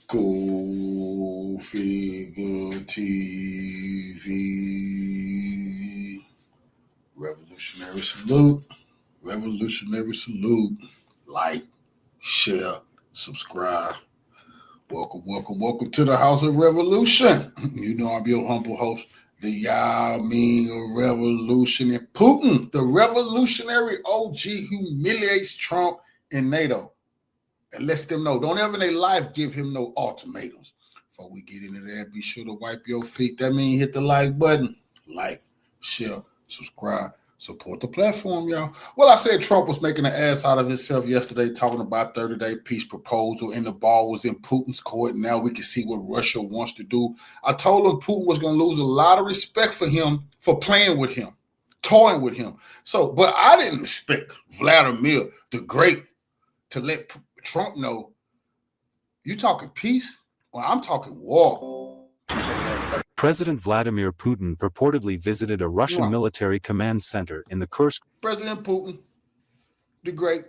Go Figure TV. Revolutionary salute. Revolutionary salute. Like, share, subscribe. Welcome to the House of Revolution. You know I'm your humble host, the Yao-Ming Revolution. And Putin, the revolutionary OG, humiliates Trump and NATO and lets them know, don't ever in their life give him no ultimatums. Before we get into that, be sure to wipe your feet. That means hit the like button. Like, share, subscribe, support the platform, y'all. Well, I said Trump was making an ass out of himself yesterday, talking about 30-day peace proposal, and the ball was in Putin's court. Now we can see what Russia wants to do. I told him Putin was going to lose a lot of respect for him for playing with him, toying with him. So, but I didn't expect Vladimir the Great to let Trump know, you talking peace? Well, I'm talking war. President Vladimir Putin purportedly visited a Russian military command center in the Kursk. President Putin, the Great,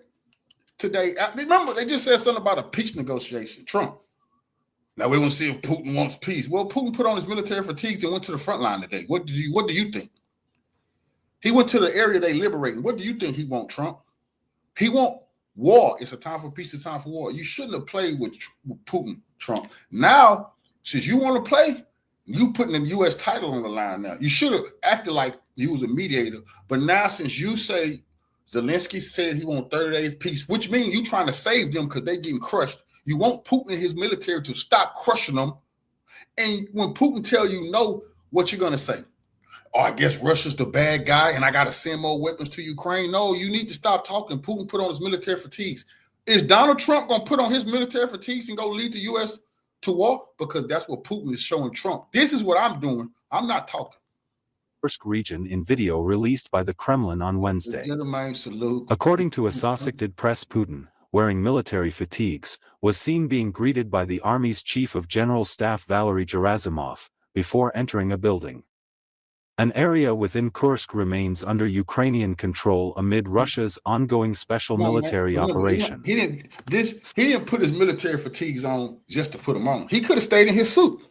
today, remember, they just said something about a peace negotiation, Trump. Now, we want to see if Putin wants peace. Well, Putin put on his military fatigues and went to the front line today. What do you think? He went to the area they liberating. What do you think he want, Trump? He want war. It's a time for peace, it's a time for war. You shouldn't have played with Putin, Trump. Now, since you want to play, you putting the U.S. title on the line now. You should have acted like you was a mediator. But now, since you say Zelensky said he want 30 days peace, which means you trying to save them because they getting crushed. You want Putin and his military to stop crushing them. And when Putin tell you no, what you going to say? Oh, I guess Russia's the bad guy and I got to send more weapons to Ukraine. No, you need to stop talking. Putin put on his military fatigues. Is Donald Trump going to put on his military fatigues and go lead the U.S. to war? Because that's what Putin is showing Trump. This is what I'm doing. I'm not talking. Kursk region in video released by the Kremlin on Wednesday. According to Associated Press, Putin, wearing military fatigues, was seen being greeted by the Army's Chief of General Staff Valery Gerasimov before entering a building. An area within Kursk remains under Ukrainian control amid Russia's ongoing special military operation. He didn't put his military fatigues on just to put them on. He could have stayed in his suit.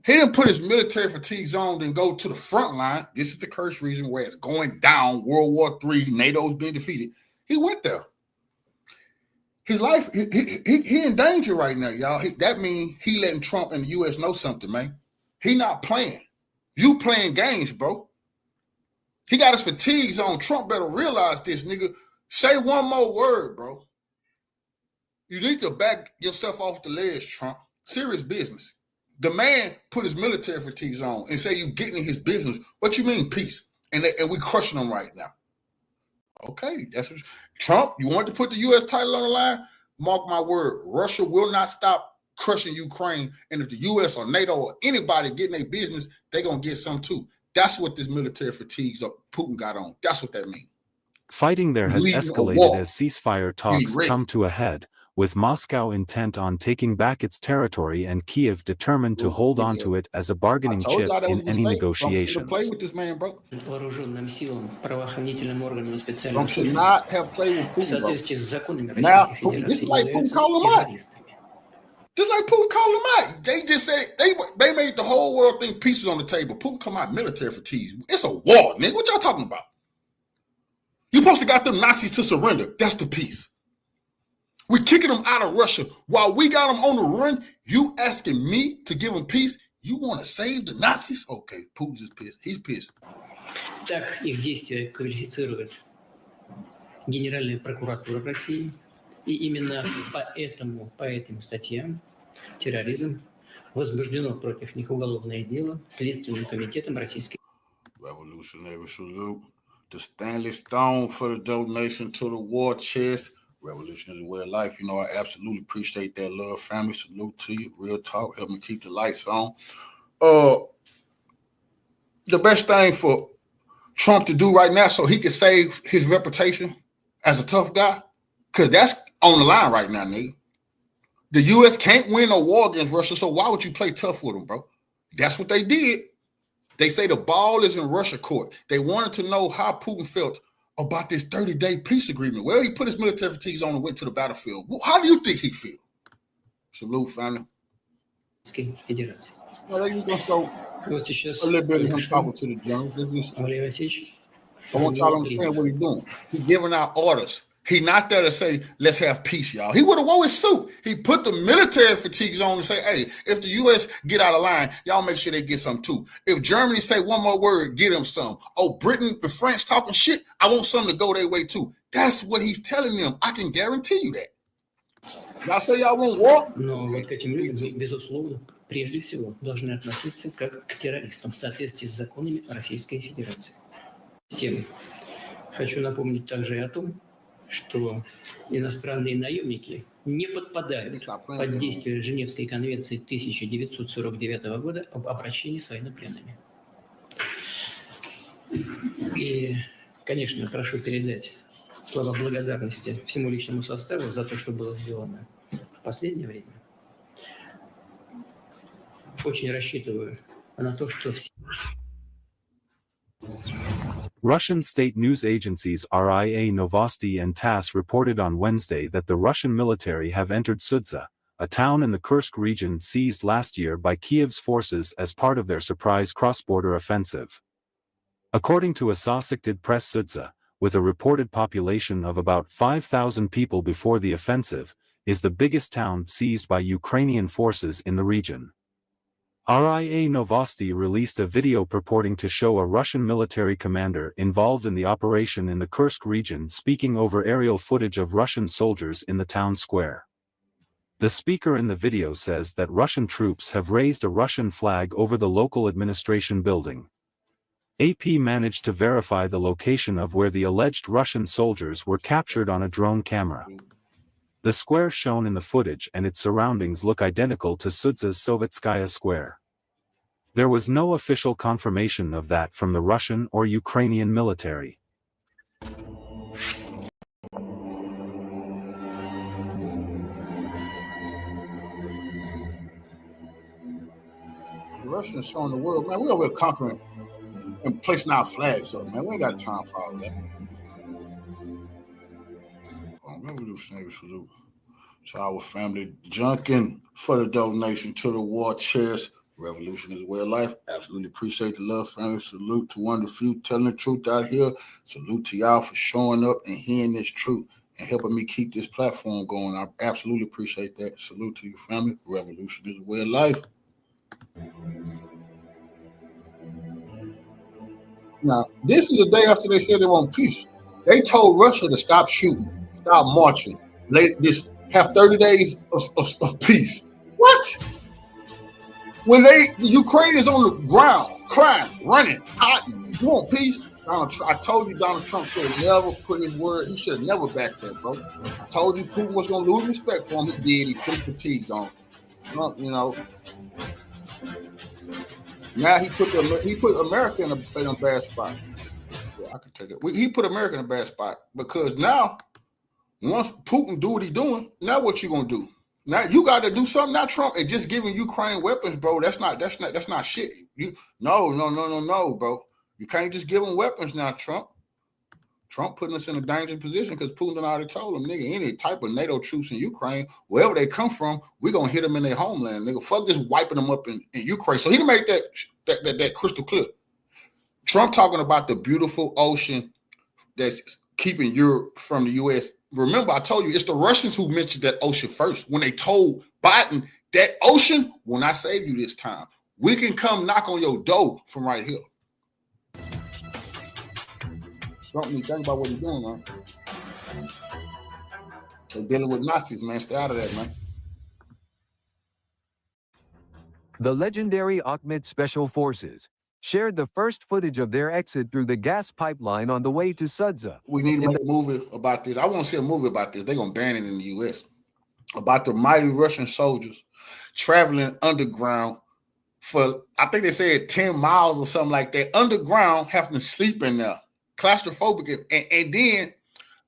He didn't put his military fatigues on and go to the front line. This is the Kursk region where it's going down. World War III, NATO's being defeated. He went there. His life, he in danger right now, y'all. That means he letting Trump and the U.S. know something, man. He not playing. You playing games, bro. He got his fatigues on. Trump better realize this, nigga. Say one more word, bro. You need to back yourself off the ledge, Trump. Serious business. The man put his military fatigues on and say you getting in his business. What you mean peace? And we crushing them right now. Okay, that's what Trump, you want to put the U.S. title on the line? Mark my word, Russia will not stop crushing Ukraine, and if the U.S. or NATO or anybody getting their business, they're going to get some too. That's what this military fatigues Putin got on. That's what that means. Fighting there has escalated as ceasefire talks come to a head, with Moscow intent on taking back its territory and Kiev determined to hold on to it as a bargaining chip in any negotiations. Play with this man, bro. Trump should not have played with Putin, bro. Now, this is like Putin calling him out. Just like Putin called him out. They just said, they made the whole world think peace was on the table. Putin come out military fatigues. It's a war, nigga. What y'all talking about? You supposed to got them Nazis to surrender. That's the peace. We kicking them out of Russia. While we got them on the run, you asking me to give them peace? You want to save the Nazis? Okay, Putin's just pissed. He's pissed. Так их действия квалифицирует Генеральная прокуратура России. И именно по этим статьям терроризм возбуждено против них уголовное дело Следственным комитетом Российской. Revolutionary salute to Stanley Stone for the donation to the war chest. Revolution is a way of life. You know, I absolutely appreciate that love, family. Salute to you. Real talk. Help me keep the lights on. The best thing for Trump to do right now so he can save his reputation as a tough guy, because that's on the line right now, nigga. The U.S. can't win a war against Russia, so why would you play tough with them, bro? That's what they did. They say the ball is in Russia court. They wanted to know how Putin felt about this 30-day peace agreement. Well, he put his military fatigues on and went to the battlefield. How do you think he feels? Salute, family. Федерации. Well, you gonna show Вот сейчас a little bit of him talking to the generals. I want y'all to understand what he's doing. He's giving out orders. He's not there to say, let's have peace, y'all. He would have wore his suit. He put the military fatigues on and say, hey, if the U.S. get out of line, y'all make sure they get some too. If Germany say one more word, get them some. Oh, Britain and France talking shit, I want some to go their way too. That's what he's telling them. I can guarantee you that. Y'all say y'all want war? Но вот к этим людям, безусловно, прежде всего, должны относиться как к террористам в соответствии с законами Российской Федерации. Тем хочу напомнить также и о том, что иностранные наемники не подпадают под действие Женевской конвенции 1949 года об обращении с военнопленными. И, конечно, прошу передать слова благодарности всему личному составу за то, что было сделано в последнее время. Очень рассчитываю на то, что все... Russian state news agencies RIA Novosti and TASS reported on Wednesday that the Russian military have entered Sudzha, a town in the Kursk region seized last year by Kiev's forces as part of their surprise cross-border offensive. According to Associated Press, Sudzha, with a reported population of about 5,000 people before the offensive, is the biggest town seized by Ukrainian forces in the region. RIA Novosti released a video purporting to show a Russian military commander involved in the operation in the Kursk region speaking over aerial footage of Russian soldiers in the town square. The speaker in the video says that Russian troops have raised a Russian flag over the local administration building. AP managed to verify the location of where the alleged Russian soldiers were captured on a drone camera. The square shown in the footage and its surroundings look identical to Sudzha's Sovetskaya Square. There was no official confirmation of that from the Russian or Ukrainian military. The Russians showing the world, man, we're over here conquering and placing our flags up, man. We ain't got time for all that. Revolutionary salute to our family junking for the donation to the war chest. Revolution is a way of life. Absolutely appreciate the love, family. Salute to one of the few telling the truth out here. Salute to y'all for showing up and hearing this truth and helping me keep this platform going. I absolutely appreciate that. Salute to your family. Revolution is a way of life. Now, this is the day after they said they want peace. They told Russia to stop shooting, stop marching, have 30 days of peace. What? When the Ukraine is on the ground, crying, running, hiding, you want peace? I told you Donald Trump should have never put his word. He should have never backed that, bro. I told you Putin was going to lose respect for him. He did. He put fatigues on him. You know. Now he put America in a bad spot. Yeah, I can take it. He put America in a bad spot because now, once Putin do what he's doing, now what you gonna do? Now you got to do something. Not Trump and just giving Ukraine weapons, bro. That's not shit. No, bro. You can't just give them weapons now, Trump. Trump putting us in a dangerous position because Putin already told them, nigga, any type of NATO troops in Ukraine, wherever they come from, we're going to hit them in their homeland, nigga. Fuck just wiping them up in Ukraine. So he done made that crystal clear. Trump talking about the beautiful ocean that's keeping Europe from the U.S. Remember, I told you, it's the Russians who mentioned that ocean first when they told Biden that ocean will not save you this time. We can come knock on your door from right here. Don't need to think about what he's doing, man. They're dealing with Nazis, man. Stay out of that, man. The legendary Ahmed Special Forces shared the first footage of their exit through the gas pipeline on the way to Sudzha. We need to make a movie about this. I want to see a movie about this. They're going to ban it in the U.S. About the mighty Russian soldiers traveling underground for, I think they said 10 miles or something like that, underground, having to sleep in there. Claustrophobic, and then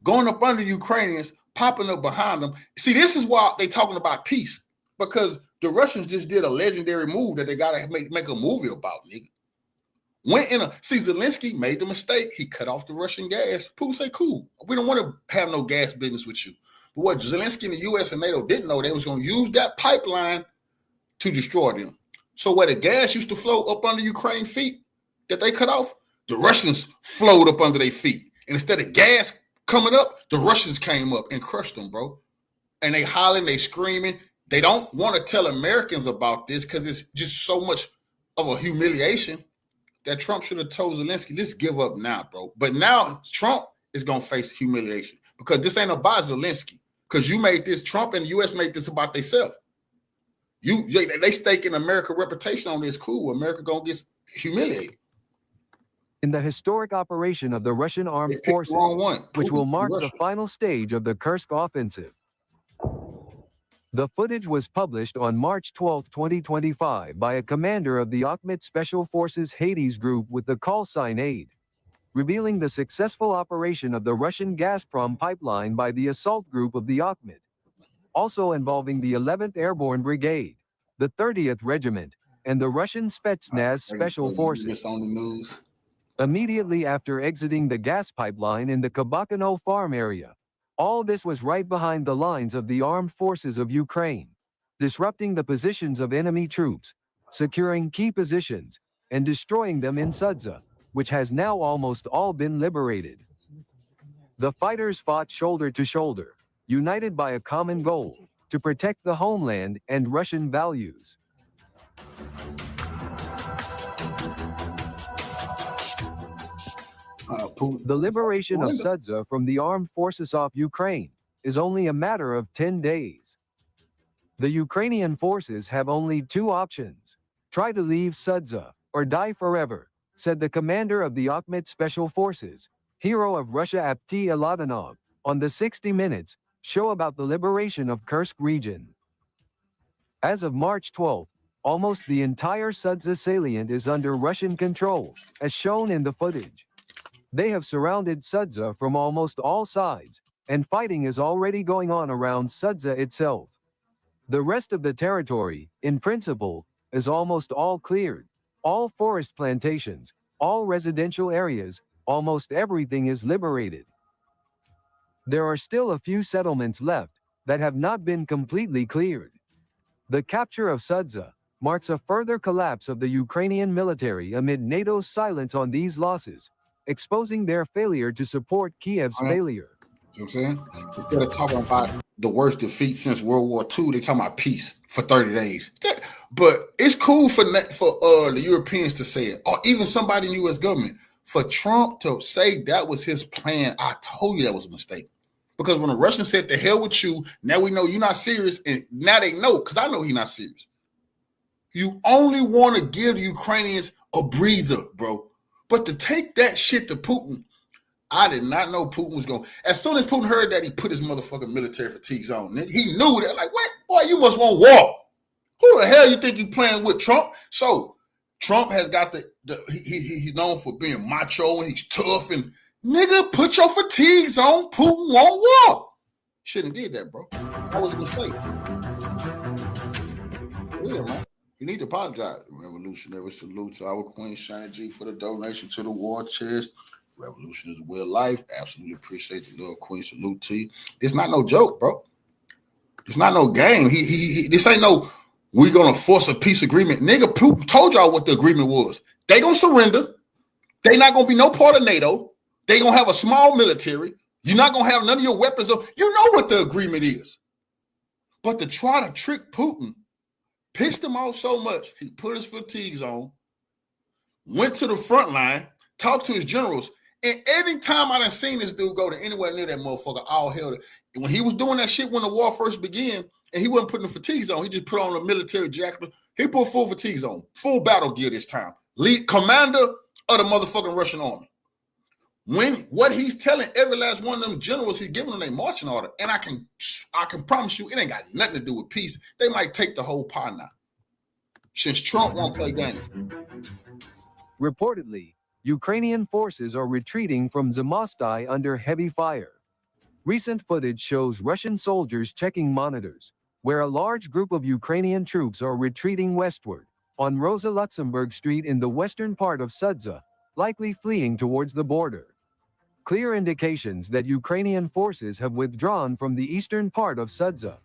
going up under Ukrainians, popping up behind them. See, this is why they talking about peace, because the Russians just did a legendary move that they got to make a movie about, nigga. Zelensky made the mistake. He cut off the Russian gas. Putin say, cool, we don't want to have no gas business with you. But what Zelensky and the US and NATO didn't know, they was going to use that pipeline to destroy them. So where the gas used to flow up under Ukraine's feet that they cut off, the Russians flowed up under their feet. And instead of gas coming up, the Russians came up and crushed them, bro. And they hollering, they screaming. They don't want to tell Americans about this because it's just so much of a humiliation that Trump should have told Zelensky, let's give up now, bro. But now Trump is going to face humiliation because this ain't about Zelensky. Because you made this, Trump and the U.S. made this about themselves. They staking America's reputation on this. Cool, America going to get humiliated. In the historic operation of the Russian armed forces, which will mark the final stage of the Kursk offensive. The footage was published on March 12, 2025 by a commander of the Akhmet Special Forces Hades group with the call sign AID, revealing the successful operation of the Russian Gazprom pipeline by the assault group of the Akhmet, also involving the 11th Airborne Brigade, the 30th Regiment, and the Russian Spetsnaz Special Forces. Immediately after exiting the gas pipeline in the Kabakano farm area, all this was right behind the lines of the armed forces of Ukraine, disrupting the positions of enemy troops, securing key positions, and destroying them in Sudzha, which has now almost all been liberated. The fighters fought shoulder to shoulder, united by a common goal, to protect the homeland and Russian values. The liberation of Sudzha from the armed forces of Ukraine is only a matter of 10 days. The Ukrainian forces have only two options: try to leave Sudzha or die forever, said the commander of the Akhmet Special Forces, hero of Russia Apti Eladanov, on the 60 Minutes show about the liberation of Kursk region. As of March 12, almost the entire Sudzha salient is under Russian control, as shown in the footage. They have surrounded Sudzha from almost all sides, and fighting is already going on around Sudzha itself. The rest of the territory, in principle, is almost all cleared. All forest plantations, all residential areas, almost everything is liberated. There are still a few settlements left that have not been completely cleared. The capture of Sudzha marks a further collapse of the Ukrainian military amid NATO's silence on these losses, exposing their failure to support Kiev's failure. You know what I'm saying? Instead of talking about the worst defeat since World War II, they talking about peace for 30 days. But it's cool for the Europeans to say it, or even somebody in the U.S. government. For Trump to say that was his plan, I told you that was a mistake. Because when the Russians said, "The hell with you," now we know you're not serious, and now they know, because I know he's not serious. You only want to give the Ukrainians a breather, bro. But to take that shit to Putin, I did not know Putin was going. As soon as Putin heard that, he put his motherfucking military fatigues on. He knew that. Like, what? Boy, you must want war. Who the hell you think you playing with, Trump? So Trump has got he's known for being macho and he's tough and nigga, put your fatigues on. Putin won't war. Shouldn't have did that, bro. That was a mistake. Yeah, man. You need to apologize. Revolutionary salute to our Queen Shana G for the donation to the war chest. Revolution is real life. Absolutely appreciate the little Queen. Salute to you. It's not no joke, bro. It's not no game. This ain't no we gonna force a peace agreement. Nigga, Putin told y'all what the agreement was. They gonna surrender. They not gonna be no part of NATO. They gonna have a small military. You're not gonna have none of your weapons. You know what the agreement is. But to try to trick Putin pissed him off so much, he put his fatigues on, went to the front line, talked to his generals, and every time I done seen this dude go to anywhere near that motherfucker, all hell. And when he was doing that shit when the war first began, and he wasn't putting the fatigues on, he just put on a military jacket. He put full fatigues on, full battle gear this time. Lead commander of the motherfucking Russian army. What he's telling every last one of them generals, he's giving them a marching order. And I can promise you, it ain't got nothing to do with peace. They might take the whole pie now. Since Trump won't play games. Reportedly, Ukrainian forces are retreating from Zamostai under heavy fire. Recent footage shows Russian soldiers checking monitors, where a large group of Ukrainian troops are retreating westward, on Rosa Luxemburg Street in the western part of Sudzha, likely fleeing towards the border. clear indications that Ukrainian forces have withdrawn from the eastern part of Sudzha.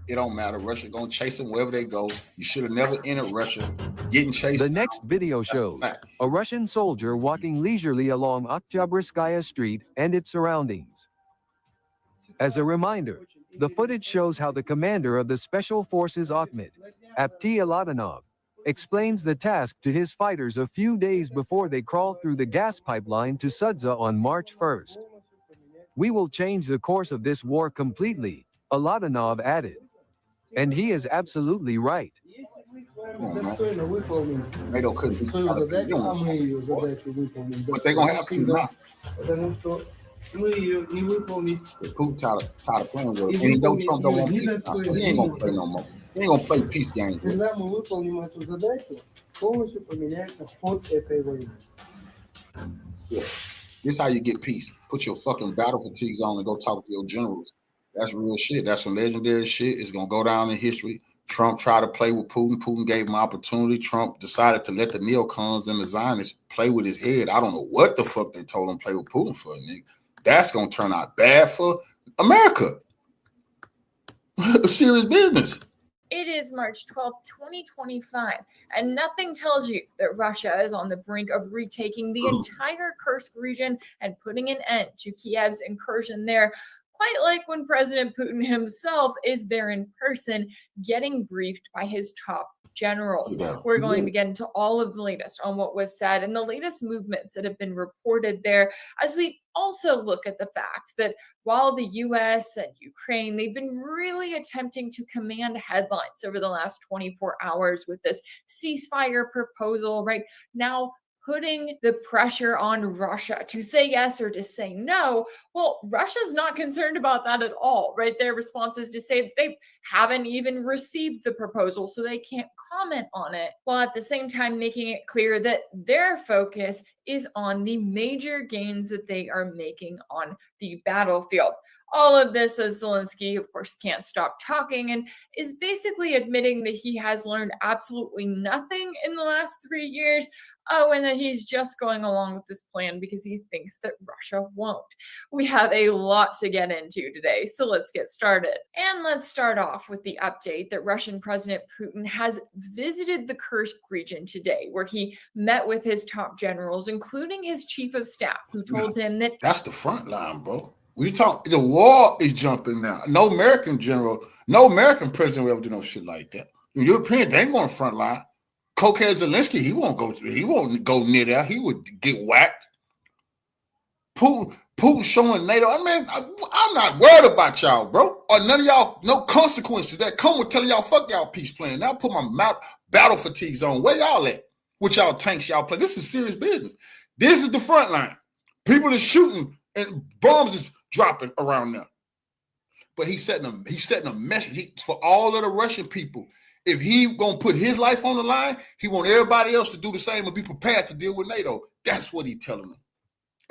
It don't matter. Russia gonna chase them wherever they go. You should have never entered Russia. Getting chased. The next video shows a Russian soldier walking leisurely along Oktyabrskaya Street and its surroundings. As a reminder, the footage shows how the commander of the Special Forces Akhmet, Apti Aladanov, explains the task to his fighters a few days before they crawl through the gas pipeline to Sudzha on March 1st. "We will change the course of this war completely," Aladanov added. And he is absolutely right. NATO couldn't be but they're gonna have to now. Putin tired of playing with it. And Trump don't want peace now, so he ain't gonna play no more. He ain't gonna play peace games. Yeah. This is how you get peace. Put your fucking battle fatigues on and go talk to your generals. That's real shit. That's some legendary shit. It's gonna go down in history. Trump tried to play with Putin. Putin gave him opportunity. Trump decided to let the neocons and the Zionists play with his head. I don't know what the fuck they told him to play with Putin for, nigga. That's gonna turn out bad for America. Serious business. It is March 12th, 2025, and nothing tells you that Russia is on the brink of retaking the entire Kursk region and putting an end to Kiev's incursion there, quite like when President Putin himself is there in person getting briefed by his top generals. We're going to get into all of the latest on what was said and the latest movements that have been reported there, as we also look at the fact that while the US and Ukraine, they've been really attempting to command headlines over the last 24 hours with this ceasefire proposal, right? Now, putting the pressure on Russia to say yes or to say no. Well, Russia's not concerned about that at all, right? Their response is to say that they haven't even received the proposal, so they can't comment on it, while at the same time making it clear that their focus is on the major gains that they are making on the battlefield. All of this as Zelensky, of course, can't stop talking and is basically admitting that he has learned absolutely nothing in the last 3 years. Oh, and that he's just going along with this plan because he thinks that Russia won't. We have a lot to get into today, so let's get started. And let's start off with the update that Russian President Putin has visited the Kursk region today, where he met with his top generals, including his chief of staff, who told him that— That's the front line, bro. We talk, the war is jumping now. No American general, no American president will ever do no shit like that. The Europeans, they ain't going front line. Cokehead Zelensky, he won't go near there. He would get whacked. Putin showing NATO. I mean, I'm not worried about y'all, bro. Or none of y'all, no consequences that come with telling y'all fuck y'all peace plan. Now put my battle fatigues on. Where y'all at? With y'all tanks y'all play. This is serious business. This is the front line. People are shooting and bombs is dropping around now. But he's setting a message for all of the Russian people. If he gonna put his life on the line, he want everybody else to do the same and be prepared to deal with NATO. That's what he's telling them.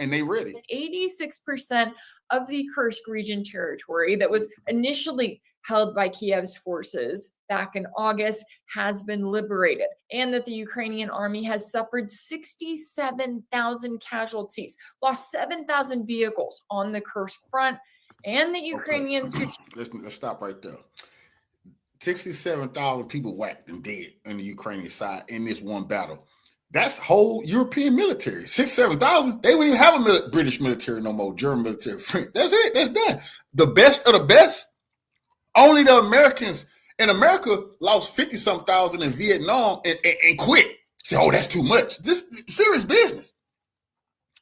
And they ready. 86% of the Kursk region territory that was initially held by Kiev's forces back in August has been liberated, and that the Ukrainian army has suffered 67,000 casualties, lost 7,000 vehicles on the Kursk front, and the Ukrainians— Let's stop right there. 67,000 people whacked and dead on the Ukrainian side in this one battle. That's whole European military. 7,000. They wouldn't even have a British military no more, German military. That's it. That's done. The best of the best. Only the Americans. And America lost 50-some thousand in Vietnam and quit. Say, oh, that's too much. This serious business.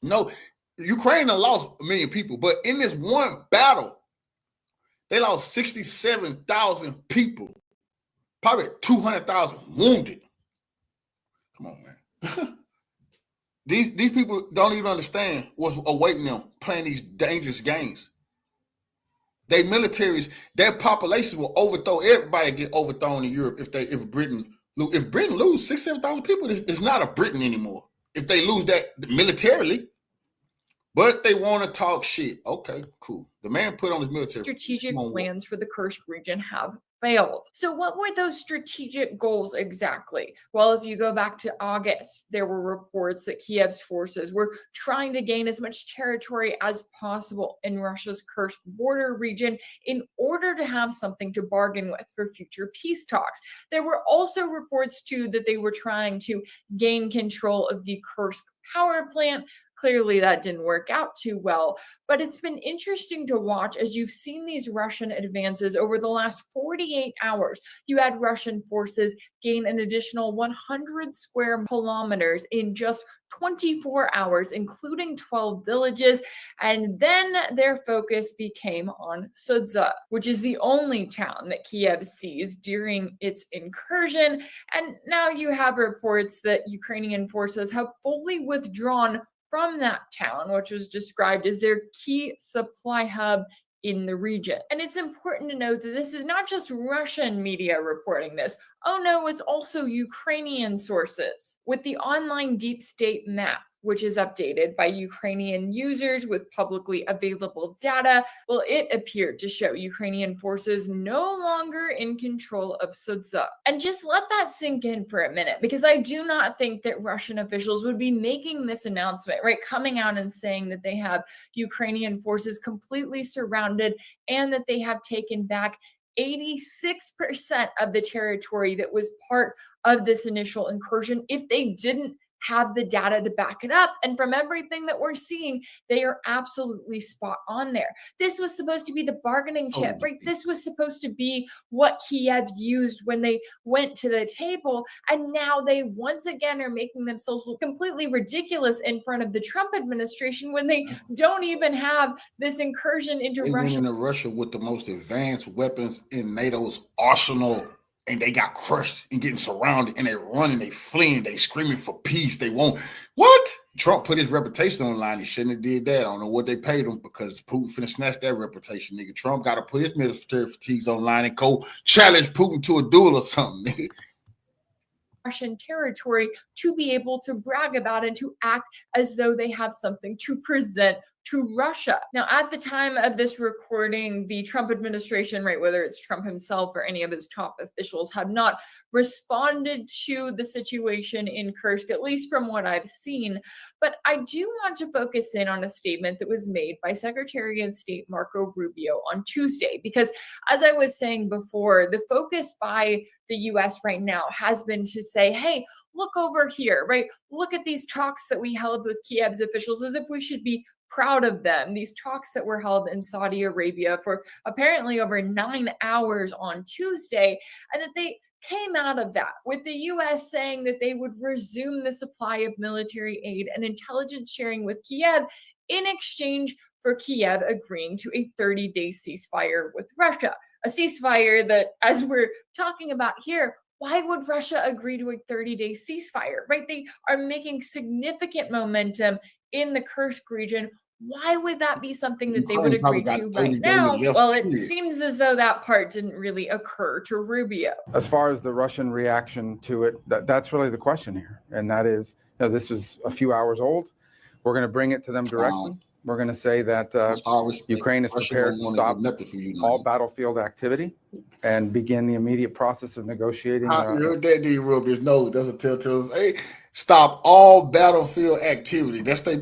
No, Ukraine lost a million people, but in this one battle, they lost 67,000 people, probably 200,000 wounded. Come on, man. These people don't even understand what's awaiting them playing these dangerous games. Their militaries, their populations will overthrow everybody. Get overthrown in Europe if Britain lose 6,000-7,000 people. It's not a Britain anymore. If they lose that militarily. But they want to talk shit. Okay, cool. The man put on his military. Strategic plans for the Kursk region have failed. So what were those strategic goals exactly? Well, if you go back to August, there were reports that Kiev's forces were trying to gain as much territory as possible in Russia's Kursk border region in order to have something to bargain with for future peace talks. There were also reports too that they were trying to gain control of the Kursk power plant. Clearly, that didn't work out too well, but it's been interesting to watch as you've seen these Russian advances over the last 48 hours. You had Russian forces gain an additional 100 square kilometers in just 24 hours, including 12 villages, and then their focus became on Sudzha, which is the only town that Kiev seized during its incursion. And now you have reports that Ukrainian forces have fully withdrawn from that town, which was described as their key supply hub in the region. And it's important to note that this is not just Russian media reporting this. Oh no, it's also Ukrainian sources. With the online deep state map, which is updated by Ukrainian users with publicly available data, well, it appeared to show Ukrainian forces no longer in control of Sudzha. And just let that sink in for a minute, because I do not think that Russian officials would be making this announcement, right? Coming out and saying that they have Ukrainian forces completely surrounded and that they have taken back 86% of the territory that was part of this initial incursion if they didn't have the data to back it up. And from everything that we're seeing, they are absolutely spot on there. This was supposed to be the bargaining chip, right? This was supposed to be what Kiev used when they went to the table. And now they once again are making themselves look completely ridiculous in front of the Trump administration when they don't even have this incursion into Russia. They went into Russia with the most advanced weapons in NATO's arsenal. And they got crushed and getting surrounded, and they're running, they fleeing, they screaming for peace. They won't. What? Trump put his reputation on the line. He shouldn't have did that. I don't know what they paid him because Putin finna snatch that reputation, nigga. Trump got to put his military fatigues on the line and go challenge Putin to a duel or something, nigga. Russian territory to be able to brag about and to act as though they have something to present to Russia. Now, at the time of this recording, the Trump administration, right, whether it's Trump himself or any of his top officials, have not responded to the situation in Kursk, at least from what I've seen. But I do want to focus in on a statement that was made by Secretary of State Marco Rubio on Tuesday, because as I was saying before, the focus by the US right now has been to say, hey, look over here, right? Look at these talks that we held with Kiev's officials as if we should be proud of them. These talks that were held in Saudi Arabia for apparently over 9 hours on Tuesday, and that they came out of that with the US saying that they would resume the supply of military aid and intelligence sharing with Kiev in exchange for Kiev agreeing to a 30-day ceasefire with Russia. A ceasefire that, as we're talking about here, why would Russia agree to a 30-day ceasefire, right? They are making significant momentum in the Kursk region. Why would that be something that they would agree to right now? Well, it seems as though that part didn't really occur to Rubio. As far as the Russian reaction to it, that's really the question here. And that is, you know, this is a few hours old. We're going to bring it to them directly. We're going to say that Ukraine is prepared to stop all battlefield activity and begin the immediate process of negotiating. Rubio, no, that's a telltale. Hey, stop all battlefield activity. That's they.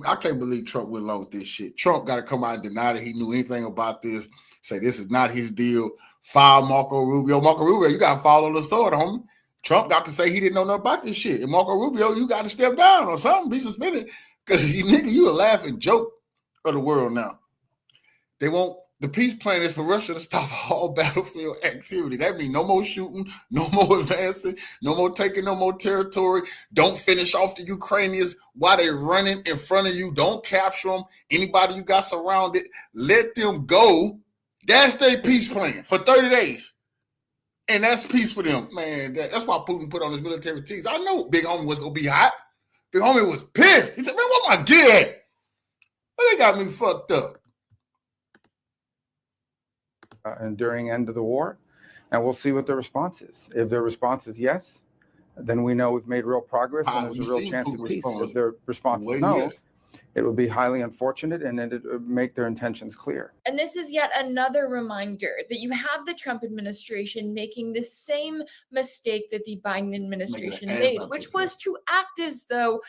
I can't believe Trump went along with this shit. Trump got to come out and deny that he knew anything about this. Say this is not his deal. Fire Marco Rubio. Marco Rubio, you got to fall on the sword, homie. Trump got to say he didn't know nothing about this shit. And Marco Rubio, you got to step down or something. Be suspended. Because you a laughing joke of the world now. They want the peace plan is for Russia to stop all battlefield activity. That means no more shooting, no more advancing, no more taking no more territory. Don't finish off the Ukrainians while they're running in front of you. Don't capture them. Anybody you got surrounded, let them go. That's their peace plan for 30 days. And that's peace for them. Man, that's why Putin put on his military teams. I know Big Homie was going to be hot. Big Homie was pissed. He said, man, what my gear at? Well, they got me fucked up. And during end of the war, and we'll see what the response is. If their response is yes, then we know we've made real progress and there's a real chance of peace. If their response is no, it would be highly unfortunate, and it would make their intentions clear. And this is yet another reminder that you have the Trump administration making the same mistake that the Biden administration made, which was to act as though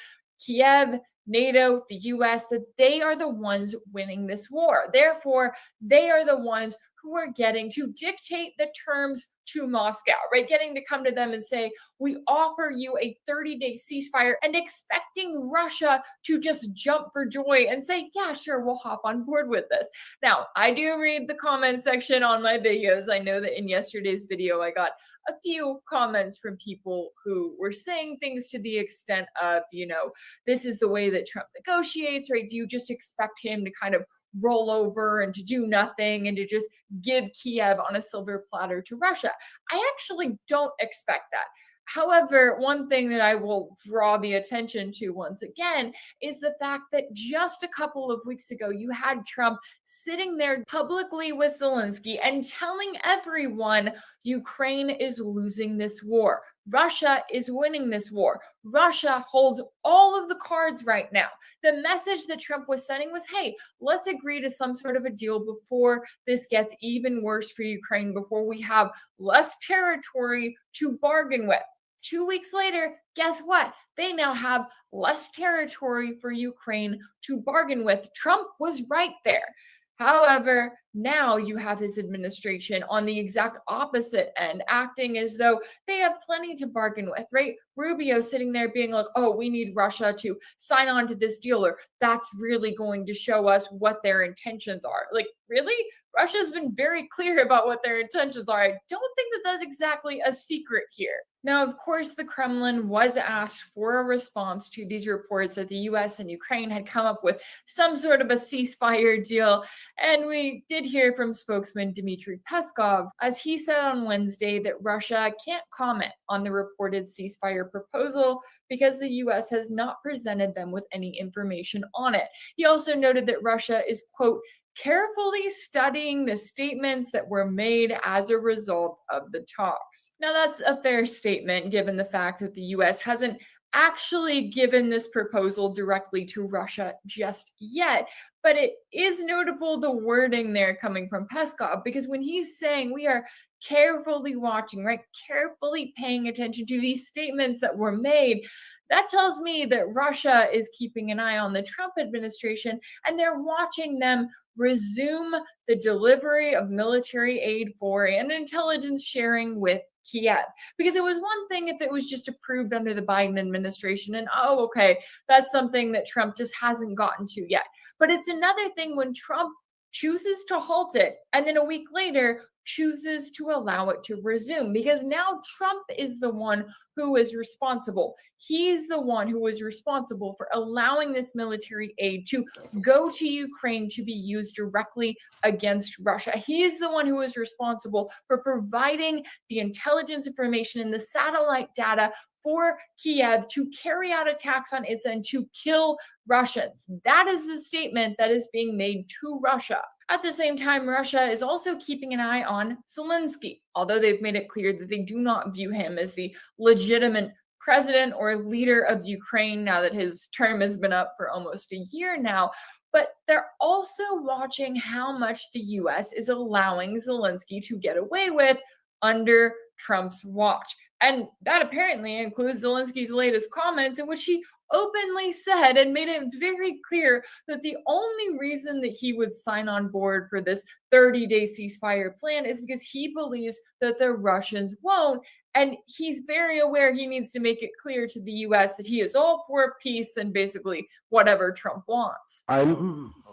Kiev, NATO, the US, that they are the ones winning this war. Therefore, they are the ones who are getting to dictate the terms to Moscow, right? Getting to come to them and say, we offer you a 30-day ceasefire, and expecting Russia to just jump for joy and say, yeah, sure, we'll hop on board with this. Now, I do read the comment section on my videos. I know that in yesterday's video, I got a few comments from people who were saying things to the extent of, you know, this is the way that Trump negotiates, right? Do you just expect him to kind of roll over and to do nothing and to just give Kiev on a silver platter to Russia? I actually don't expect that. However, one thing that I will draw the attention to once again is the fact that just a couple of weeks ago, you had Trump sitting there publicly with Zelensky and telling everyone Ukraine is losing this war. Russia is winning this war. Russia holds all of the cards right now. The message that Trump was sending was, hey, let's agree to some sort of a deal before this gets even worse for Ukraine, before we have less territory to bargain with. 2 weeks later, guess what? They now have less territory for Ukraine to bargain with. Trump was right there. However, now you have his administration on the exact opposite end, acting as though they have plenty to bargain with, right? Rubio sitting there being like, oh, we need Russia to sign on to this deal, or that's really going to show us what their intentions are. Like, really? Russia's been very clear about what their intentions are. I don't think that that's exactly a secret here. Now, of course, the Kremlin was asked for a response to these reports that the US and Ukraine had come up with some sort of a ceasefire deal. And we did hear from spokesman Dmitry Peskov, as he said on Wednesday that Russia can't comment on the reported ceasefire proposal because the US has not presented them with any information on it. He also noted that Russia is, quote, carefully studying the statements that were made as a result of the talks. Now, that's a fair statement given the fact that the US hasn't actually given this proposal directly to Russia just yet, but it is notable the wording there coming from Peskov, because when he's saying we are carefully watching, right, carefully paying attention to these statements that were made, that tells me that Russia is keeping an eye on the Trump administration and they're watching them resume the delivery of military aid for and intelligence sharing with Kiev. Because it was one thing if it was just approved under the Biden administration and, oh, okay, that's something that Trump just hasn't gotten to yet. But it's another thing when Trump chooses to halt it and then a week later chooses to allow it to resume, because now Trump is the one who is responsible. He's the one who is responsible for allowing this military aid to go to Ukraine to be used directly against Russia. He is the one who is responsible for providing the intelligence information and the satellite data for Kiev to carry out attacks on its end to kill Russians. That is the statement that is being made to Russia. At the same time, Russia is also keeping an eye on Zelensky, although they've made it clear that they do not view him as the legitimate president or leader of Ukraine now that his term has been up for almost a year now. But they're also watching how much the US is allowing Zelensky to get away with under Trump's watch. And that apparently includes Zelensky's latest comments, in which he openly said and made it very clear that the only reason that he would sign on board for this 30-day ceasefire plan is because he believes that the Russians won't. And he's very aware he needs to make it clear to the US that he is all for peace and basically whatever Trump wants. I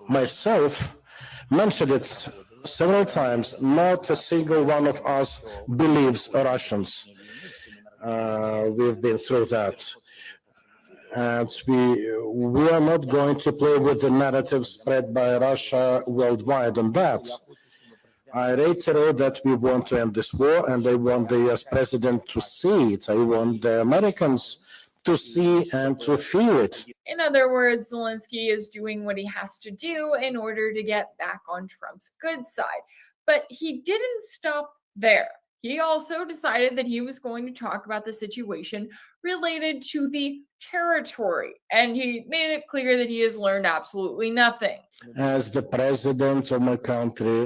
myself mentioned it several times. Not a single one of us believes Russians. We've been through that. And we are not going to play with the narrative spread by Russia worldwide on that. I reiterate that we want to end this war, and I want the US president to see it. I want the Americans to see and to feel it. In other words, Zelensky is doing what he has to do in order to get back on Trump's good side. But he didn't stop there. He also decided that he was going to talk about the situation related to the territory, and he made it clear that he has learned absolutely nothing. As the president of my country,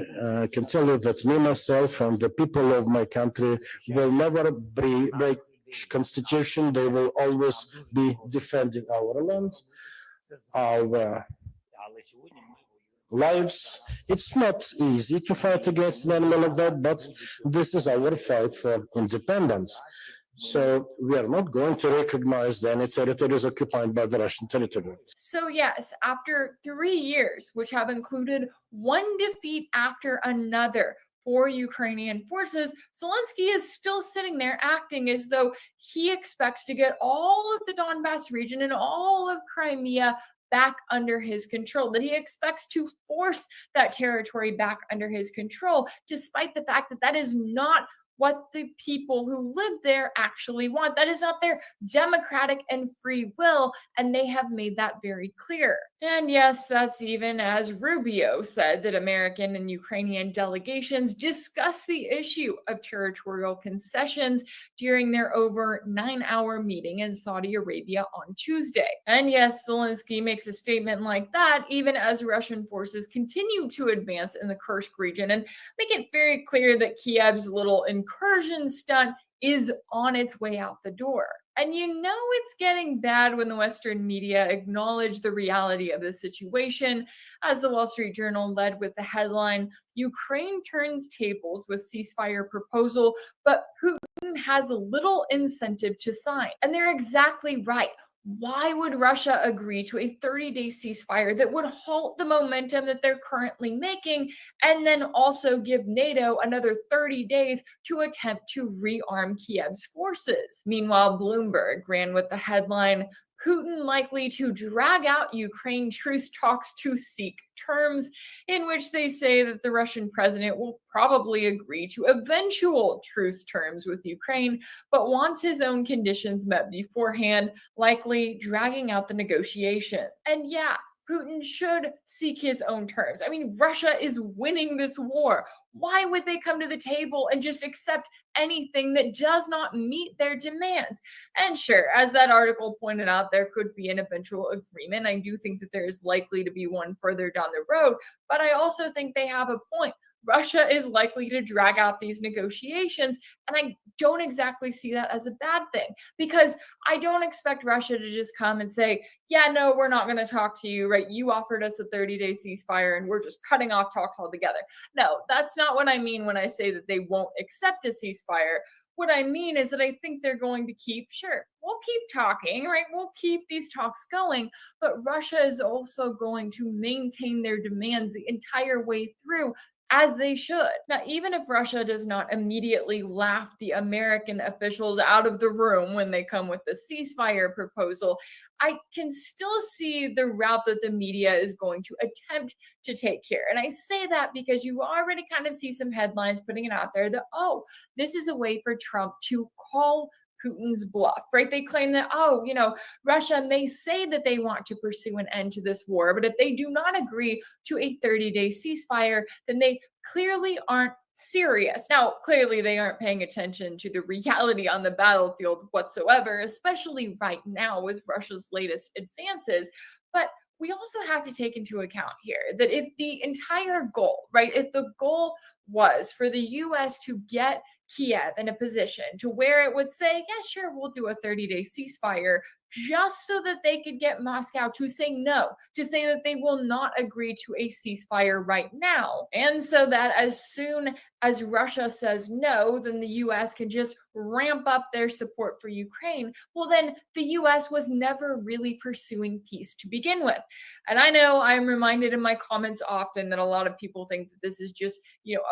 I can tell you that me, myself, and the people of my country will never break constitution. They will always be defending our land, our lives. It's not easy to fight against an enemy like that, but this is our fight for independence. So we are not going to recognize any territories occupied by the Russian territory. So yes, after 3 years, which have included one defeat after another for Ukrainian forces, Zelensky is still sitting there acting as though he expects to get all of the Donbass region and all of Crimea back under his control, that he expects to force that territory back under his control, despite the fact that that is not what the people who live there actually want. That is not their democratic and free will, and they have made that very clear. And yes, that's even as Rubio said that American and Ukrainian delegations discussed the issue of territorial concessions during their over 9-hour meeting in Saudi Arabia on Tuesday. And yes, Zelensky makes a statement like that even as Russian forces continue to advance in the Kursk region and make it very clear that Kiev's little incursion stunt is on its way out the door. And you know it's getting bad when the Western media acknowledge the reality of the situation, as the Wall Street Journal led with the headline, "Ukraine turns tables with ceasefire proposal, but Putin has little incentive to sign." And they're exactly right. Why would Russia agree to a 30-day ceasefire that would halt the momentum that they're currently making and then also give NATO another 30 days to attempt to rearm Kiev's forces? Meanwhile, Bloomberg ran with the headline, "Putin likely to drag out Ukraine truce talks to seek terms," in which they say that the Russian president will probably agree to eventual truce terms with Ukraine, but wants his own conditions met beforehand, likely dragging out the negotiation. And yeah, Putin should seek his own terms. I mean, Russia is winning this war. Why would they come to the table and just accept anything that does not meet their demands? And sure, as that article pointed out, there could be an eventual agreement. I do think that there is likely to be one further down the road, but I also think they have a point. Russia is likely to drag out these negotiations, and I don't exactly see that as a bad thing, because I don't expect Russia to just come and say, yeah, no, we're not going to talk to you, right? You offered us a 30-day ceasefire and we're just cutting off talks altogether. No, that's not what I mean when I say that they won't accept a ceasefire. What I mean is that I think they're going to we'll keep talking, right? We'll keep these talks going, but Russia is also going to maintain their demands the entire way through, as they should. Now, even if Russia does not immediately laugh the American officials out of the room when they come with the ceasefire proposal, I can still see the route that the media is going to attempt to take here. And I say that because you already kind of see some headlines putting it out there that, oh, this is a way for Trump to call Putin's bluff, right? They claim that, oh, Russia may say that they want to pursue an end to this war, but if they do not agree to a 30-day ceasefire, then they clearly aren't serious. Now, clearly they aren't paying attention to the reality on the battlefield whatsoever, especially right now with Russia's latest advances. But we also have to take into account here that if the entire goal, right, if the goal was for the US to get Kiev in a position to where it would say, yeah, sure, we'll do a 30-day ceasefire, just so that they could get Moscow to say no, to say that they will not agree to a ceasefire right now. And so that as soon as Russia says no, then the US can just ramp up their support for Ukraine. Well, then the US was never really pursuing peace to begin with. And I know I'm reminded in my comments often that a lot of people think that this is just,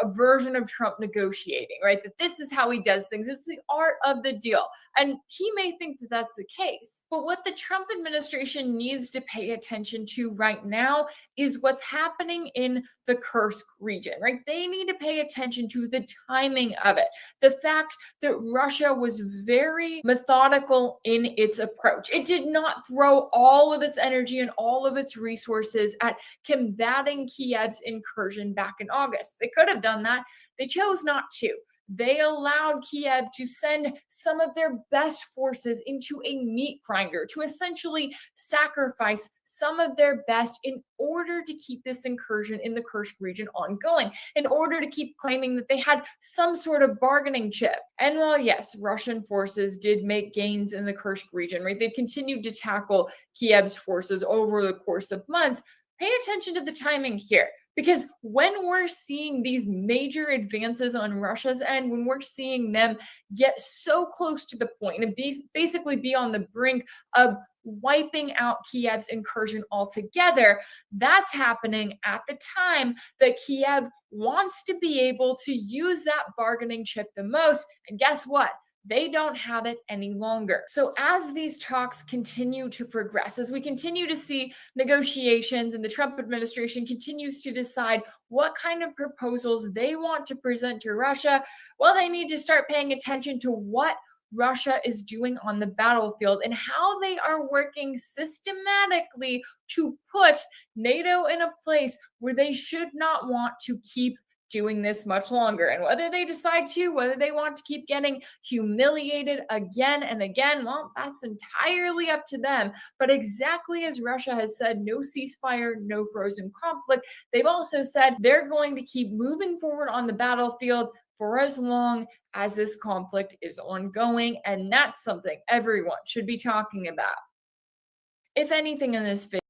a version of Trump negotiating, right? That this is how he does things. It's the art of the deal. And he may think that that's the case. But what the Trump administration needs to pay attention to right now is what's happening in the Kursk region, right? They need to pay attention to the timing of it. The fact that Russia was very methodical in its approach. It did not throw all of its energy and all of its resources at combating Kiev's incursion back in August. They could have done that. They chose not to. they allowed Kiev to send some of their best forces into a meat grinder to essentially sacrifice some of their best in order to keep this incursion in the Kursk region ongoing, in order to keep claiming that they had some sort of bargaining chip. And while, yes, Russian forces did make gains in the Kursk region, right? They've continued to tackle Kiev's forces over the course of months. Pay attention to the timing here. Because when we're seeing these major advances on Russia's end, when we're seeing them get so close to the point and basically be on the brink of wiping out Kiev's incursion altogether, that's happening at the time that Kiev wants to be able to use that bargaining chip the most. And guess what? They don't have it any longer. So as these talks continue to progress, as we continue to see negotiations and the Trump administration continues to decide what kind of proposals they want to present to Russia, well, they need to start paying attention to what Russia is doing on the battlefield and how they are working systematically to put NATO in a place where they should not want to keep doing this much longer. And whether they decide to, whether they want to keep getting humiliated again and again, well, that's entirely up to them. But exactly as Russia has said, no ceasefire, no frozen conflict, they've also said they're going to keep moving forward on the battlefield for as long as this conflict is ongoing. And that's something everyone should be talking about. If anything in this video,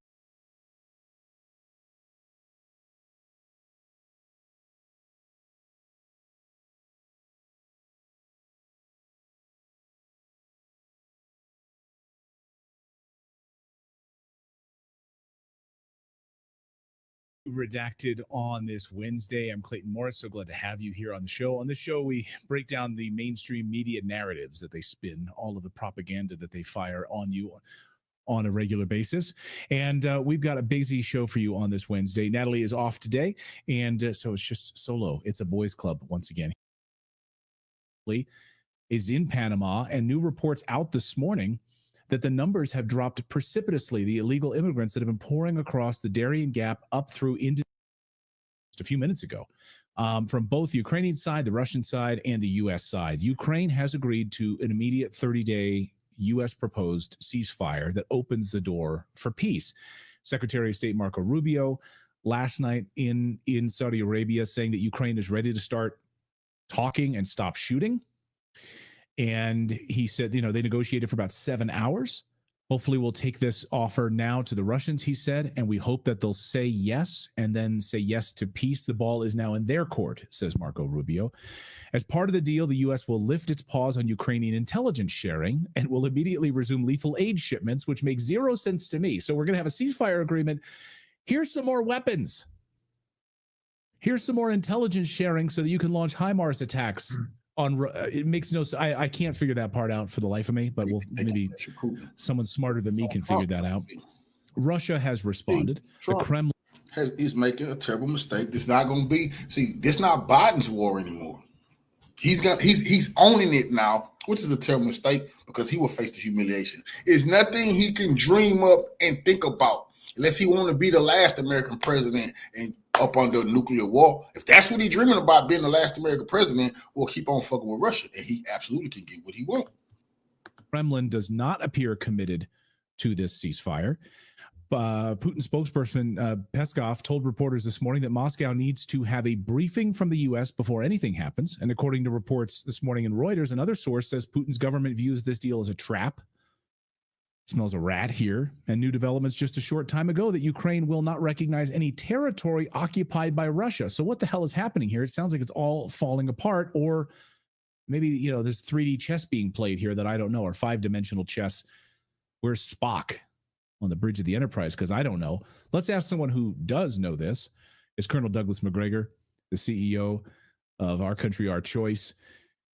Redacted on this Wednesday. I'm Clayton Morris. So glad to have you here on the show. On this show, we break down the mainstream media narratives that they spin, all of the propaganda that they fire on you on a regular basis. And we've got a busy show for you on this Wednesday. Natalie is off today, and so it's just solo. It's a boys' club once again. Is in Panama, and new reports out this morning that the numbers have dropped precipitously. The illegal immigrants that have been pouring across the Darien Gap up through into just a few minutes ago, from both the Ukrainian side, the Russian side, and the U.S. side. Ukraine has agreed to an immediate 30-day U.S. proposed ceasefire that opens the door for peace. Secretary of State Marco Rubio last night in Saudi Arabia saying that Ukraine is ready to start talking and stop shooting. And he said, they negotiated for about 7 hours. Hopefully we'll take this offer now to the Russians, he said, and we hope that they'll say yes and then say yes to peace. The ball is now in their court, says Marco Rubio. As part of the deal, the U.S. will lift its pause on Ukrainian intelligence sharing and will immediately resume lethal aid shipments, which makes zero sense to me. So we're going to have a ceasefire agreement. Here's some more weapons. Here's some more intelligence sharing so that you can launch HIMARS attacks. It makes no sense. I can't figure that part out for the life of me, but maybe someone smarter than me can figure that out. Russia has responded. The Kremlin is making a terrible mistake. This not going to be. This not Biden's war anymore. He's owning it now, which is a terrible mistake because he will face the humiliation. It's nothing he can dream up and think about unless he want to be the last American president and up under nuclear war. If that's what he's dreaming about, being the last American president, we'll keep on fucking with Russia, and he absolutely can get what he wants. Kremlin does not appear committed to this ceasefire. Putin spokesperson Peskov told reporters this morning that Moscow needs to have a briefing from the U.S. before anything happens. And according to reports this morning in Reuters, another source says Putin's government views this deal as a trap. Smells a rat here. And new developments just a short time ago that Ukraine will not recognize any territory occupied by Russia. So what the hell is happening here? It sounds like it's all falling apart, or maybe, there's 3D chess being played here that I don't know, or 5-dimensional chess. Where's Spock on the bridge of the Enterprise? Because I don't know. Let's ask someone who does know this. It's Colonel Douglas McGregor, the CEO of Our Country, Our Choice,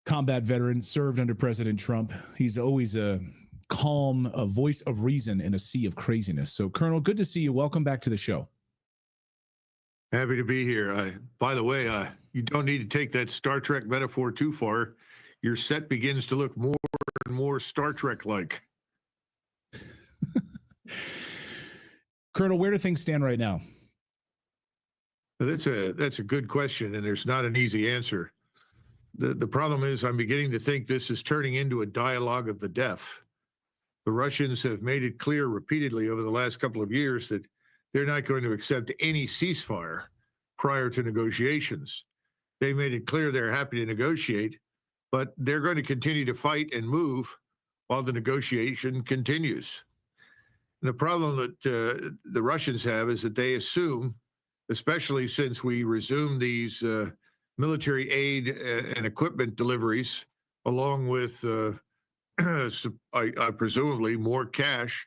combat veteran, served under President Trump. He's always a calm, a voice of reason in a sea of craziness. So, Colonel, good to see you. Welcome back to the show. Happy to be here. By the way, you don't need to take that Star Trek metaphor too far. Your set begins to look more and more Star Trek-like. Colonel, where do things stand right now? That's a good question, and there's not an easy answer. The problem is I'm beginning to think this is turning into a dialogue of the deaf. The Russians have made it clear repeatedly over the last couple of years that they're not going to accept any ceasefire prior to negotiations. They made it clear they're happy to negotiate, but they're going to continue to fight and move while the negotiation continues. And the problem that the Russians have is that they assume, especially since we resumed these military aid and equipment deliveries, along with presumably more cash,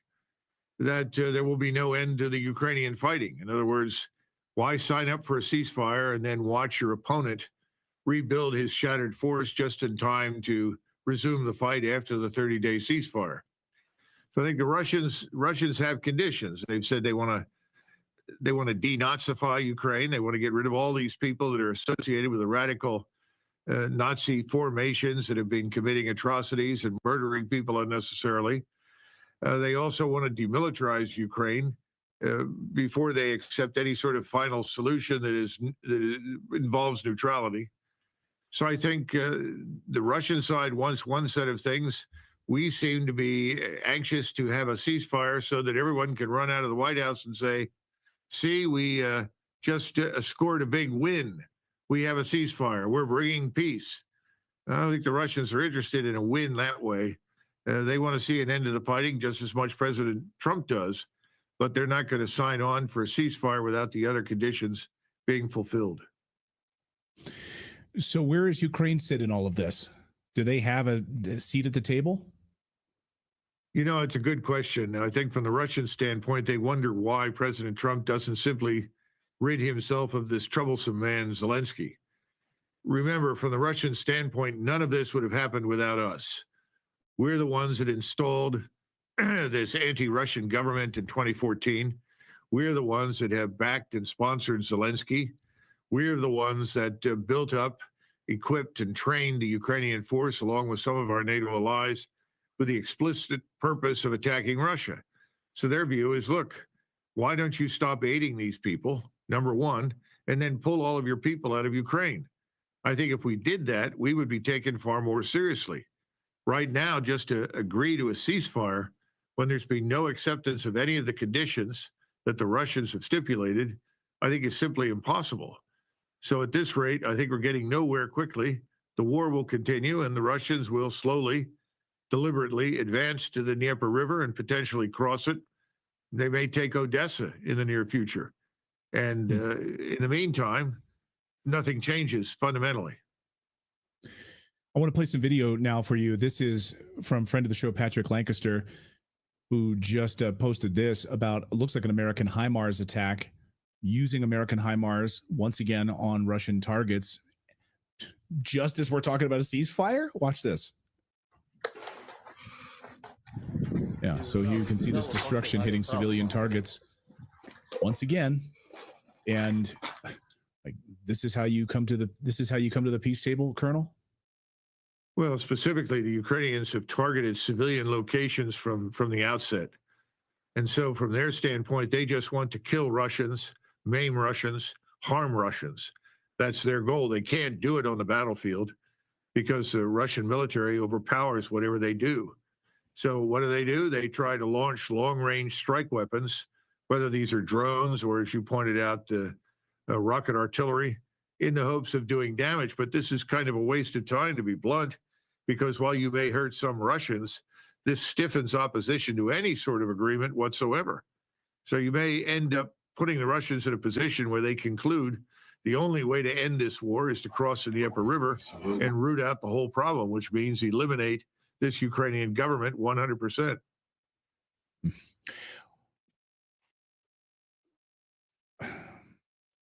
that there will be no end to the Ukrainian fighting. In other words, why sign up for a ceasefire and then watch your opponent rebuild his shattered force just in time to resume the fight after the 30-day ceasefire? So I think the Russians have conditions. They've said they want to denazify Ukraine. They want to get rid of all these people that are associated with the radical Nazi formations that have been committing atrocities and murdering people unnecessarily. They also want to demilitarize Ukraine before they accept any sort of final solution that involves neutrality. So I think the Russian side wants one set of things. We seem to be anxious to have a ceasefire so that everyone can run out of the White House and say, see, we just scored a big win. We have a ceasefire. We're bringing peace. I don't think the Russians are interested in a win that way. They want to see an end to the fighting just as much President Trump does, but they're not going to sign on for a ceasefire without the other conditions being fulfilled. So where does Ukraine sit in all of this? Do they have a seat at the table? You know, it's a good question. I think from the Russian standpoint, they wonder why President Trump doesn't simply rid himself of this troublesome man, Zelensky. Remember, from the Russian standpoint, none of this would have happened without us. We're the ones that installed this anti-Russian government in 2014. We're the ones that have backed and sponsored Zelensky. We're the ones that built up, equipped, and trained the Ukrainian force, along with some of our NATO allies, with the explicit purpose of attacking Russia. So their view is, look, why don't you stop aiding these people, number one, and then pull all of your people out of Ukraine? I think if we did that, we would be taken far more seriously. Right now, just to agree to a ceasefire when there's been no acceptance of any of the conditions that the Russians have stipulated, I think is simply impossible. So at this rate, I think we're getting nowhere quickly. The war will continue, and the Russians will slowly, deliberately advance to the Dnieper River and potentially cross it. They may take Odessa in the near future. And in the meantime, nothing changes fundamentally. I want to play some video now for you. This is from friend of the show, Patrick Lancaster, who just posted this about, looks like an American HIMARS attack, using American HIMARS once again on Russian targets. Just as we're talking about a ceasefire, watch this. Yeah, so you can see this destruction hitting civilian targets once again, and like this is how you come to the peace table, Colonel. Well, specifically, the Ukrainians have targeted civilian locations from the outset, and so from their standpoint, they just want to kill Russians, maim Russians, harm Russians. That's their goal. They can't do it on the battlefield because the Russian military overpowers whatever they do. So what do? They try to launch long-range strike weapons, whether these are drones or, as you pointed out, rocket artillery, in the hopes of doing damage. But this is kind of a waste of time, to be blunt, because while you may hurt some Russians, this stiffens opposition to any sort of agreement whatsoever. So you may end up putting the Russians in a position where they conclude the only way to end this war is to cross the Dnieper River and root out the whole problem, which means eliminate this Ukrainian government 100%.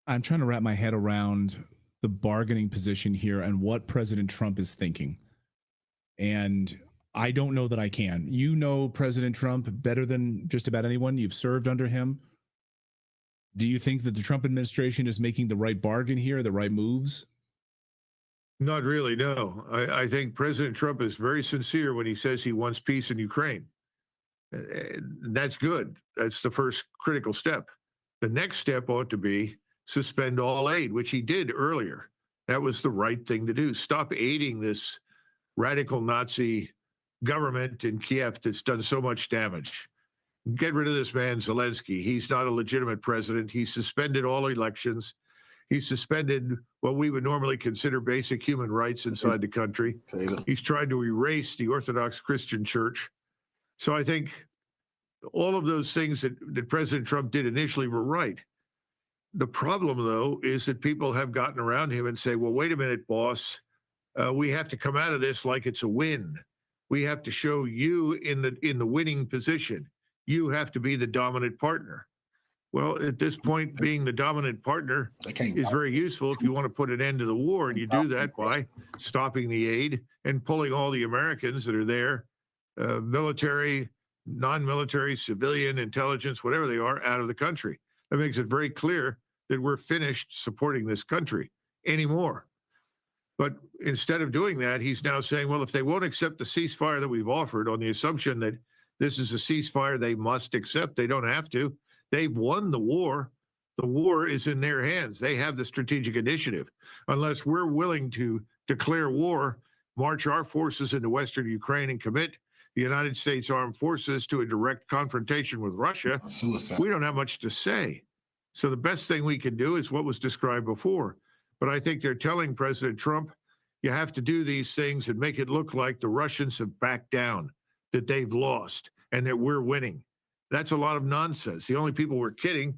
I'm trying to wrap my head around the bargaining position here and what President Trump is thinking. And I don't know that I can. You know President Trump better than just about anyone. You've served under him. Do you think that the Trump administration is making the right bargain here, the right moves? Not really, no. I think President Trump is very sincere when he says he wants peace in Ukraine. That's good. That's the first critical step. The next step ought to be suspend all aid, which he did earlier. That was the right thing to do. Stop aiding this radical Nazi government in Kiev that's done so much damage. Get rid of this man, Zelensky. He's not a legitimate president. He suspended all elections. He suspended what we would normally consider basic human rights inside the country. He's tried to erase the Orthodox Christian Church. So I think all of those things that President Trump did initially were right. The problem, though, is that people have gotten around him and say, well, wait a minute, boss. We have to come out of this like it's a win. We have to show you in the winning position. You have to be the dominant partner. Well, at this point, being the dominant partner is very useful if you want to put an end to the war, and you do that by stopping the aid and pulling all the Americans that are there, military, non-military, civilian, intelligence, whatever they are, out of the country. That makes it very clear that we're finished supporting this country anymore. But instead of doing that, he's now saying, well, if they won't accept the ceasefire that we've offered on the assumption that this is a ceasefire they must accept, they don't have to. They've won the war. The war is in their hands. They have the strategic initiative. Unless we're willing to declare war, march our forces into Western Ukraine and commit the United States Armed Forces to a direct confrontation with Russia, we don't have much to say. So the best thing we can do is what was described before. But I think they're telling President Trump, you have to do these things and make it look like the Russians have backed down, that they've lost, and that we're winning. That's a lot of nonsense. The only people we're kidding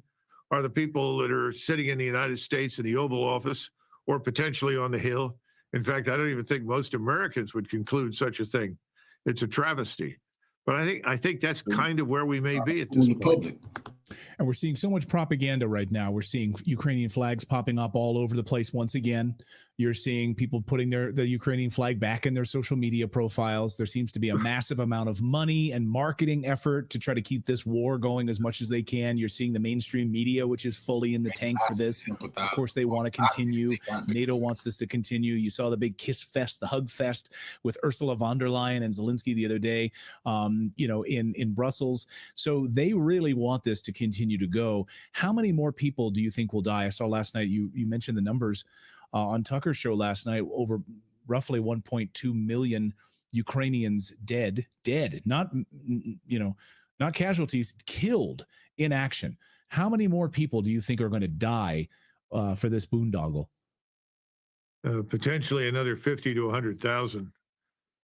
are the people that are sitting in the United States in the Oval Office or potentially on the Hill. In fact, I don't even think most Americans would conclude such a thing. It's a travesty. But I think that's kind of where we may be at this point. And we're seeing so much propaganda right now. We're seeing Ukrainian flags popping up all over the place once again. You're seeing people putting the Ukrainian flag back in their social media profiles. There seems to be a massive amount of money and marketing effort to try to keep this war going as much as they can. You're seeing the mainstream media, which is fully in the tank for this. Of course, they want to continue. NATO wants this to continue. You saw the big kiss fest, the hug fest with Ursula von der Leyen and Zelensky the other day, in Brussels. So they really want this to continue to go. How many more people do you think will die? I saw last night, you mentioned the numbers on Tucker's show last night, over roughly 1.2 million Ukrainians dead, not casualties, killed in action. How many more people do you think are going to die for this boondoggle? Potentially another 50 to 100,000.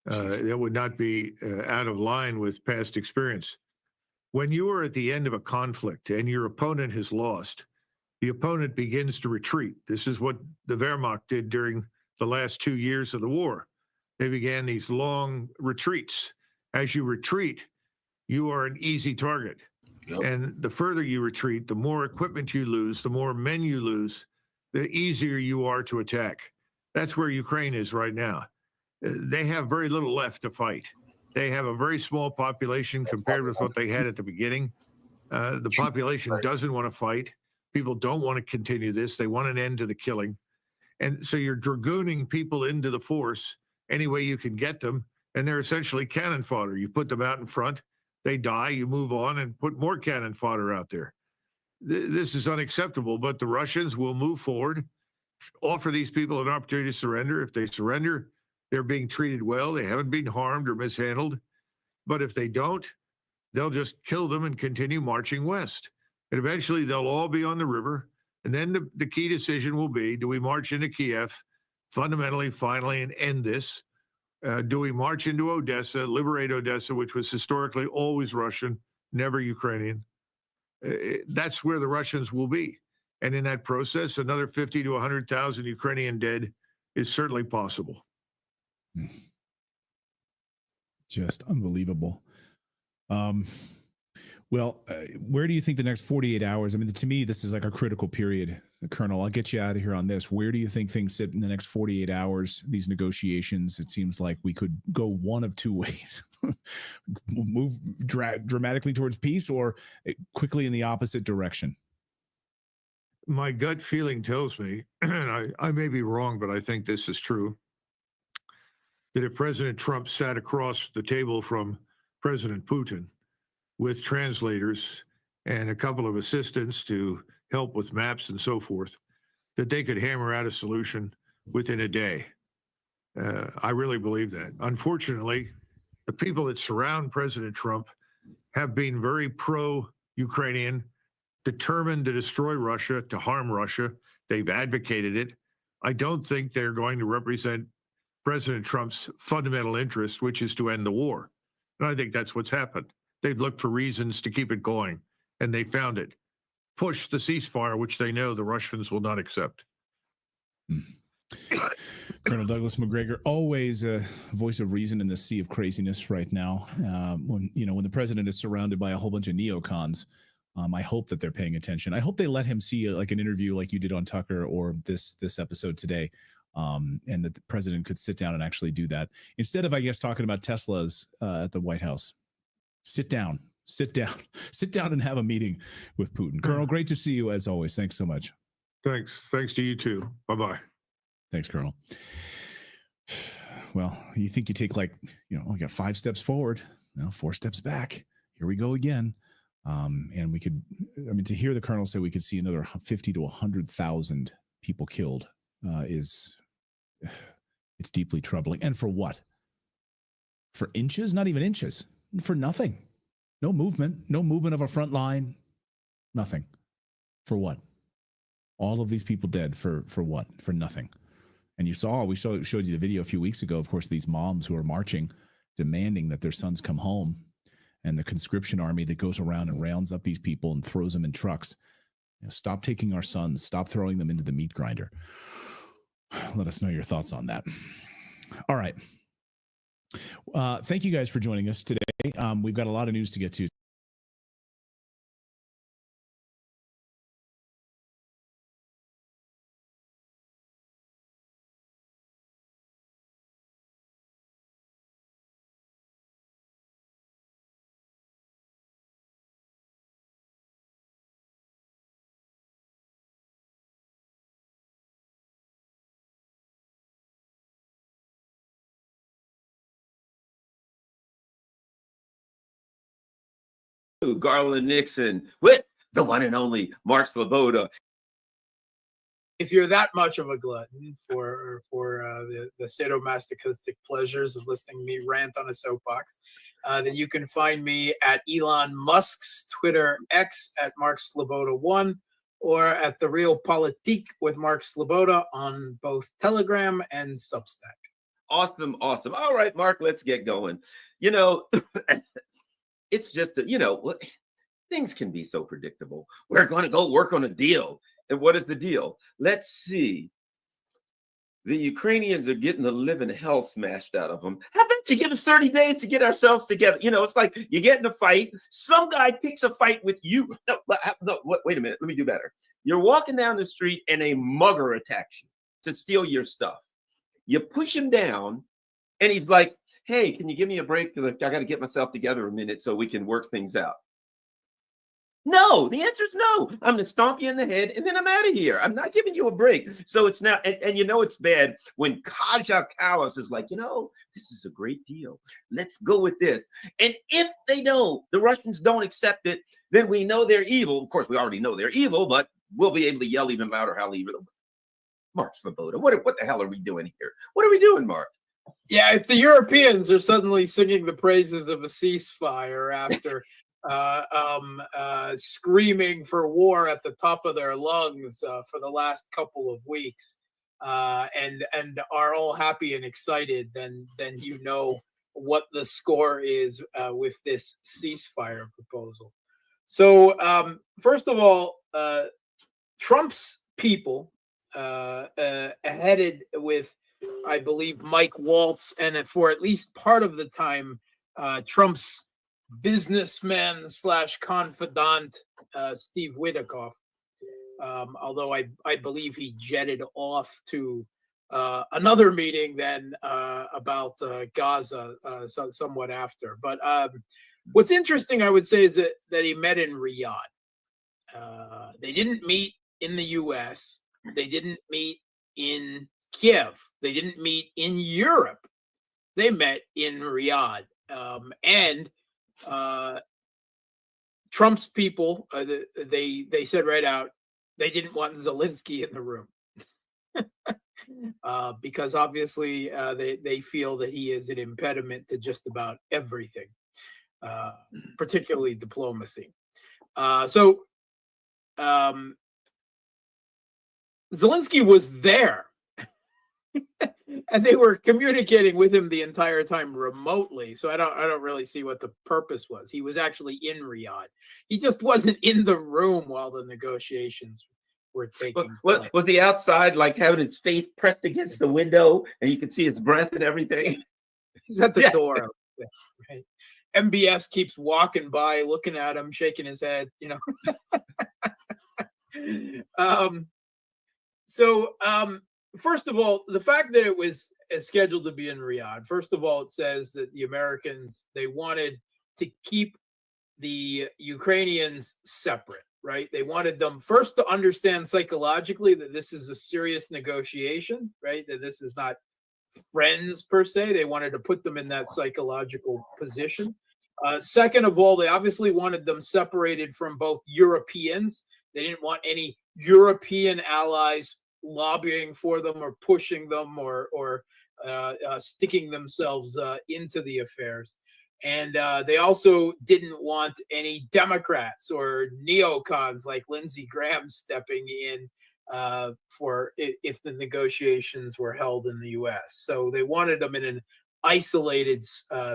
That would not be out of line with past experience. When you are at the end of a conflict and your opponent has lost, the opponent begins to retreat. This is what the Wehrmacht did during the last 2 years of the war. They began these long retreats. As you retreat, you are an easy target. Yep. And the further you retreat, the more equipment you lose, the more men you lose, the easier you are to attack. That's where Ukraine is right now. They have very little left to fight. They have a very small population compared with what they had at the beginning. The population doesn't want to fight. People don't want to continue this. They want an end to the killing. And so you're dragooning people into the force any way you can get them, and they're essentially cannon fodder. You put them out in front, they die, you move on and put more cannon fodder out there. This is unacceptable, but the Russians will move forward, offer these people an opportunity to surrender. If they surrender, they're being treated well. They haven't been harmed or mishandled. But if they don't, they'll just kill them and continue marching west. And eventually they'll all be on the river. And then the key decision will be, do we march into Kiev fundamentally, finally, and end this? Do we march into Odessa, liberate Odessa, which was historically always Russian, never Ukrainian? That's where the Russians will be. And in that process, another 50 to 100,000 Ukrainian dead is certainly possible. Just unbelievable. Where do you think the next 48 hours? I mean, to me, this is like a critical period, Colonel. I'll get you out of here on this. Where do you think things sit in the next 48 hours? These negotiations, it seems like we could go one of two ways: move dramatically towards peace, or quickly in the opposite direction. My gut feeling tells me, and I may be wrong, but I think this is true, that if President Trump sat across the table from President Putin with translators and a couple of assistants to help with maps and so forth, that they could hammer out a solution within a day. I really believe that. Unfortunately, the people that surround President Trump have been very pro-Ukrainian, determined to destroy Russia, to harm Russia. They've advocated it. I don't think they're going to represent President Trump's fundamental interest, which is to end the war. And I think that's what's happened. They've looked for reasons to keep it going, and they found it. Push the ceasefire, which they know the Russians will not accept. Colonel Douglas McGregor, always a voice of reason in the sea of craziness right now. When the president is surrounded by a whole bunch of neocons, I hope that they're paying attention. I hope they let him see like an interview like you did on Tucker or this episode today, and that the president could sit down and actually do that instead of, I guess, talking about Teslas at the White House. Sit down and have a meeting with Putin. Colonel, great to see you as always. Thanks so much. Thanks to you too. Bye-bye. Thanks, Colonel. Well, you think you take we got 5 steps forward, 4 steps back. Here we go again. And we could, to hear the Colonel say we could see another 50 to 100,000 people killed it's deeply troubling. And for what? For inches? Not even inches. For nothing. No movement of a front line. Nothing. For what? All of these people dead for what? For nothing. And we showed you the video a few weeks ago, of course, these moms who are marching, demanding that their sons come home, and the conscription army that goes around and rounds up these people and throws them in trucks. Stop taking our sons. Stop throwing them into the meat grinder. Let us know your thoughts on that. All right. Thank you guys for joining us today. We've got a lot of news to get to. Garland Nixon with the one and only Mark Sloboda. If you're that much of a glutton for the sadomasochistic pleasures of listening to me rant on a soapbox, then you can find me at Elon Musk's Twitter X at Mark Sloboda1 or at The Real Politique with Mark Sloboda on both Telegram and Substack. Awesome. All right, Mark, let's get going. It's just things can be so predictable. We're going to go work on a deal. And what is the deal? Let's see. The Ukrainians are getting the living hell smashed out of them. How about you give us 30 days to get ourselves together? It's like you get in a fight. Some guy picks a fight with you. No, wait a minute. Let me do better. You're walking down the street and a mugger attacks you to steal your stuff. You push him down and he's like, hey, can you give me a break? I got to get myself together a minute so we can work things out. No, the answer is no. I'm going to stomp you in the head and then I'm out of here. I'm not giving you a break. So it's now, and it's bad when Kaja Kallas is like, this is a great deal. Let's go with this. And if the Russians don't accept it, then we know they're evil. Of course, we already know they're evil, but we'll be able to yell even louder how evil. Mark Sloboda, what the hell are we doing here? What are we doing, Mark? Yeah, if the Europeans are suddenly singing the praises of a ceasefire after screaming for war at the top of their lungs for the last couple of weeks, and are all happy and excited, then what the score is with this ceasefire proposal. So first of all, Trump's people headed with, I believe, Mike Waltz, and for at least part of the time, Trump's businessman / confidant, Steve Witkoff. Although I believe he jetted off to another meeting then about Gaza somewhat after. But what's interesting, I would say, is that he met in Riyadh. They didn't meet in the U.S. They didn't meet in Kiev. They didn't meet in Europe. They met in Riyadh. And Trump's people, they said right out, they didn't want Zelensky in the room. because obviously they feel that he is an impediment to just about everything, particularly diplomacy. Zelensky was there. And they were communicating with him the entire time remotely. So I don't really see what the purpose was. He was actually in Riyadh. He just wasn't in the room while the negotiations were taking place. Was he outside, like having his face pressed against the window and you could see his breath and everything? He's at the door. Yes, right. MBS keeps walking by, looking at him, shaking his head, you know. First of all, the fact that it was scheduled to be in Riyadh, first of all, it says that the Americans, they wanted to keep the Ukrainians separate, right? They wanted them first to understand psychologically that this is a serious negotiation, right? That this is not friends per se. They wanted to put them in that psychological position. Second of all, they obviously wanted them separated from both Europeans. They didn't want any European allies lobbying for them or pushing them or sticking themselves into the affairs. And they also didn't want any Democrats or neocons like Lindsey Graham stepping in for if the negotiations were held in the US. So they wanted them in an isolated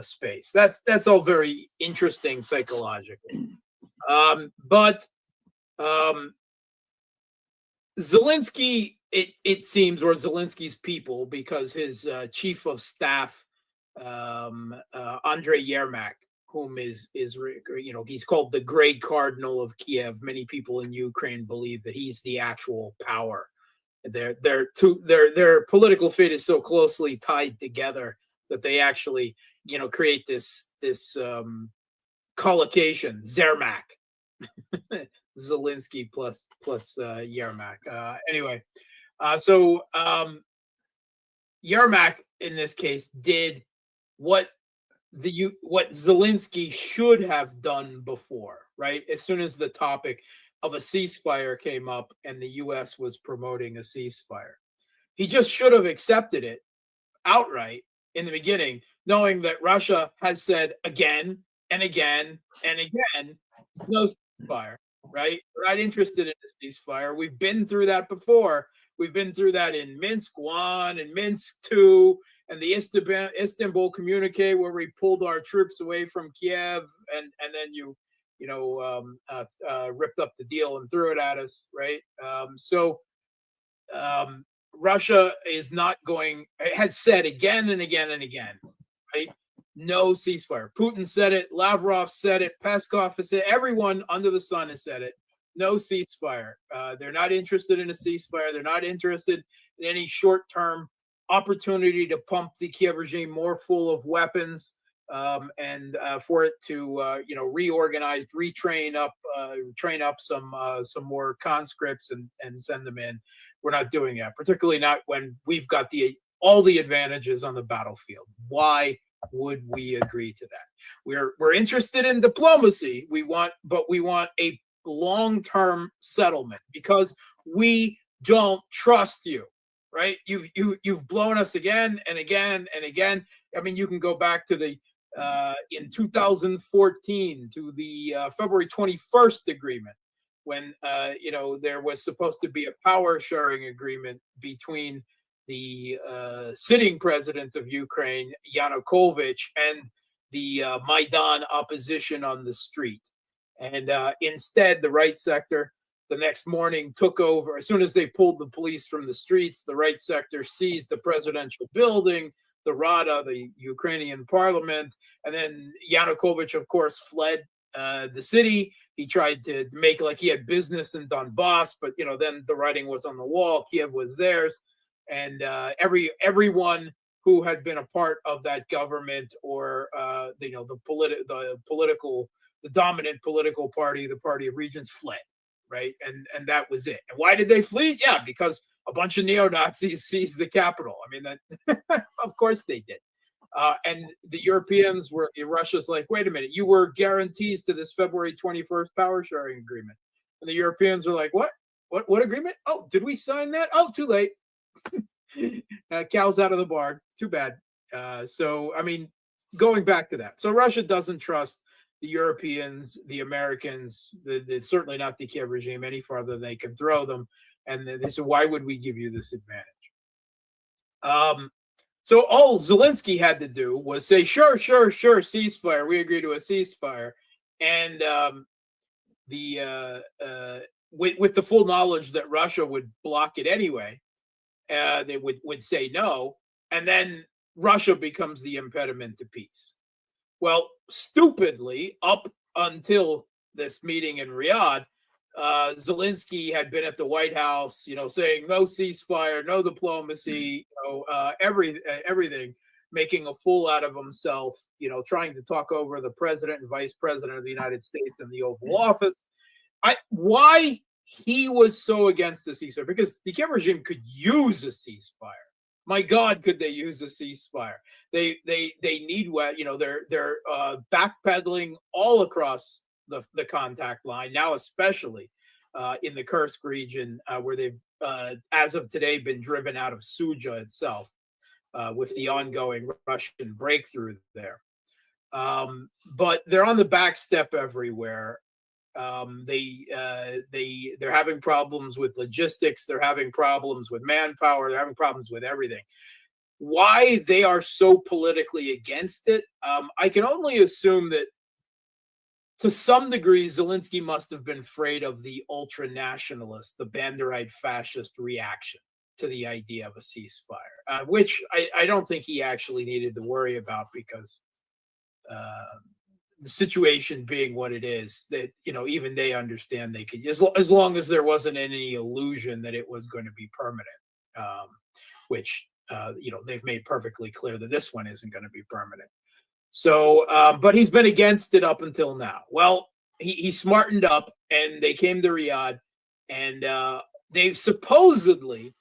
space. That's all very interesting psychologically. But Zelensky, it seems, or Zelensky's people, because his chief of staff, Andrei Yermak, whom is he's called the Grey Cardinal of Kiev. Many people in Ukraine believe that he's the actual power. Their political fate is so closely tied together that they actually create this collocation, Zermak. Zelensky plus Yermak. Anyway, Yermak in this case did what Zelensky should have done before, right? As soon as the topic of a ceasefire came up and the US was promoting a ceasefire, he just should have accepted it outright in the beginning, knowing that Russia has said again and again and again, no ceasefire. Right? We're not interested in a ceasefire. We've been through that before. We've been through that in Minsk 1 and Minsk 2 and the Istanbul communique where we pulled our troops away from Kiev and then you ripped up the deal and threw it at us, right? Russia is not going, it has said again and again and again, right? No ceasefire. Putin said it. Lavrov said it. Peskov has said it. Everyone under the sun has said it. No ceasefire. They're not interested in a ceasefire. They're not interested in any short-term opportunity to pump the Kiev regime more full of weapons and for it to reorganize, train up some more conscripts and send them in. We're not doing that, particularly not when we've got all the advantages on the battlefield. Why would we agree to that? We're interested in diplomacy. We want a long-term settlement because we don't trust you, right? You've blown us again and again and again. I mean, you can go back to the in 2014 to the February 21st agreement when there was supposed to be a power sharing agreement between the sitting president of Ukraine, Yanukovych, and the Maidan opposition on the street. And instead, the right sector the next morning took over. As soon as they pulled the police from the streets, the right sector seized the presidential building, the Rada, the Ukrainian parliament. And then Yanukovych, of course, fled the city. He tried to make like he had business in Donbass, but then the writing was on the wall. Kiev was theirs. And everyone who had been a part of that government or the dominant political party, the Party of Regents, fled, right? And that was it. And why did they flee? Yeah, because a bunch of neo-Nazis seized the capital. I mean, that of course they did. And the Europeans Russia's like, wait a minute, you were guarantees to this February 21st power sharing agreement. And the Europeans were like, what agreement? Oh, did we sign that? Oh, too late. Cow's out of the barn. Too bad. So, I mean, going back to that. So Russia doesn't trust the Europeans, the Americans, certainly not the Kiev regime any farther than they can throw them. And they said, why would we give you this advantage? So all Zelensky had to do was say, sure, ceasefire. We agree to a ceasefire. And with the full knowledge that Russia would block it anyway, they would say no. And then Russia becomes the impediment to peace. Well, stupidly, up until this meeting in Riyadh, Zelensky had been at the White House, saying no ceasefire, no diplomacy, everything, making a fool out of himself, trying to talk over the president and vice president of the United States in the Oval Office. Why he was so against the ceasefire? Because the Kiev regime could use a ceasefire. My God, could they use a ceasefire? They need they're backpedaling all across the contact line now, especially in the Kursk region, where they've as of today been driven out of Sudzha itself with the ongoing Russian breakthrough there. But they're on the back step everywhere. They're having problems with logistics. They're having problems with manpower. They're having problems with everything. Why they are so politically against it, I can only assume that to some degree, Zelensky must have been afraid of the ultra-nationalist, the Banderite fascist reaction to the idea of a ceasefire, which I don't think he actually needed to worry about, because the situation being what it is, that even they understand they could, as long as there wasn't any illusion that it was going to be permanent, which they've made perfectly clear that this one isn't going to be permanent. So, but he's been against it up until now. Well, he smartened up, and they came to Riyadh, and they supposedly,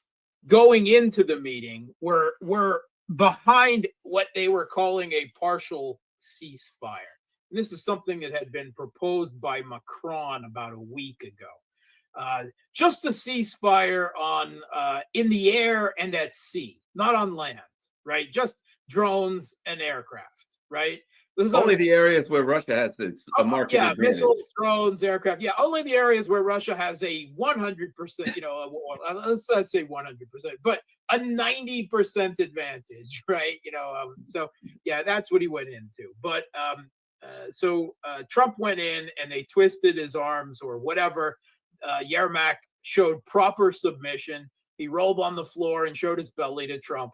going into the meeting, were behind what they were calling a partial ceasefire. And this is something that had been proposed by Macron about a week ago. Just a ceasefire on in the air and at sea, not on land, right? Just drones and aircraft, right? Only the areas where Russia has a market advantage. Missiles, drones, aircraft. Yeah, only the areas where Russia has a 100%, let's say 100%, but a 90% advantage, right? So yeah, that's what he went into. But so Trump went in and they twisted his arms or whatever. Yermak showed proper submission. He rolled on the floor and showed his belly to Trump.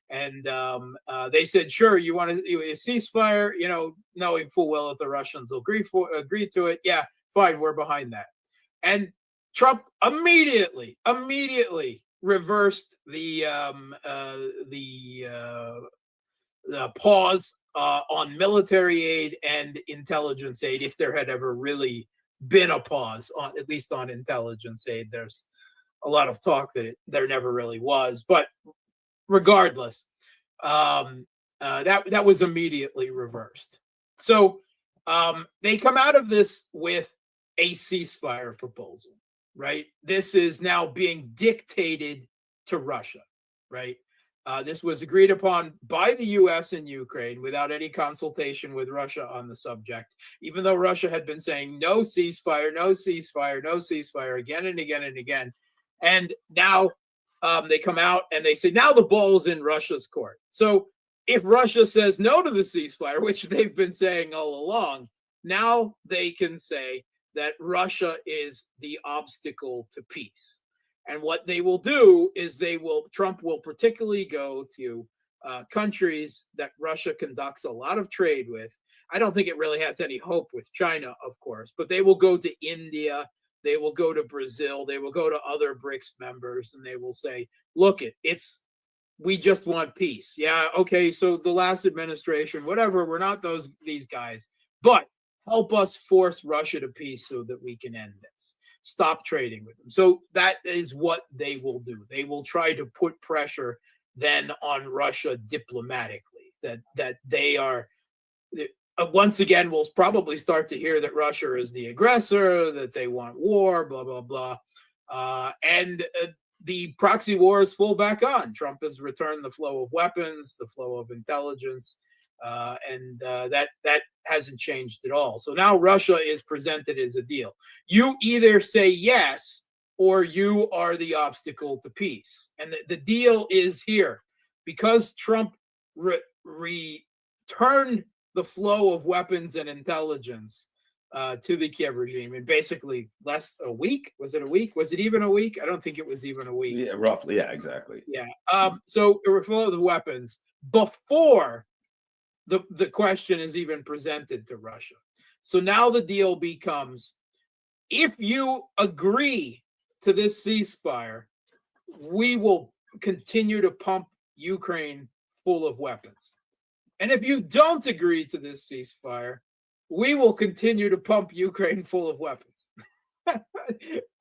And they said, sure, you want a ceasefire, knowing full well that the Russians will agree to it. Yeah, fine, we're behind that. And Trump immediately reversed the pause on military aid and intelligence aid, if there had ever really been a pause, at least on intelligence aid. There's a lot of talk that there never really was, but regardless, that was immediately reversed. So they come out of this with a ceasefire proposal, right? This is now being dictated to Russia, right? This was agreed upon by the US and Ukraine without any consultation with Russia on the subject, even though Russia had been saying no ceasefire, no ceasefire, no ceasefire again and again and again. And now they come out and they say, now the ball's in Russia's court. So if Russia says no to the ceasefire, which they've been saying all along, now they can say that Russia is the obstacle to peace. And what they will do is Trump will particularly go to countries that Russia conducts a lot of trade with. I don't think it really has any hope with China, of course, but they will go to India. They will go to Brazil. They will go to other BRICS members, and they will say, look, we just want peace. Yeah, okay, so the last administration, whatever, we're not these guys, but help us force Russia to peace so that we can end this. Stop trading with them. So that is what they will do. They will try to put pressure then on Russia diplomatically, that they are, once again, we'll probably start to hear that Russia is the aggressor, that they want war, blah, blah, blah. And the proxy war is full back on. Trump has returned the flow of weapons, the flow of intelligence, and that hasn't changed at all. So now Russia is presented as a deal. You either say yes, or you are the obstacle to peace. And the deal is here. Because Trump returned the flow of weapons and intelligence to the Kiev regime in basically less a week. Was it a week? Was it even a week? I don't think it was even a week. Yeah, roughly. Yeah, exactly. Yeah. So it flow of the weapons before the question is even presented to Russia. So now the deal becomes, if you agree to this ceasefire, we will continue to pump Ukraine full of weapons. And if you don't agree to this ceasefire, we will continue to pump Ukraine full of weapons.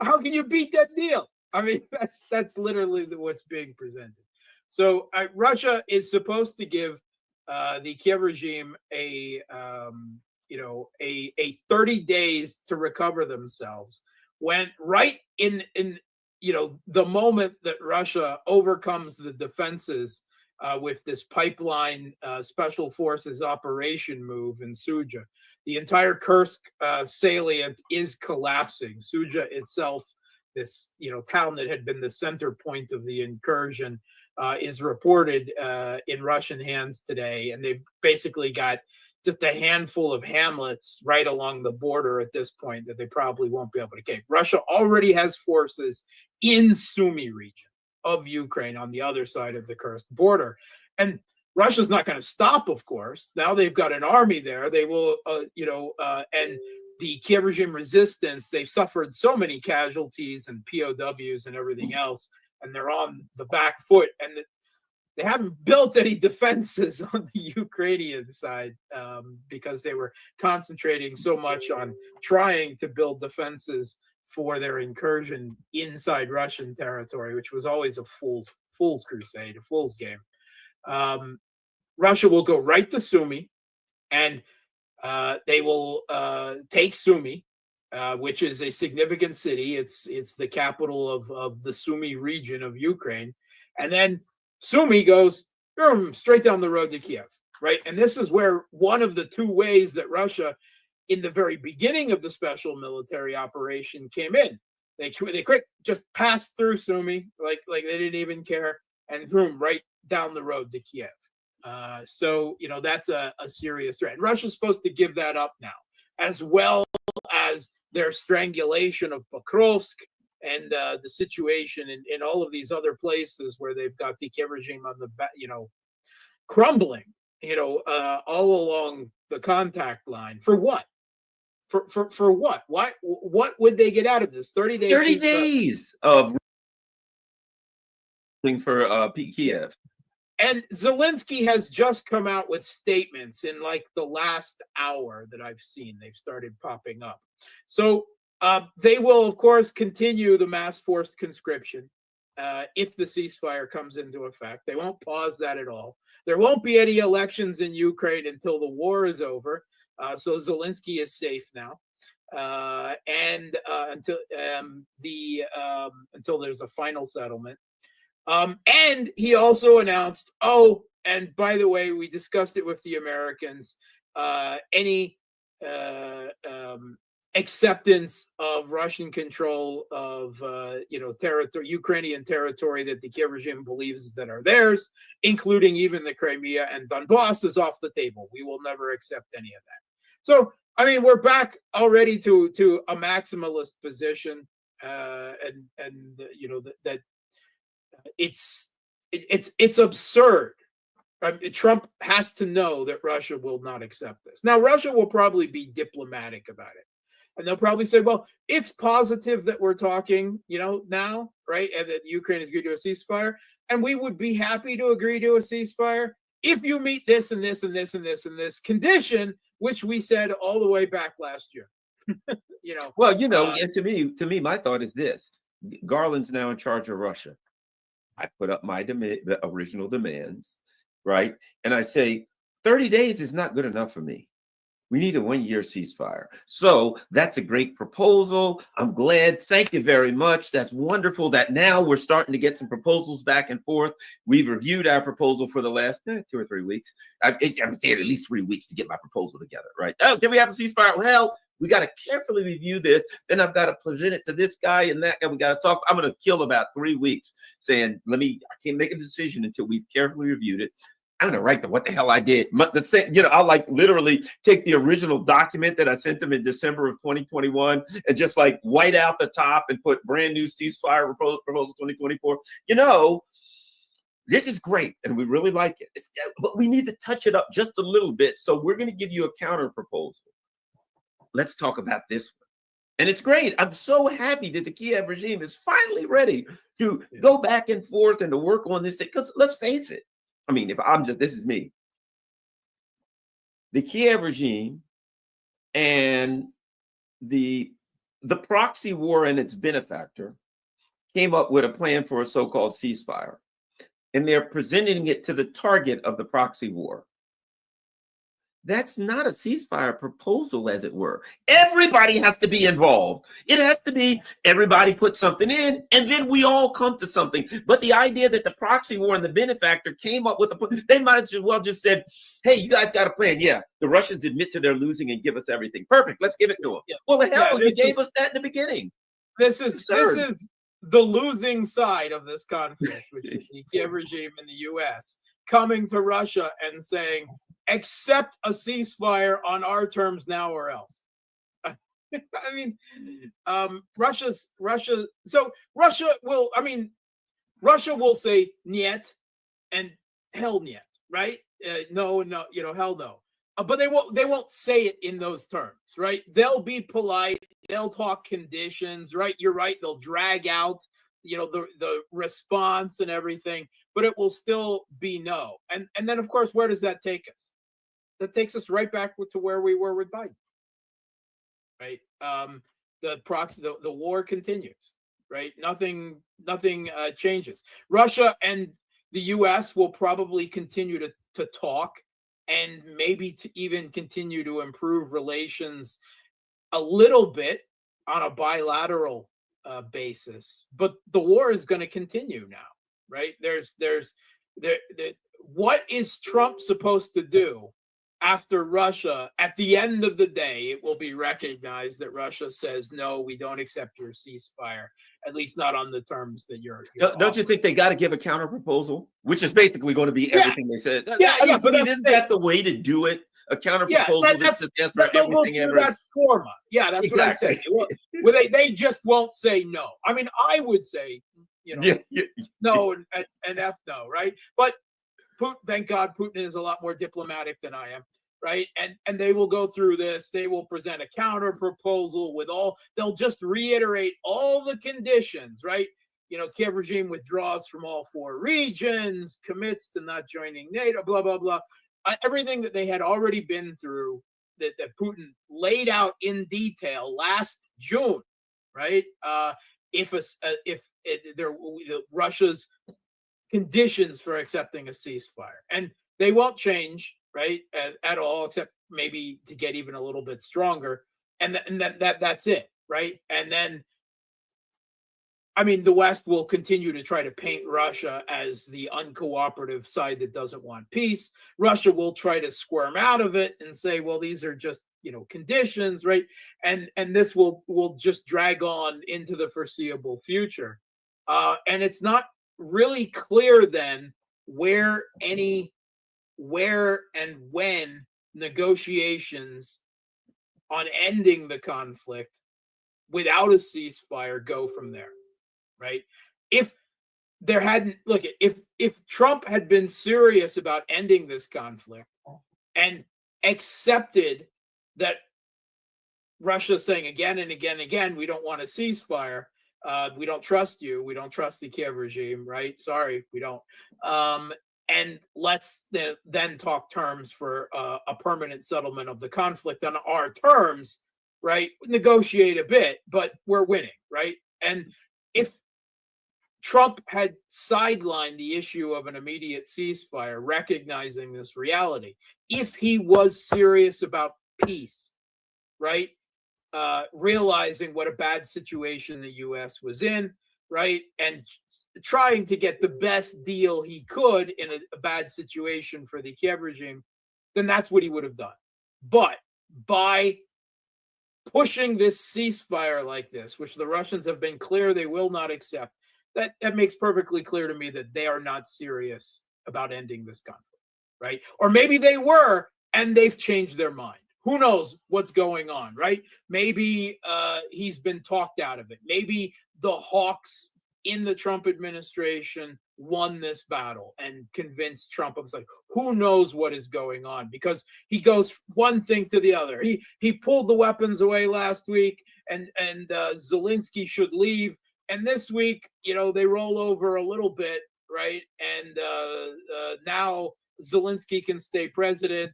How can you beat that deal? I mean, that's literally what's being presented. So Russia is supposed to give the Kiev regime a 30 days to recover themselves. When right in the moment that Russia overcomes the defenses with this pipeline special forces operation move in Sudzha, the entire Kursk salient is collapsing. Sudzha itself, this town that had been the center point of the incursion, is reported in Russian hands today, and they've basically got just a handful of hamlets right along the border at this point that they probably won't be able to take. Russia already has forces in Sumy region of Ukraine on the other side of the Kursk border. And Russia's not going to stop, of course. Now they've got an army there. They will, and the Kiev regime resistance, they've suffered so many casualties and POWs and everything else, and they're on the back foot. And they haven't built any defenses on the Ukrainian side because they were concentrating so much on trying to build defenses for their incursion inside Russian territory, which was always a fool's crusade, a fool's game. Russia will go right to Sumy, and they will take Sumy, which is a significant city. It's the capital of the Sumy region of Ukraine, and then Sumy goes straight down the road to Kiev, right? And this is where one of the two ways that Russia, in the very beginning of the special military operation, came in. They quick just passed through Sumy, like they didn't even care, and boom, right down the road to Kiev. So that's a serious threat. And Russia's supposed to give that up now, as well as their strangulation of Pokrovsk and the situation in all of these other places where they've got the Kiev regime on the back, crumbling, all along the contact line. For what? For what? What would they get out of this? 30 days. 30 days of for Kiev. And Zelensky has just come out with statements in like the last hour that I've seen. They've started popping up. So they will, of course, continue the mass forced conscription if the ceasefire comes into effect. They won't pause that at all. There won't be any elections in Ukraine until the war is over. So Zelensky is safe now, and until there's a final settlement. And he also announced, and by the way, we discussed it with the Americans, any acceptance of Russian control of territory, Ukrainian territory that the Kiev regime believes that are theirs, including even the Crimea and Donbass, is off the table. We will never accept any of that. So, I mean, we're back already to a maximalist position, that it's absurd. Trump has to know that Russia will not accept this. Now, Russia will probably be diplomatic about it. And they'll probably say, well, it's positive that we're talking, now, right? And that Ukraine is agreed to a ceasefire. And we would be happy to agree to a ceasefire if you meet this and this and this and this and this condition, which we said all the way back last year. Well, and to me, my thought is this: Garland's now in charge of Russia. I put up the original demands, right? And I say 30 days is not good enough for me. We need a 1-year ceasefire. So that's a great proposal. I'm glad. Thank you very much. That's wonderful that now we're starting to get some proposals back and forth. We've reviewed our proposal for the last 2 or 3 weeks. I've taken at least 3 weeks to get my proposal together, right? Oh, can we have a ceasefire? Well, we got to carefully review this. Then I've got to present it to this guy and that guy. We got to talk. I'm going to kill about 3 weeks saying, I can't make a decision until we've carefully reviewed it. I'm going to write what the hell I did. I'll like literally take the original document that I sent them in December of 2021 and just like white out the top and put brand new ceasefire proposal 2024. This is great and we really like it. But we need to touch it up just a little bit. So we're going to give you a counter proposal. Let's talk about this one. And it's great. I'm so happy that the Kiev regime is finally ready to go back and forth and to work on this thing. Because let's face it. I mean, this is me. The Kiev regime and the proxy war and its benefactor came up with a plan for a so-called ceasefire. And they're presenting it to the target of the proxy war. That's not a ceasefire proposal, as it were. Everybody has to be involved. It has to be everybody put something in, and then we all come to something. But the idea that the proxy war and the benefactor came up with they might as well just said, hey, you guys got a plan. Yeah, the Russians admit to their losing and give us everything. Perfect. Let's give it to them. Yeah. Well, the hell, you gave us that in the beginning. This is the losing side of this conflict, which is the Kiev regime in the U.S. coming to Russia and saying, accept a ceasefire on our terms now or else. I mean, Russia will say niet and hell niet, right? No, hell no. But they won't say it in those terms, right? They'll be polite. They'll talk conditions, right? You're right. They'll drag out, the response and everything, but it will still be no. And then, of course, where does that take us? That takes us right back to where we were with Biden, right? The war continues, right? Nothing changes. Russia and the U.S. will probably continue to talk and maybe to even continue to improve relations a little bit on a bilateral basis. But the war is going to continue now, right? What is Trump supposed to do? After Russia, at the end of the day, it will be recognized that Russia says, no, we don't accept your ceasefire, at least not on the terms that you're don't you think they got to give a counter proposal, which is basically going to be everything they said? But isn't that the way to do it? A counter proposal that's the stands for everything ever. That format. Yeah, that's exactly what I say. Well, they just won't say no. I mean, I would say, no and F no, right? But Putin, thank God, Putin is a lot more diplomatic than I am, right? And they will go through this. They will present a counter proposal they'll just reiterate all the conditions, right? Kiev regime withdraws from all 4 regions, commits to not joining NATO, blah, blah, blah. Everything that they had already been through that Putin laid out in detail last June, right? If Russia's conditions for accepting a ceasefire, and they won't change, right, at all, except maybe to get even a little bit stronger, and that's it, right? And then, I mean, the West will continue to try to paint Russia as the uncooperative side that doesn't want peace. Russia will try to squirm out of it and say, well, these are just conditions, right? And this will just drag on into the foreseeable future, and it's not really clear then where and when negotiations on ending the conflict without a ceasefire go from there, right? If Trump had been serious about ending this conflict and accepted that Russia saying again and again and again, we don't want a ceasefire, we don't trust you. We don't trust the Kiev regime, right? Sorry, we don't. And let's then talk terms for a permanent settlement of the conflict on our terms, right? Negotiate a bit, but we're winning, right? And if Trump had sidelined the issue of an immediate ceasefire, recognizing this reality, if he was serious about peace, right? Realizing what a bad situation the U.S. was in, right? And trying to get the best deal he could in a bad situation for the Kiev regime, then that's what he would have done. But by pushing this ceasefire like this, which the Russians have been clear they will not accept, that makes perfectly clear to me that they are not serious about ending this conflict, right? Or maybe they were and they've changed their mind. Who knows what's going on, right? Maybe he's been talked out of it. Maybe the hawks in the Trump administration won this battle and convinced Trump. I was like, who knows what is going on? Because he goes one thing to the other. He pulled the weapons away last week, and Zelensky should leave. And this week, they roll over a little bit, right? And now Zelensky can stay president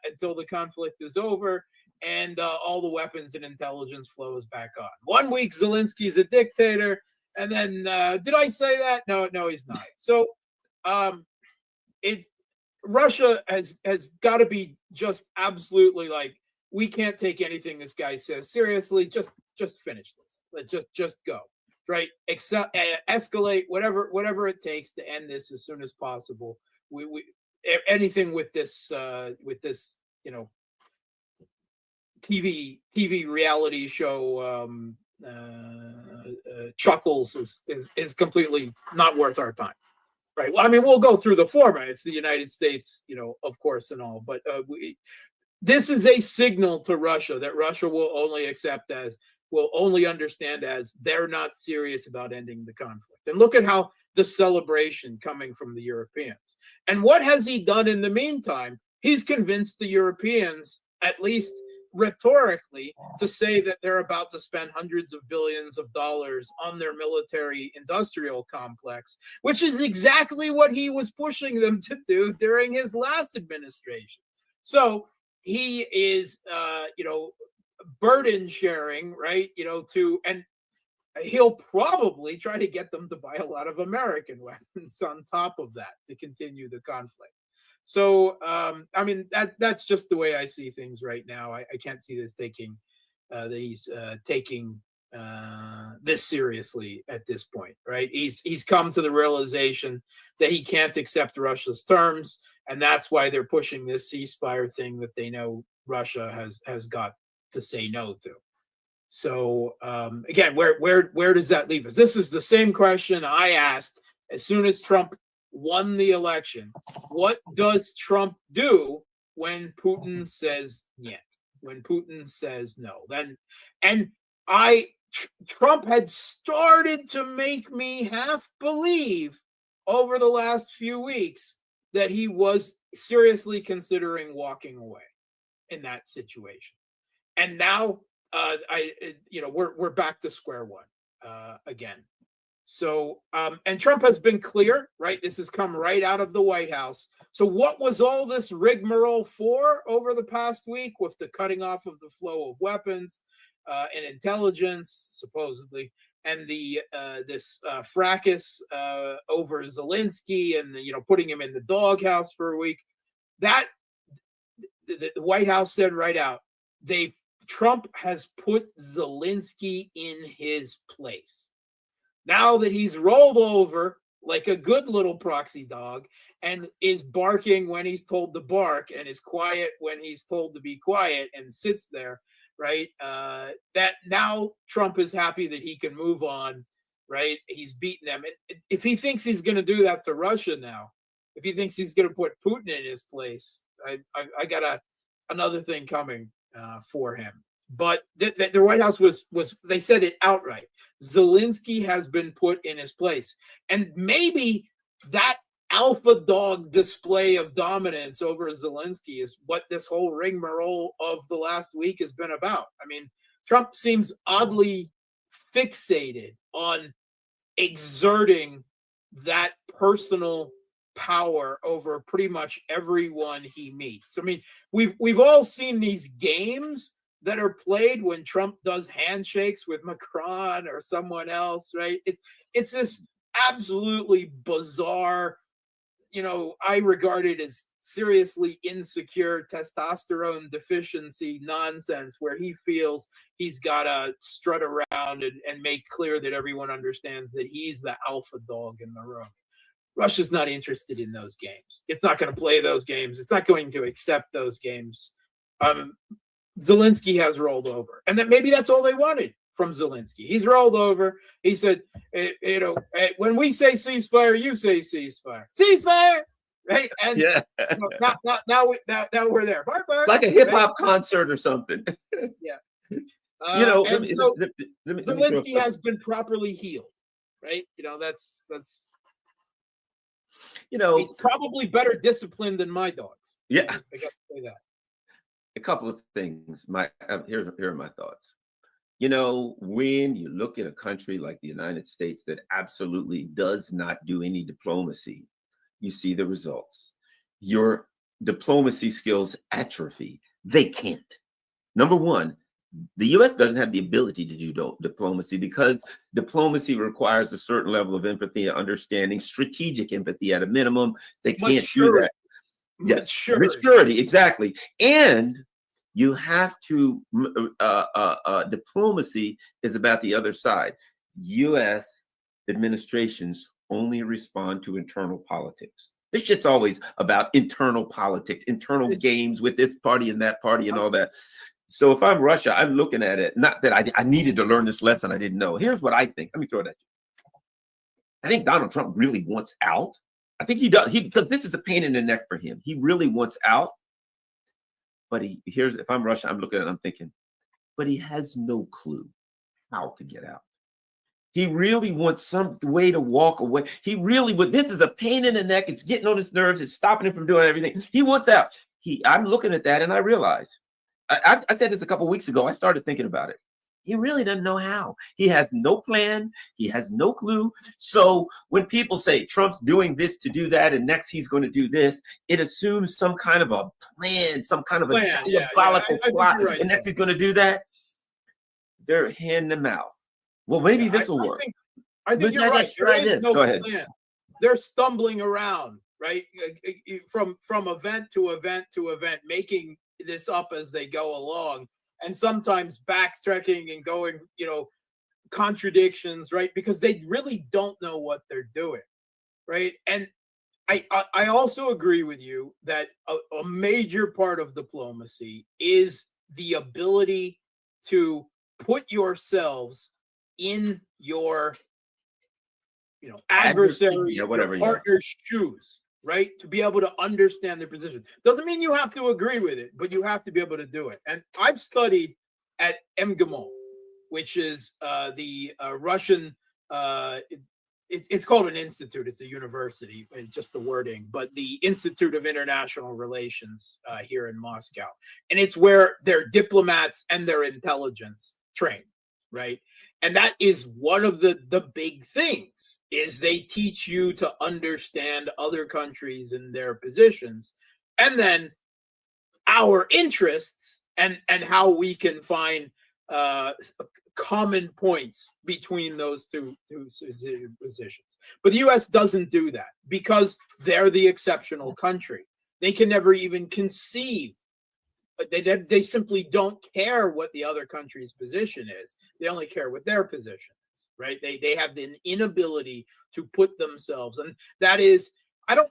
until the conflict is over, and all the weapons and intelligence flows back on. 1 week, Zelensky's a dictator, and then did I say that? No, he's not. So, Russia has got to be just absolutely like, we can't take anything this guy says seriously. Just finish this. Just go. Right? Escalate whatever it takes to end this as soon as possible. We anything with this TV reality show chuckles is completely not worth our time, right? Well, I mean, we'll go through the format. It's the United States, of course, and all, but this is a signal to Russia that Russia will only understand as they're not serious about ending the conflict. And look at how the celebration coming from the Europeans. And what has he done in the meantime? He's convinced the Europeans, at least rhetorically, to say that they're about to spend hundreds of billions of dollars on their military industrial complex, which is exactly what he was pushing them to do during his last administration. So he is, burden sharing, right? And he'll probably try to get them to buy a lot of American weapons on top of that to continue the conflict. So, I mean, that's just the way I see things right now. I can't see this taking this seriously at this point, right? He's come to the realization that he can't accept Russia's terms, and that's why they're pushing this ceasefire thing that they know Russia has got to say no to. So again, where does that leave us? This is the same question I asked as soon as Trump won the election. What does Trump do when Putin says нет, when Putin says no? Trump had started to make me half believe over the last few weeks that he was seriously considering walking away in that situation. And now we're back to square one again. So, and Trump has been clear, right? This has come right out of the White House. So what was all this rigmarole for over the past week with the cutting off of the flow of weapons and intelligence, supposedly, and this fracas over Zelensky and, putting him in the doghouse for a week? That the White House said right out, Trump has put Zelensky in his place. Now that he's rolled over like a good little proxy dog and is barking when he's told to bark and is quiet when he's told to be quiet and sits there, right? That now Trump is happy that he can move on, right? He's beaten them. If he thinks he's going to do that to Russia now, if he thinks he's going to put Putin in his place, I got another thing coming for him. But the White House was they said it outright. Zelensky has been put in his place. And maybe that alpha dog display of dominance over Zelensky is what this whole rigmarole of the last week has been about. I mean, Trump seems oddly fixated on exerting that personal power over pretty much everyone he meets. I mean, we've all seen these games that are played when Trump does handshakes with Macron or someone else, right? It's this absolutely bizarre, I regard it as seriously insecure testosterone deficiency nonsense where he feels he's got to strut around and make clear that everyone understands that he's the alpha dog in the room. Russia's not interested in those games. It's not going to play those games. It's not going to accept those games. Zelensky has rolled over, and maybe that's all they wanted from Zelensky. He's rolled over. He said, when we say ceasefire, you say ceasefire. Ceasefire, right? And Yeah. now we're there. Bark, bark, like a hip hop concert or something. Yeah. Zelensky has been properly healed, right? That's he's probably better disciplined than my dogs. Yeah. I got to say that. A couple of things. Here are my thoughts. When you look at a country like the United States that absolutely does not do any diplomacy, you see the results. Your diplomacy skills atrophy. They can't. Number one, the U.S. doesn't have the ability to do diplomacy because diplomacy requires a certain level of empathy and understanding, strategic empathy at a minimum. They can't do that. Yes, maturity, exactly. And you have to, diplomacy is about the other side. U.S. administrations only respond to internal politics. This shit's always about internal politics, internal games with this party and that party and all that. So if I'm Russia, I'm looking at it, not that I needed to learn this lesson I didn't know. Here's what I think. Let me throw it at you. I think Donald Trump really wants out. I think he does, because this is a pain in the neck for him. He really wants out. But if I'm Russia, I'm looking at it, I'm thinking, but he has no clue how to get out. He really wants some way to walk away. He really would. This is a pain in the neck. It's getting on his nerves. It's stopping him from doing everything. He wants out. I'm looking at that and I realize, I said this a couple of weeks ago. I started thinking about it. He really doesn't know how. He has no plan. He has no clue. So when people say Trump's doing this to do that, and next he's going to do this, it assumes some kind of a plan, some kind of a diabolical plot, right. And next he's going to do that. They're hand to mouth. Well, maybe this will work. I think you're right. Try this. No Go ahead. Plan. They're stumbling around, right? From event to event to event, making this up as they go along. And sometimes backtracking and going, contradictions, right? Because they really don't know what they're doing, right? And I also agree with you that a major part of diplomacy is the ability to put yourselves in your, adversary, your partner's shoes, right? To be able to understand their position. Doesn't mean you have to agree with it, but you have to be able to do it. And I've studied at MGIMO, which is the Russian, it's called an institute. It's a university, it's just the wording, but the Institute of International Relations here in Moscow. And it's where their diplomats and their intelligence train, right? And that is one of the big things, is they teach you to understand other countries and their positions, and then our interests and how we can find common points between those two positions. But the U.S. doesn't do that because they're the exceptional country. They can never even conceive. They simply don't care what the other country's position is. They only care what their position is, right? They have an inability to put themselves, and that is, I don't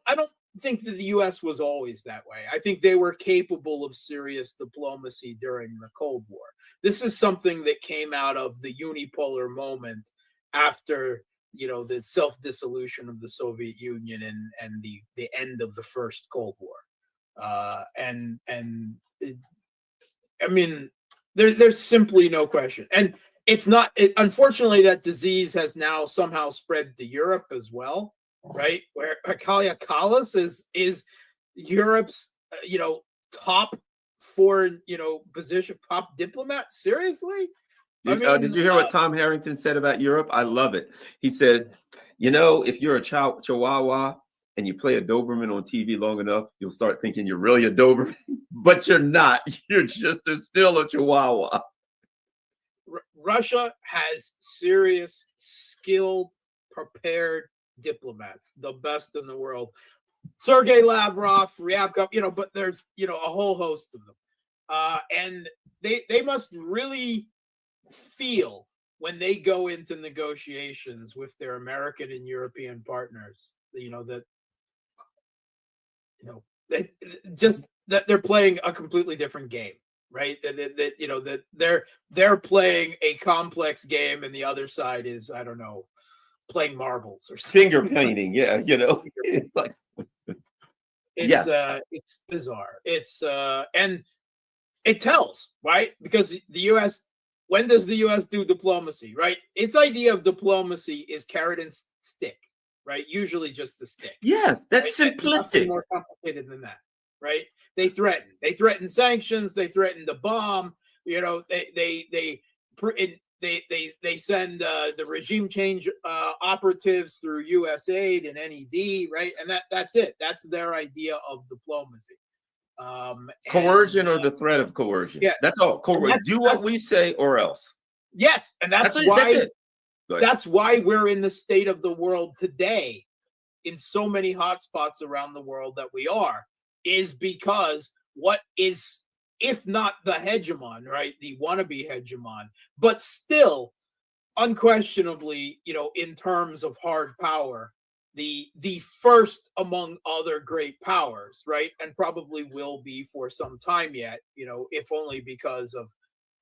think that the U.S. was always that way. I think they were capable of serious diplomacy during the Cold War. This is something that came out of the unipolar moment after, the self-dissolution of the Soviet Union and the end of the first Cold War. There's simply no question. And it's not, unfortunately, that disease has now somehow spread to Europe as well, right? Where Kalliakalis is Europe's, top foreign, position, top diplomat. Seriously? Did you hear what Tom Harrington said about Europe? I love it. He said, if you're a Chihuahua and you play a Doberman on TV long enough, you'll start thinking you're really a Doberman, but you're not. You're still a Chihuahua. Russia has serious, skilled, prepared diplomats, the best in the world. Sergei Lavrov, Ryabkov, but there's, a whole host of them. And they must really feel when they go into negotiations with their American and European partners, that they're playing a completely different game, right? That they're playing a complex game, and the other side is, I don't know, playing marbles or something. Finger painting, yeah, like it's bizarre. It's and it tells, right? Because the U.S. When does the U.S. do diplomacy, right? Its idea of diplomacy is carrot and stick, right? Usually just the stick. Yeah, that's right? simplistic. Nothing more complicated than that, right? They threaten sanctions, they threaten to bomb. They send the regime change operatives through USAID and NED, right? And that's it. That's their idea of diplomacy. Coercion or the threat of coercion. Yeah, that's all. Do what we say or else. Yes, and that's why we're in the state of the world today, in so many hotspots around the world that we are, is because what is, if not the hegemon, right, the wannabe hegemon, but still unquestionably, in terms of hard power, the first among other great powers, right? And probably will be for some time yet, if only because of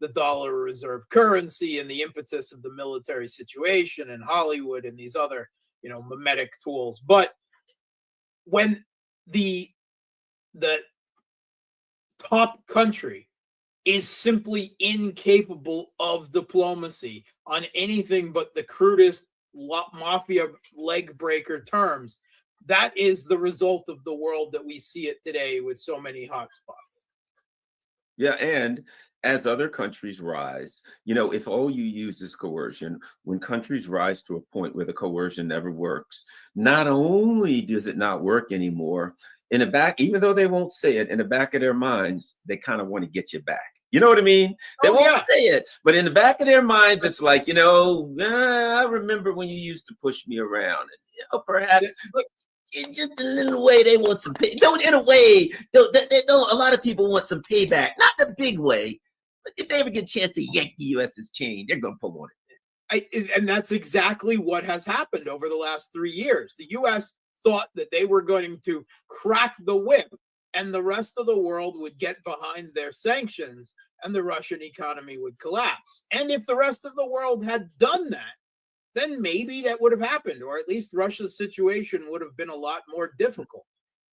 the dollar reserve currency and the impetus of the military situation and Hollywood and these other, mimetic tools. But when the top country is simply incapable of diplomacy on anything but the crudest mafia leg breaker terms, that is the result of the world that we see it today with so many hotspots. Yeah, and as other countries rise, if all you use is coercion, when countries rise to a point where the coercion never works, not only does it not work anymore, in the back, even though they won't say it, in the back of their minds, they kind of want to get you back. You know what I mean? They won't say it, but in the back of their minds, it's like, I remember when you used to push me around, and perhaps in just a little way they want some pay. In a way, a lot of people want some payback, not the big way, but if they ever get a chance to yank the U.S.'s chain, they're gonna pull on it. And that's exactly what has happened over the last 3 years. The U.S. thought that they were going to crack the whip, and the rest of the world would get behind their sanctions, and the Russian economy would collapse. And if the rest of the world had done that, then maybe that would have happened, or at least Russia's situation would have been a lot more difficult,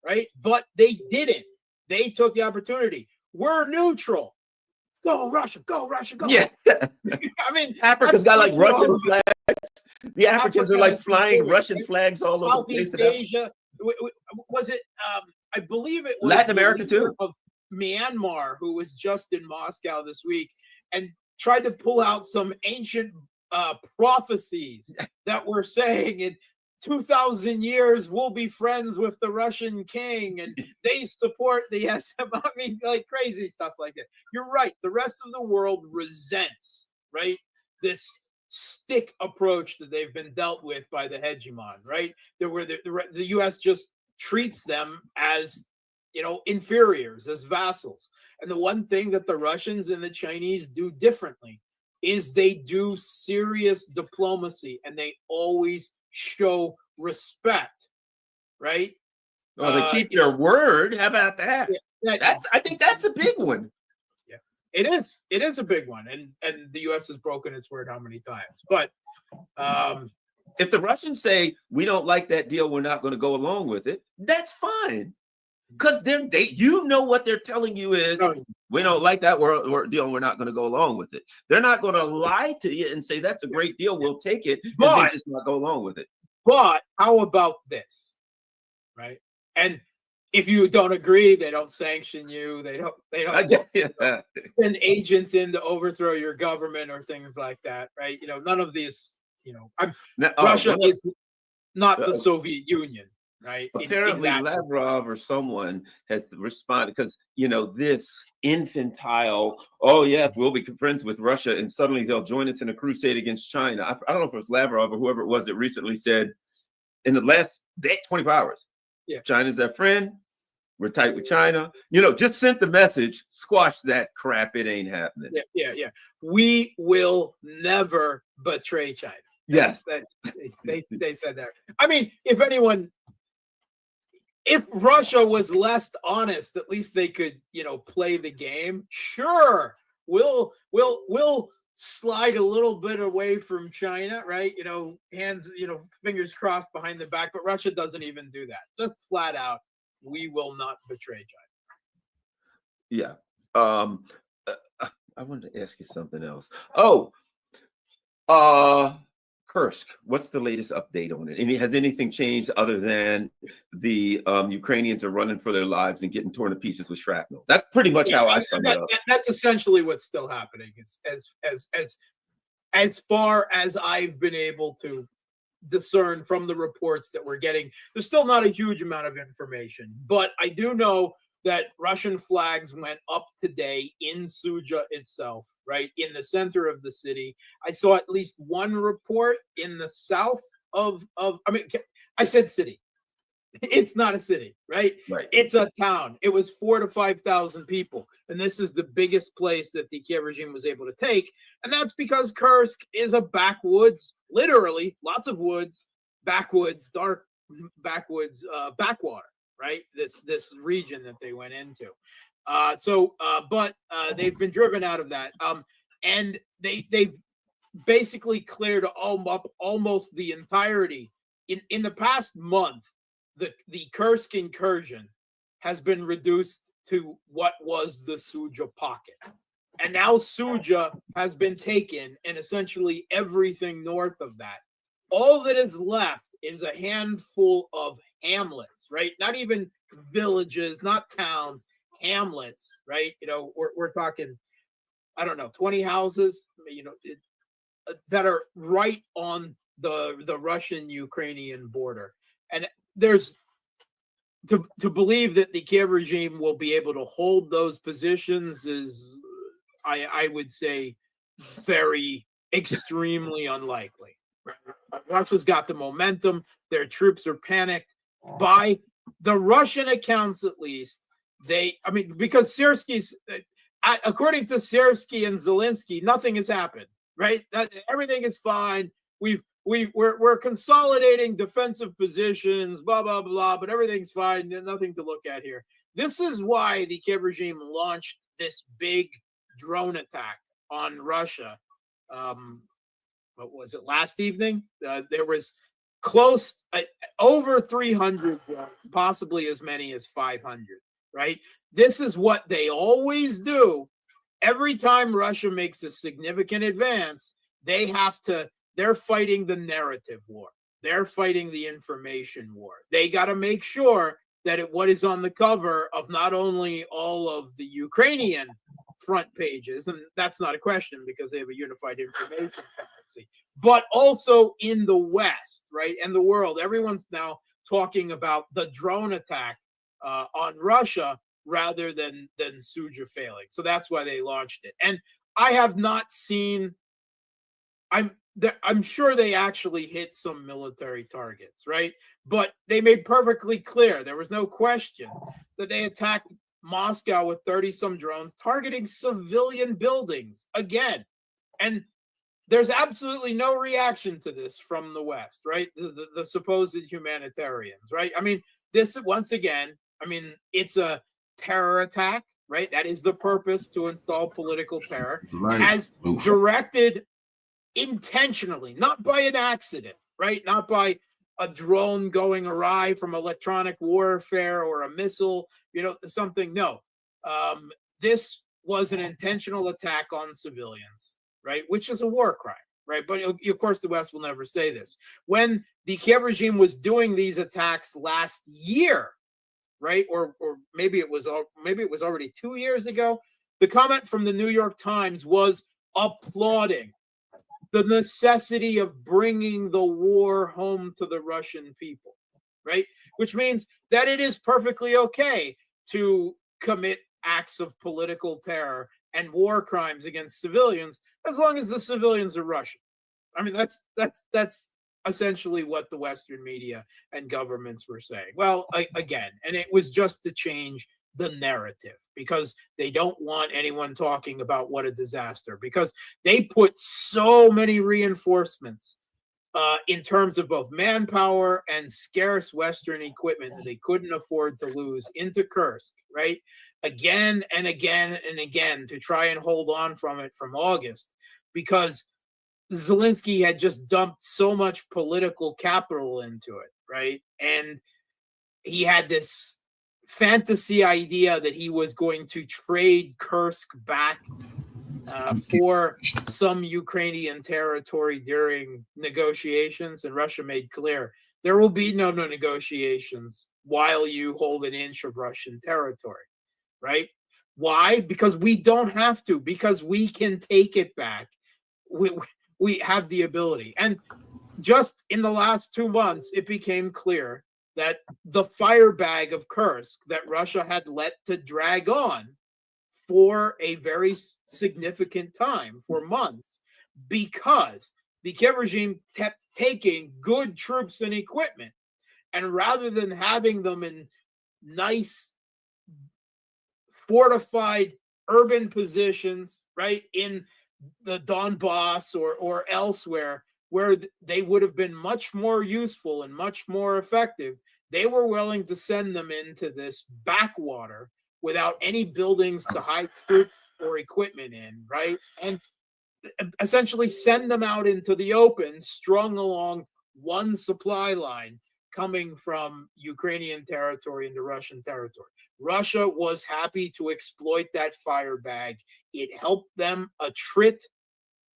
right? But they didn't. They took the opportunity. We're neutral. Go Russia, go Russia, go. Yeah. I mean, Africa's got like Russian flags. The Africans are like flying Russian flags all over Southeast Asia. Was it? I believe it was Latin America too. Of Myanmar, who was just in Moscow this week and tried to pull out some ancient prophecies that were saying in 2,000 years we'll be friends with the Russian king and they support the SM. I mean, like crazy stuff like that. You're right. The rest of the world resents, right, this stick approach that they've been dealt with by the hegemon, right? There were the U.S. just treats them as, inferiors, as vassals. And the one thing that the Russians and the Chinese do differently is they do serious diplomacy, and they always show respect, right? Well, they keep their word. How about that? I think that's a big one. Yeah, it is. It is a big one, and the U.S. has broken its word how many times? But if the Russians say we don't like that deal, we're not going to go along with it, that's fine. Because what they're telling you is we don't like that deal, we're not going to go along with it. They're not going to lie to you and say that's a great deal, we'll take it, but they just not go along with it. But how about this, right? And if you don't agree, they don't sanction you. They don't send agents in to overthrow your government or things like that, right? None of these. Russia is not the Soviet Union. Right. Apparently, Lavrov or someone has responded because, this infantile, oh, yes, we'll be friends with Russia and suddenly they'll join us in a crusade against China. I don't know if it was Lavrov or whoever it was that recently said in the last 24 hours, Yeah. China's our friend. We're tight with China. Just sent the message, squash that crap. It ain't happening. Yeah. We will never betray China. Yes. They said that. I mean, if Russia was less honest, at least they could, play the game. Sure, we'll slide a little bit away from China, right? Hands, fingers crossed behind the back. But Russia doesn't even do that. Just flat out, we will not betray China. Yeah. I wanted to ask you something else. Kursk, what's the latest update on it? And has anything changed other than the Ukrainians are running for their lives and getting torn to pieces with shrapnel? That's pretty much how I sum it up. That's essentially what's still happening. As far as I've been able to discern from the reports that we're getting, there's still not a huge amount of information, but I do know that Russian flags went up today in Sudzha itself, right in the center of the city. I saw at least one report in the south I said city. It's not a city, right? Right. It's a town. It was 4,000 to 5,000 people. And this is the biggest place that the Kiev regime was able to take. And that's because Kursk is a backwoods, literally lots of woods, backwoods, dark backwoods, backwater, right? This region that they went into. But they've been driven out of that. And they've basically cleared almost the entirety. In the past month, the Kursk incursion has been reduced to what was the Sudzha pocket. And now Sudzha has been taken, and essentially everything north of that. All that is left is a handful of hamlets, right? Not even villages, not towns, hamlets, right? We're talking, I don't know, 20 houses, that are right on the Russian-Ukrainian border. And there's to believe that the Kiev regime will be able to hold those positions is, I would say, very extremely unlikely. Russia's got the momentum. Their troops are panicked. By the Russian accounts, at least, because Syrskis, according to Syrsky and Zelensky, nothing has happened, right? Everything is fine. We're consolidating defensive positions, blah, blah, blah, but everything's fine. Nothing to look at here. This is why the Kiev regime launched this big drone attack on Russia. What was it, last evening? There was over 300, possibly as many as 500, right? This is what they always do. Every time Russia makes a significant advance, they're fighting the narrative war. They're fighting the information war. They got to make sure that what is on the cover of not only all of the Ukrainian front pages, and that's not a question because they have a unified information tendency, but also in the West, right, and the world. Everyone's now talking about the drone attack on Russia rather than Sudzha failing. So that's why they launched it. And I have not seen. I'm sure they actually hit some military targets, right? But they made perfectly clear, there was no question, that they attacked Moscow with 30-some drones targeting civilian buildings again. And there's absolutely no reaction to this from the West, right? The supposed humanitarians, right? I mean, this, once again, it's a terror attack, right? That is the purpose, to install political terror, as directed intentionally, not by an accident, right? Not by a drone going awry from electronic warfare or a missile, something. No, this was an intentional attack on civilians, right? Which is a war crime, right? But of course, the West will never say this. When the Kiev regime was doing these attacks last year, right, or maybe it was already 2 years ago, the comment from the New York Times was applauding the necessity of bringing the war home to the Russian people, right? Which means that it is perfectly okay to commit acts of political terror and war crimes against civilians, as long as the civilians are Russian. That's essentially what the Western media and governments were saying. Well, again, and it was just to change the narrative because they don't want anyone talking about what a disaster, because they put so many reinforcements in terms of both manpower and scarce Western equipment that they couldn't afford to lose into Kursk, right? Again and again and again to try and hold on from it from August, because Zelensky had just dumped so much political capital into it, right? And he had this fantasy idea that he was going to trade Kursk back for some Ukrainian territory during negotiations, and Russia made clear there will be no negotiations while you hold an inch of Russian territory, right? Why? Because we don't have to, because we can take it back. We have the ability. And just in the last 2 months, it became clear that the firebag of Kursk that Russia had let to drag on for a very significant time, for months, because the Kiev regime kept taking good troops and equipment, and rather than having them in nice fortified urban positions, right, in the Donbass or elsewhere, where they would have been much more useful and much more effective, they were willing to send them into this backwater without any buildings to hide troops or equipment in, right? And essentially send them out into the open, strung along one supply line coming from Ukrainian territory into Russian territory. Russia was happy to exploit that firebag. It helped them attrit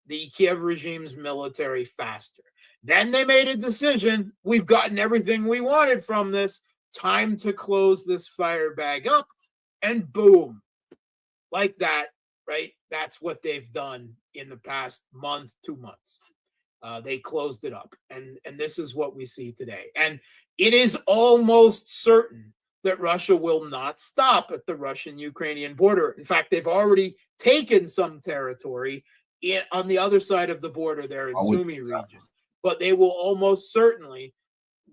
the Kiev regime's military faster. Then they made a decision. We've gotten everything we wanted from this. Time to close this firebag up. And boom, like that, right? That's what they've done in the past month, 2 months. They closed it up. And this is what we see today. And it is almost certain that Russia will not stop at the Russian-Ukrainian border. In fact, they've already taken some territory on the other side of the border there in Sumy region. But they will almost certainly,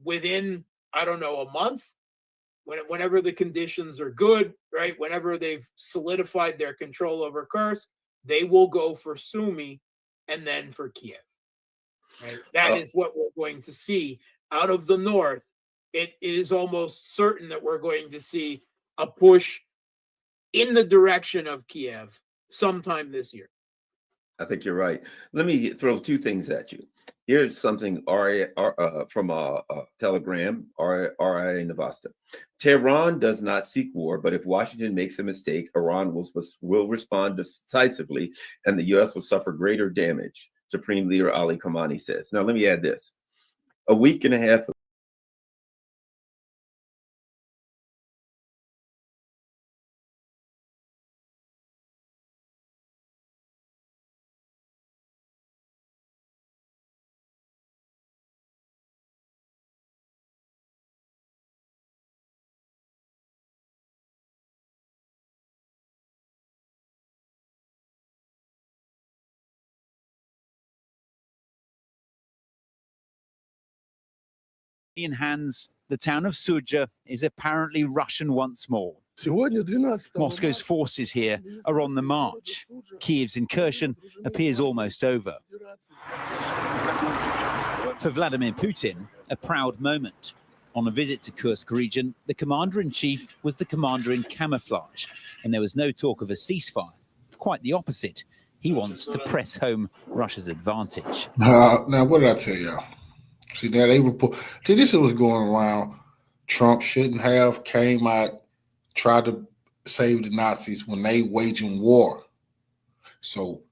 within, I don't know, a month, whenever the conditions are good, right, whenever they've solidified their control over Kursk, they will go for Sumy and then for Kiev. Right? That is what we're going to see out of the north. It is almost certain that we're going to see a push in the direction of Kiev sometime this year. I think you're right. Let me throw two things at you. Here's something from a telegram, R.I. Navasta. Tehran does not seek war, but if Washington makes a mistake, Iran will respond decisively, and the U.S. will suffer greater damage, Supreme Leader Ali Khamenei says. Now, let me add this. A week and a half in hands, the town of Sudzha is apparently Russian once more. Moscow's forces here are on the march. Kiev's incursion appears almost over. For Vladimir Putin, a proud moment. On a visit to Kursk region, the commander-in-chief was the commander in camouflage, and there was no talk of a ceasefire. Quite the opposite. He wants to press home Russia's advantage. Now, what did I tell y'all? See, now they report. See, this was going around. Trump shouldn't have came out, tried to save the Nazis when they waging war. So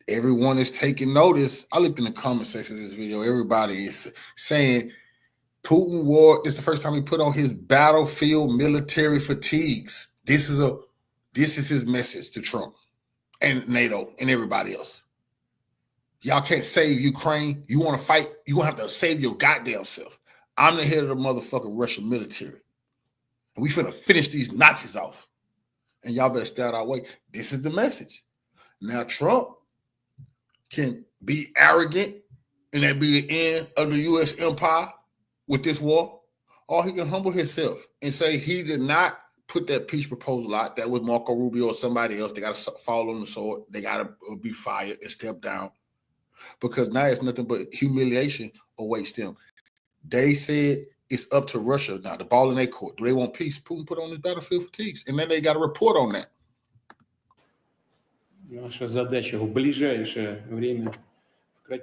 everyone is taking notice. I looked in the comment section of this video. Everybody is saying Putin war. This is the first time he put on his battlefield military fatigues. This is his message to Trump and NATO and everybody else. Y'all can't save Ukraine. You want to fight? You're going to have to save your goddamn self. I'm the head of the motherfucking Russian military. And we finna finish these Nazis off. And y'all better stay out our way. This is the message. Now, Trump can be arrogant and that be the end of the U.S. empire with this war, or he can humble himself and say he did not put that peace proposal out. That was Marco Rubio or somebody else. They got to fall on the sword. They got to be fired and step down, because now it's nothing but humiliation awaits them. They said it's up to Russia now. The ball in their court. Do they want peace? Putin put on his battlefield fatigues, and then they got a report on that.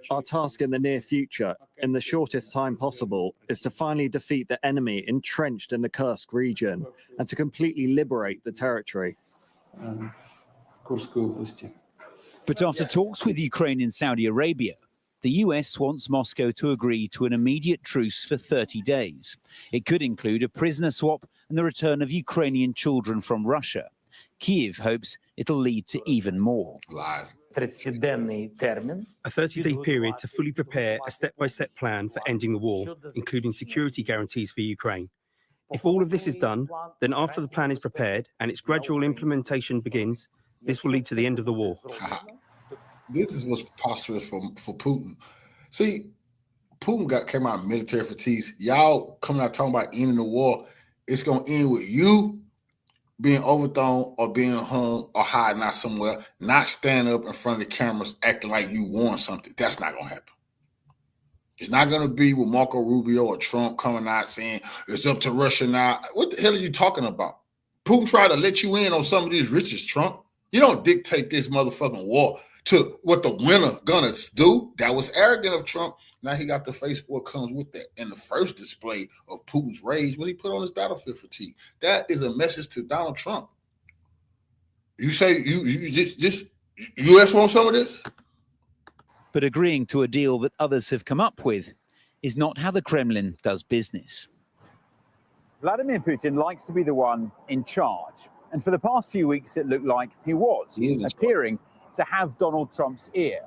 Our task in the near future, in the shortest time possible, is to finally defeat the enemy entrenched in the Kursk region and to completely liberate the territory. But after talks with Ukraine and Saudi Arabia, the US wants Moscow to agree to an immediate truce for 30 days. It could include a prisoner swap and the return of Ukrainian children from Russia. Kyiv hopes it'll lead to even more. Lies. A 30-day period to fully prepare a step-by-step plan for ending the war, including security guarantees for Ukraine. If all of this is done, then after the plan is prepared and its gradual implementation begins, this will lead to the end of the war. This is what's preposterous for Putin. See, Putin came out of military fatigues. Y'all coming out talking about ending the war. It's going to end with you being overthrown or being hung or hiding out somewhere, not standing up in front of the cameras acting like you won something. That's not going to happen. It's not going to be with Marco Rubio or Trump coming out saying it's up to Russia now. What the hell are you talking about? Putin tried to let you in on some of these riches, Trump. You don't dictate this motherfucking war to what the winner gonna do. That was arrogant of Trump. Now he got to face what comes with that. And the first display of Putin's rage when he put on his battlefield fatigue. That is a message to Donald Trump. You say you just U.S. want some of this? But agreeing to a deal that others have come up with is not how the Kremlin does business. Vladimir Putin likes to be the one in charge. And for the past few weeks, it looked like he was, appearing to have Donald Trump's ear.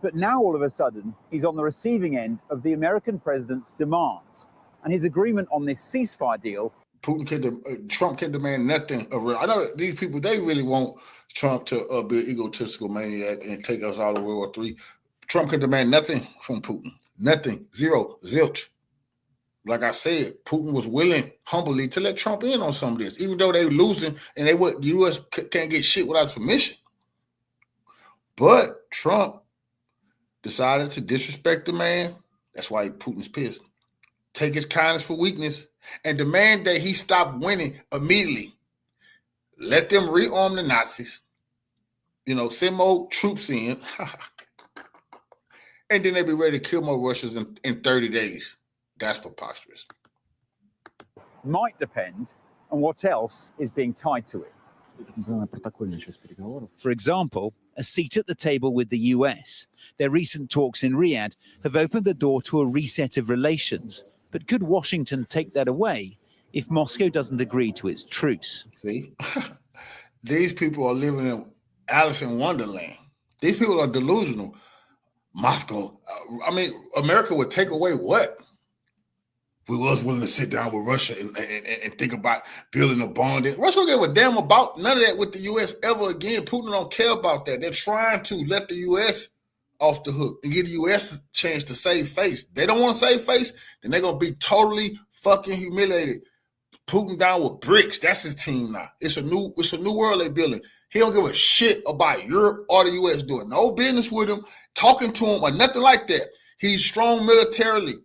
But now, all of a sudden, he's on the receiving end of the American president's demands. And his agreement on this ceasefire deal. Trump can demand nothing of real. I know these people, they really want Trump to be an egotistical maniac and take us out of World War III. Trump can demand nothing from Putin. Nothing. Zero. Zilch. Like I said, Putin was willing humbly to let Trump in on some of this, even though they were losing and the U.S. can't get shit without permission. But Trump decided to disrespect the man. That's why Putin's pissed. Take his kindness for weakness and demand that he stop winning immediately. Let them rearm the Nazis. Send more troops in. And then they'll be ready to kill more Russians in 30 days. That's preposterous. Might depend on what else is being tied to it. For example, a seat at the table with the US. Their recent talks in Riyadh have opened the door to a reset of relations. But could Washington take that away if Moscow doesn't agree to its truce? See, these people are living in Alice in Wonderland. These people are delusional. Moscow, America would take away what? We was willing to sit down with Russia and think about building a bond. Russia don't give a damn about none of that with the U.S. ever again. Putin don't care about that. They're trying to let the U.S. off the hook and give the U.S. a chance to save face. They don't want to save face, then they're going to be totally fucking humiliated. Putin down with bricks. That's his team now. It's a new world they're building. He don't give a shit about Europe or the U.S. doing no business with him, talking to him or nothing like that. He's strong militarily.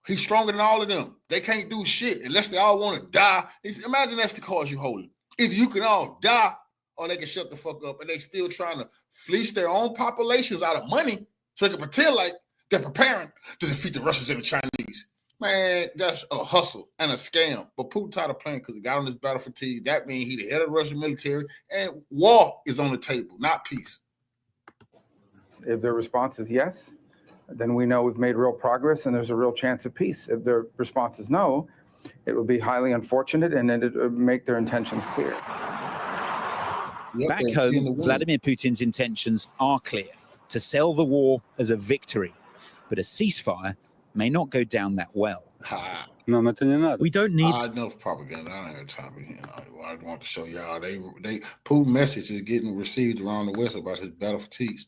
He's stronger than all of them. They can't do shit unless they all want to die. Imagine that's the cause you holding. If you can all die, or they can shut the fuck up, and they still trying to fleece their own populations out of money so they can pretend like they're preparing to defeat the Russians and the Chinese. Man, that's a hustle and a scam. But Putin tired of playing because he got on this battle fatigue. That means he the head of the Russian military, and war is on the table, not peace. If their response is yes, then we know we've made real progress and there's a real chance of peace. If their response is no, it would be highly unfortunate and it would make their intentions clear. Back home, Vladimir Putin's intentions are clear: to sell the war as a victory. But a ceasefire may not go down that well. We don't need enough propaganda. I don't have time for him. I want to show y'all Putin message is getting received around the West about his battle fatigues.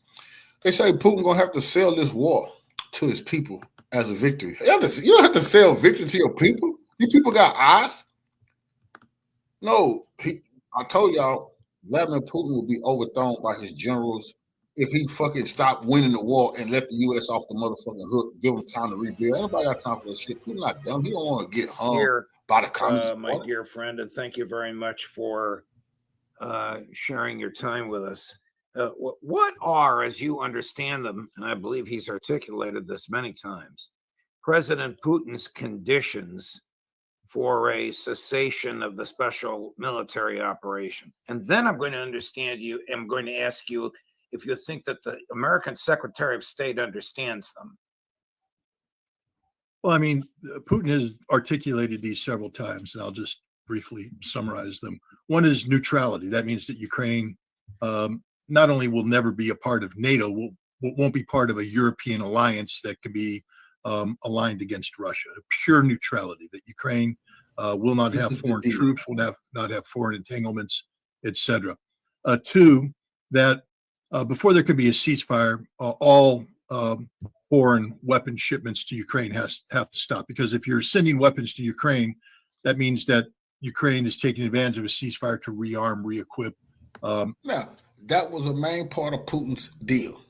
They say Putin gonna have to sell this war to his people as a victory. You don't have to sell victory to your people. You people got eyes. No, I told y'all, Vladimir Putin will be overthrown by his generals if he fucking stopped winning the war and let the U.S. off the motherfucking hook, give him time to rebuild. Anybody got time for that shit? Putin not dumb. He don't want to get hung Here, by the communist my party. dear friend, and thank you very much for sharing your time with us. What are, as you understand them, and I believe he's articulated this many times, President Putin's conditions for a cessation of the special military operation? And then I'm going to ask you if you think that the American Secretary of State understands them. Well, I mean, Putin has articulated these several times, and I'll just briefly summarize them. One is neutrality. That means that Ukraine not only will never be a part of NATO, won't be part of a European alliance that can be aligned against Russia. Pure neutrality, that Ukraine will not have foreign troops, will not have foreign entanglements, etc. Two, that before there can be a ceasefire, all foreign weapon shipments to Ukraine have to stop. Because if you're sending weapons to Ukraine, that means that Ukraine is taking advantage of a ceasefire to rearm, re-equip. Now, that was a main part of Putin's deal.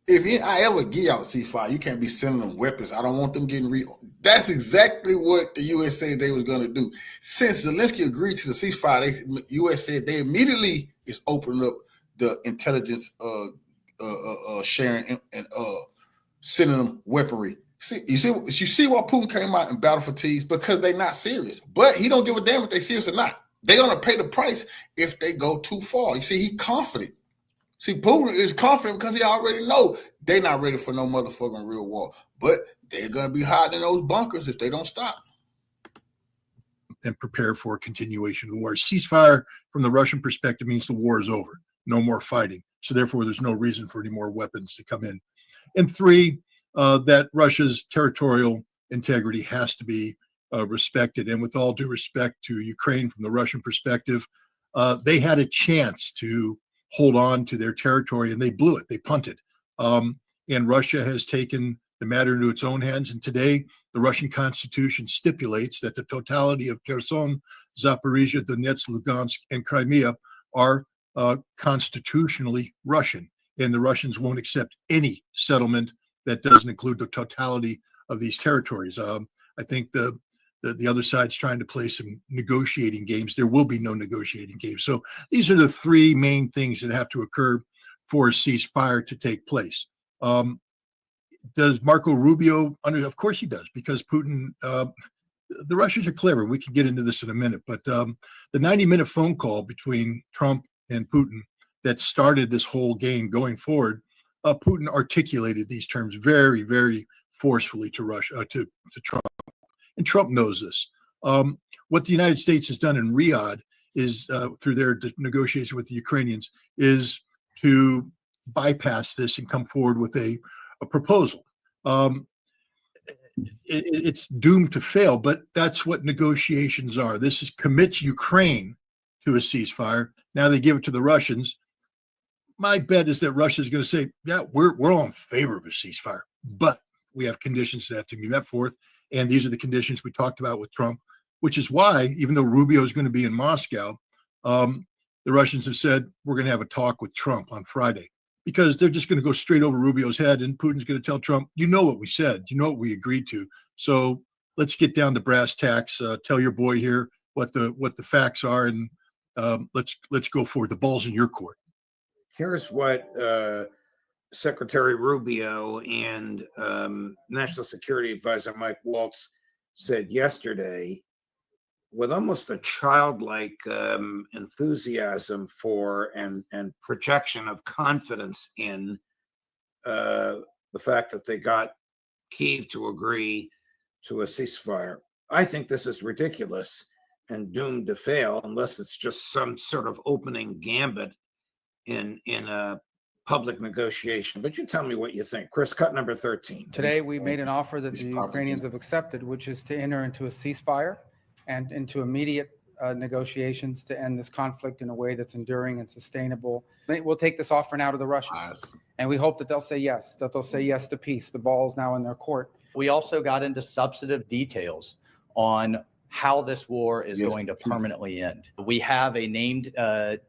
If I ever give y'all a ceasefire, you can't be sending them weapons. I don't want them getting That's exactly what the U.S. said they was going to do. Since Zelensky agreed to the ceasefire, the U.S. said they immediately is opening up the intelligence sharing and sending them weaponry. You see why Putin came out in battle fatigues? Because they're not serious. But he don't give a damn if they're serious or not. They're going to pay the price if they go too far. You see, he's confident. See, Putin is confident because he already know they're not ready for no motherfucking real war. But they're going to be hiding in those bunkers if they don't stop. And prepare for a continuation of the war. Ceasefire from the Russian perspective means the war is over. No more fighting. So therefore, there's no reason for any more weapons to come in. And three, that Russia's territorial integrity has to be respected. And with all due respect to Ukraine from the Russian perspective, they had a chance to hold on to their territory and they blew it. They punted. And Russia has taken the matter into its own hands. And today, the Russian constitution stipulates that the totality of Kherson, Zaporizhia, Donetsk, Lugansk, and Crimea are constitutionally Russian. And the Russians won't accept any settlement that doesn't include the totality of these territories. I think the other side's trying to play some negotiating games. There will be no negotiating games. So these are the three main things that have to occur for a ceasefire to take place. Does Marco Rubio of course he does, because Putin, the Russians are clever. We can get into this in a minute, but the 90-minute phone call between Trump and Putin that started this whole game going forward, Putin articulated these terms very, very forcefully to Russia, to Trump. And Trump knows this. What the United States has done in Riyadh is, through their negotiation with the Ukrainians, is to bypass this and come forward with a proposal. It's doomed to fail, but that's what negotiations are. This commits Ukraine to a ceasefire. Now they give it to the Russians. My bet is that Russia is going to say, yeah, we're all in favor of a ceasefire, but we have conditions that have to be met forth. And these are the conditions we talked about with Trump, which is why, even though Rubio is going to be in Moscow, the Russians have said, we're going to have a talk with Trump on Friday, because they're just going to go straight over Rubio's head. And Putin's going to tell Trump, you know what we said, you know what we agreed to. So let's get down to brass tacks. Tell your boy here what the facts are, and let's go forward. The ball's in your court. Here's what Secretary Rubio and National Security Advisor Mike Waltz said yesterday, with almost a childlike enthusiasm for and projection of confidence in the fact that they got Kyiv to agree to a ceasefire. I think this is ridiculous and doomed to fail unless it's just some sort of opening gambit in a public negotiation. But you tell me what you think. Chris, cut number 13. Today, we made an offer that the Ukrainians have accepted, which is to enter into a ceasefire and into immediate negotiations to end this conflict in a way that's enduring and sustainable. We'll take this offer now to the Russians, and we hope that they'll say yes, to peace. The ball's now in their court. We also got into substantive details on how this war is going to permanently end. We have a named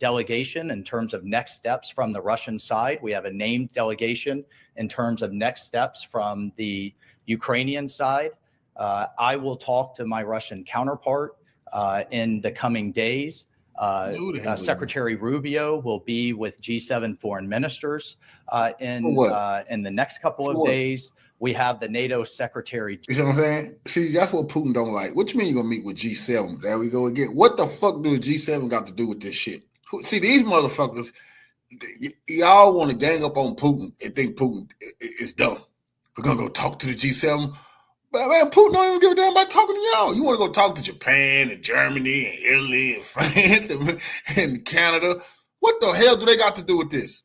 delegation in terms of next steps from the Russian side. We have a named delegation in terms of next steps from the Ukrainian side. I will talk to my Russian counterpart in the coming days. Secretary Rubio will be with G7 foreign ministers in the next couple of days. We have the NATO secretary. You know what I'm saying? See, that's what Putin don't like. What you mean you're going to meet with G7? There we go again. What the fuck do the G7 got to do with this shit? See, these motherfuckers, y'all want to gang up on Putin and think Putin is dumb. We're going to go talk to the G7. But man, Putin don't even give a damn about talking to y'all. You want to go talk to Japan and Germany and Italy and France and Canada. What the hell do they got to do with this?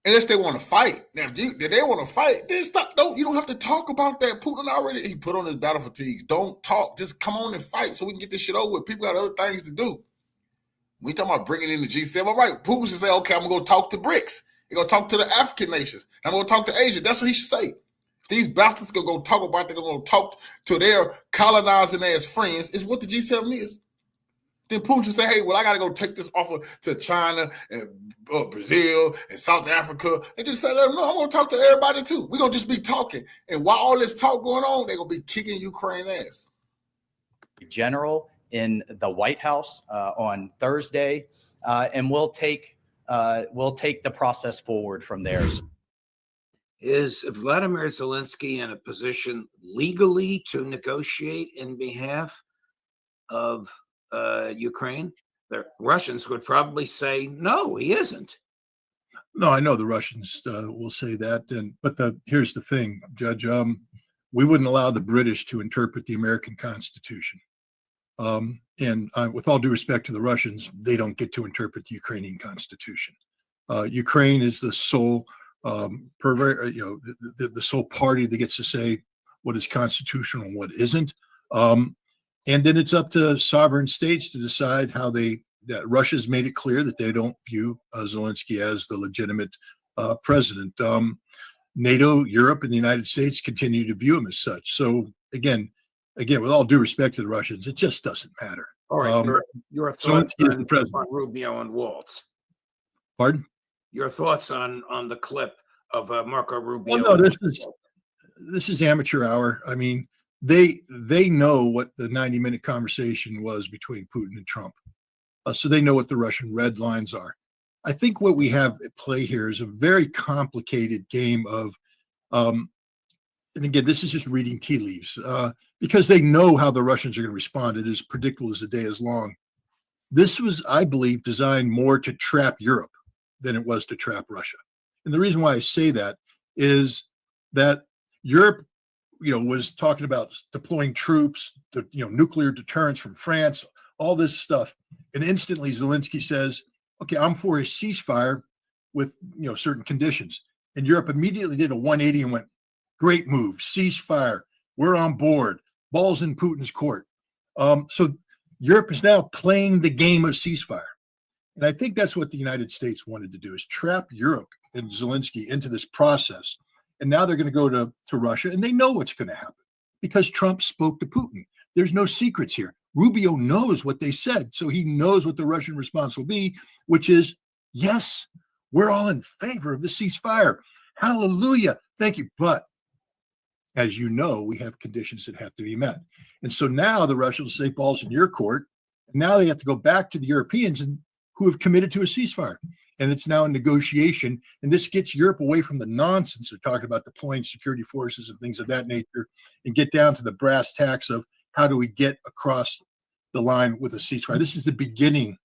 Unless they want to fight. Now, if they want to fight, then stop. You don't have to talk about that. Putin already, he put on his battle fatigues. Don't talk. Just come on and fight so we can get this shit over with. People got other things to do. We talking about bringing in the G7. All right, Putin should say, okay, I'm going to go talk to BRICS. He's going to talk to the African nations. I'm going to talk to Asia. That's what he should say. If these bastards going to go talk about, they're going to talk to their colonizing ass friends, is what the G7 is. Then Putin should say, hey, well, I got to go take this offer to China and Brazil and South Africa. And just say, let them know, I'm going to talk to everybody too. We're going to just be talking. And while all this talk going on, they're going to be kicking Ukraine ass. General in the White House on Thursday, and we'll take the process forward from there. Is Vladimir Zelensky in a position legally to negotiate in behalf of Ukraine? The Russians would probably say, no, he isn't. No, I know the Russians will say that. But here's the thing, Judge. We wouldn't allow the British to interpret the American Constitution. With all due respect to the Russians, they don't get to interpret the Ukrainian Constitution. Ukraine is the sole the sole party that gets to say what is constitutional and what isn't. And then it's up to sovereign states to decide how that Russia's made it clear that they don't view Zelensky as the legitimate president. NATO, Europe, and the United States continue to view him as such. So again, with all due respect to the Russians, it just doesn't matter. All right, your thoughts on Rubio and Waltz. Pardon? Your thoughts on the clip of Marco Rubio? Well, no, this is amateur hour. I mean, they know what the 90-minute conversation was between Putin and Trump, so they know what the Russian red lines are. I think what we have at play here is a very complicated game of, and again, this is just reading tea leaves, because they know how the Russians are going to respond. It is predictable as the day is long. This was, I believe, designed more to trap Europe than it was to trap Russia. And the reason why I say that is that Europe, was talking about deploying troops, nuclear deterrence from France, all this stuff. And instantly Zelensky says, okay, I'm for a ceasefire with, certain conditions. And Europe immediately did a 180 and went, great move, ceasefire, we're on board, ball's in Putin's court. So Europe is now playing the game of ceasefire. And I think that's what the United States wanted to do, is trap Europe and Zelensky into this process. And now they're going to go to Russia, and they know what's going to happen because Trump spoke to Putin. There's no secrets here. Rubio knows what they said, so he knows what the Russian response will be, which is, yes, we're all in favor of the ceasefire. Hallelujah. Thank you. But as you know, we have conditions that have to be met. And so now the Russians say ball's in your court. And now they have to go back to the Europeans who have committed to a ceasefire. And it's now a negotiation. And this gets Europe away from the nonsense of talking about deploying security forces and things of that nature and get down to the brass tacks of how do we get across the line with a ceasefire. This is the beginning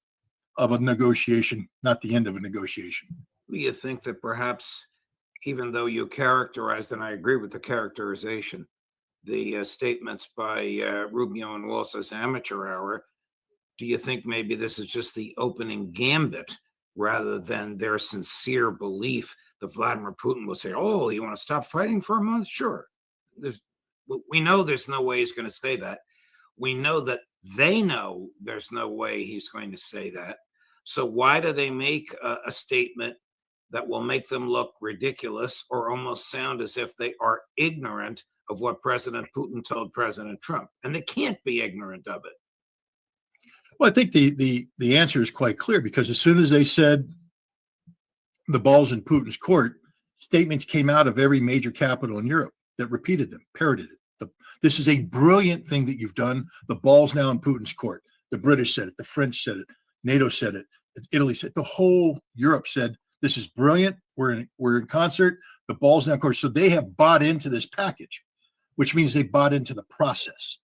of a negotiation, not the end of a negotiation. Do you think that perhaps, even though you characterized, and I agree with the characterization, the statements by Rubio and Waltz as amateur hour, do you think maybe this is just the opening gambit rather than their sincere belief that Vladimir Putin will say, oh, you want to stop fighting for a month? Sure. We know there's no way he's going to say that. We know that They know there's no way he's going to say that. So why do they make a statement that will make them look ridiculous or almost sound as if they are ignorant of what President Putin told President Trump? And they can't be ignorant of it. Well, I think the answer is quite clear, because as soon as they said the ball's in Putin's court, statements came out of every major capital in Europe that repeated them, parroted it. This is a brilliant thing that you've done. The ball's now in Putin's court. The British said it. The French said it. NATO said it. Italy said it. The whole Europe said, this is brilliant. We're in concert. The ball's now in court. So they have bought into this package, which means they bought into the process.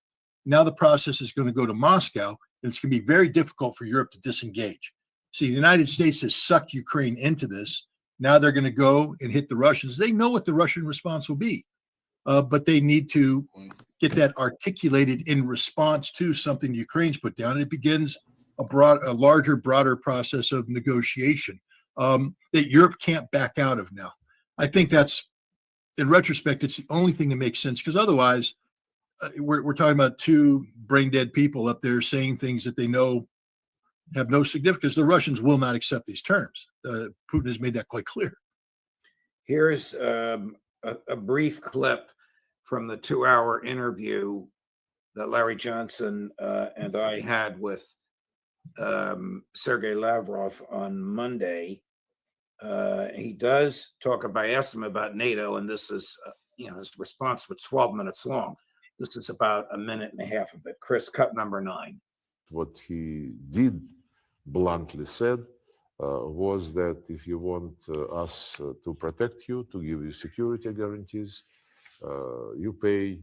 Now the process is going to go to Moscow, and it's going to be very difficult for Europe to disengage. See, the United States has sucked Ukraine into this. Now they're going to go and hit the Russians. They know what the Russian response will be, but they need to get that articulated in response to something Ukraine's put down. It begins a larger, broader process of negotiation that Europe can't back out of now. I think that's, in retrospect, it's the only thing that makes sense, because otherwise we're talking about two brain dead people up there saying things that they know have no significance. The Russians will not accept these terms. Putin has made that quite clear. Here's a brief clip from the 2-hour interview that Larry Johnson and I had with Sergei Lavrov on Monday. He does talk about, I asked him about NATO, and this is, his response was 12 minutes long. This is about a minute and a half of it. Chris, cut number 9. What he did bluntly said was that if you want us to protect you, to give you security guarantees, you pay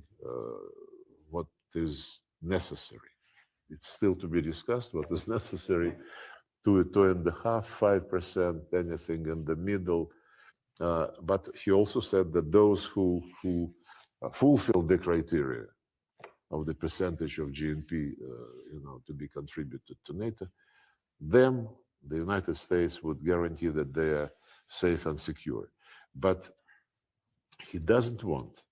what is necessary. It's still to be discussed what is necessary, 2.5%, 5%, anything in the middle. But he also said that those who fulfill the criteria of the percentage of GNP, to be contributed to NATO, them, the United States would guarantee that they are safe and secure. But he doesn't want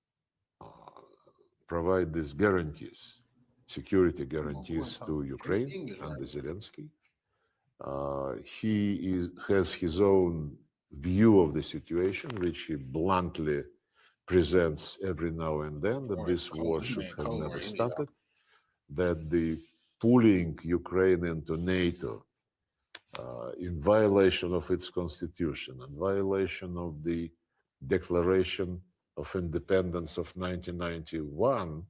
provide these guarantees, security guarantees to Ukraine and Zelensky. He has his own view of the situation, which he bluntly presents every now and then, that this war should have never started, that the pulling Ukraine into NATO in violation of its constitution and violation of the Declaration of Independence of 1991,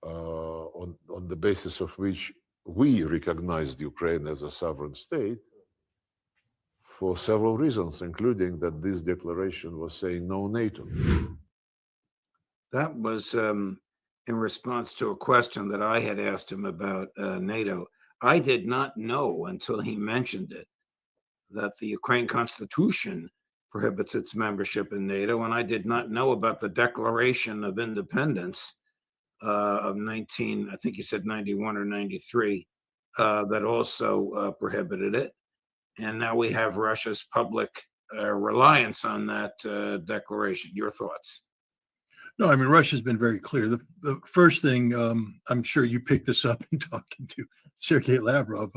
on the basis of which we recognized Ukraine as a sovereign state, for several reasons, including that this declaration was saying no NATO. That was in response to a question that I had asked him about NATO. I did not know until he mentioned it that the Ukraine Constitution prohibits its membership in NATO, and I did not know about the Declaration of Independence of I think he said 91 or 93, that also prohibited it. And now we have Russia's public reliance on that declaration. Your thoughts? No, I mean, Russia's been very clear. The first thing, I'm sure you picked this up in talking to Sergei Lavrov.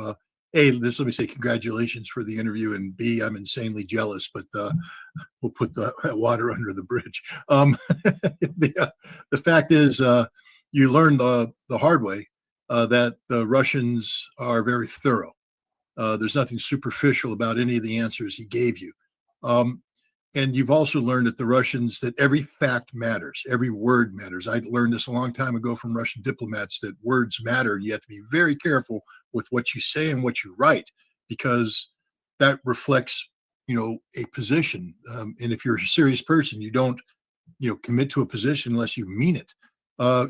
A, let me say congratulations for the interview, and B, I'm insanely jealous, but we'll put the water under the bridge. The fact is, you learned the hard way that the Russians are very thorough. There's nothing superficial about any of the answers he gave you. And you've also learned that the Russians, that every fact matters, every word matters. I learned this a long time ago from Russian diplomats, that words matter. You have to be very careful with what you say and what you write, because that reflects, a position. And if you're a serious person, you don't, commit to a position unless you mean it.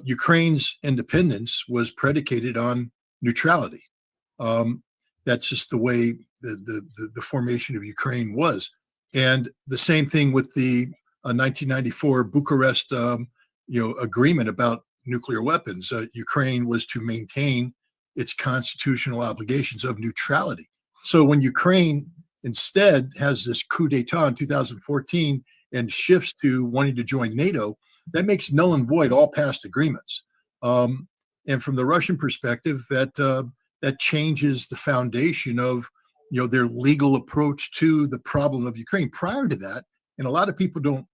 Ukraine's independence was predicated on neutrality. That's just the way the formation of Ukraine was. And the same thing with the 1994 Bucharest, agreement about nuclear weapons. Ukraine was to maintain its constitutional obligations of neutrality. So when Ukraine instead has this coup d'etat in 2014 and shifts to wanting to join NATO, that makes null and void all past agreements. And from the Russian perspective, that changes the foundation of their legal approach to the problem of Ukraine. Prior to that, and a lot of people don't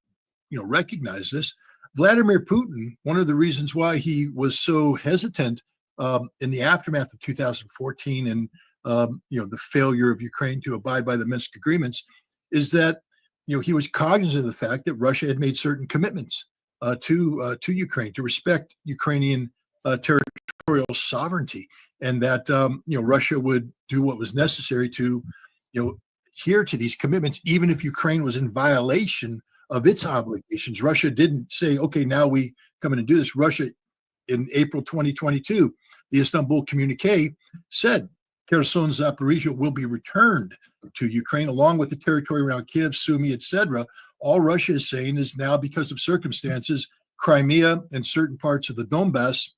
recognize this, Vladimir Putin, one of the reasons why he was so hesitant in the aftermath of 2014 and the failure of Ukraine to abide by the Minsk agreements, is that he was cognizant of the fact that Russia had made certain commitments to Ukraine to respect Ukrainian territorial sovereignty, and that Russia would do what was necessary to adhere to these commitments, even if Ukraine was in violation of its obligations. Russia didn't say, okay, now we come in and do this. Russia, in April 2022, the Istanbul communique said Kherson, Zaporizhia will be returned to Ukraine, along with the territory around Kiev, Sumy, etc. All Russia is saying is now, because of circumstances, Crimea and certain parts of the Donbass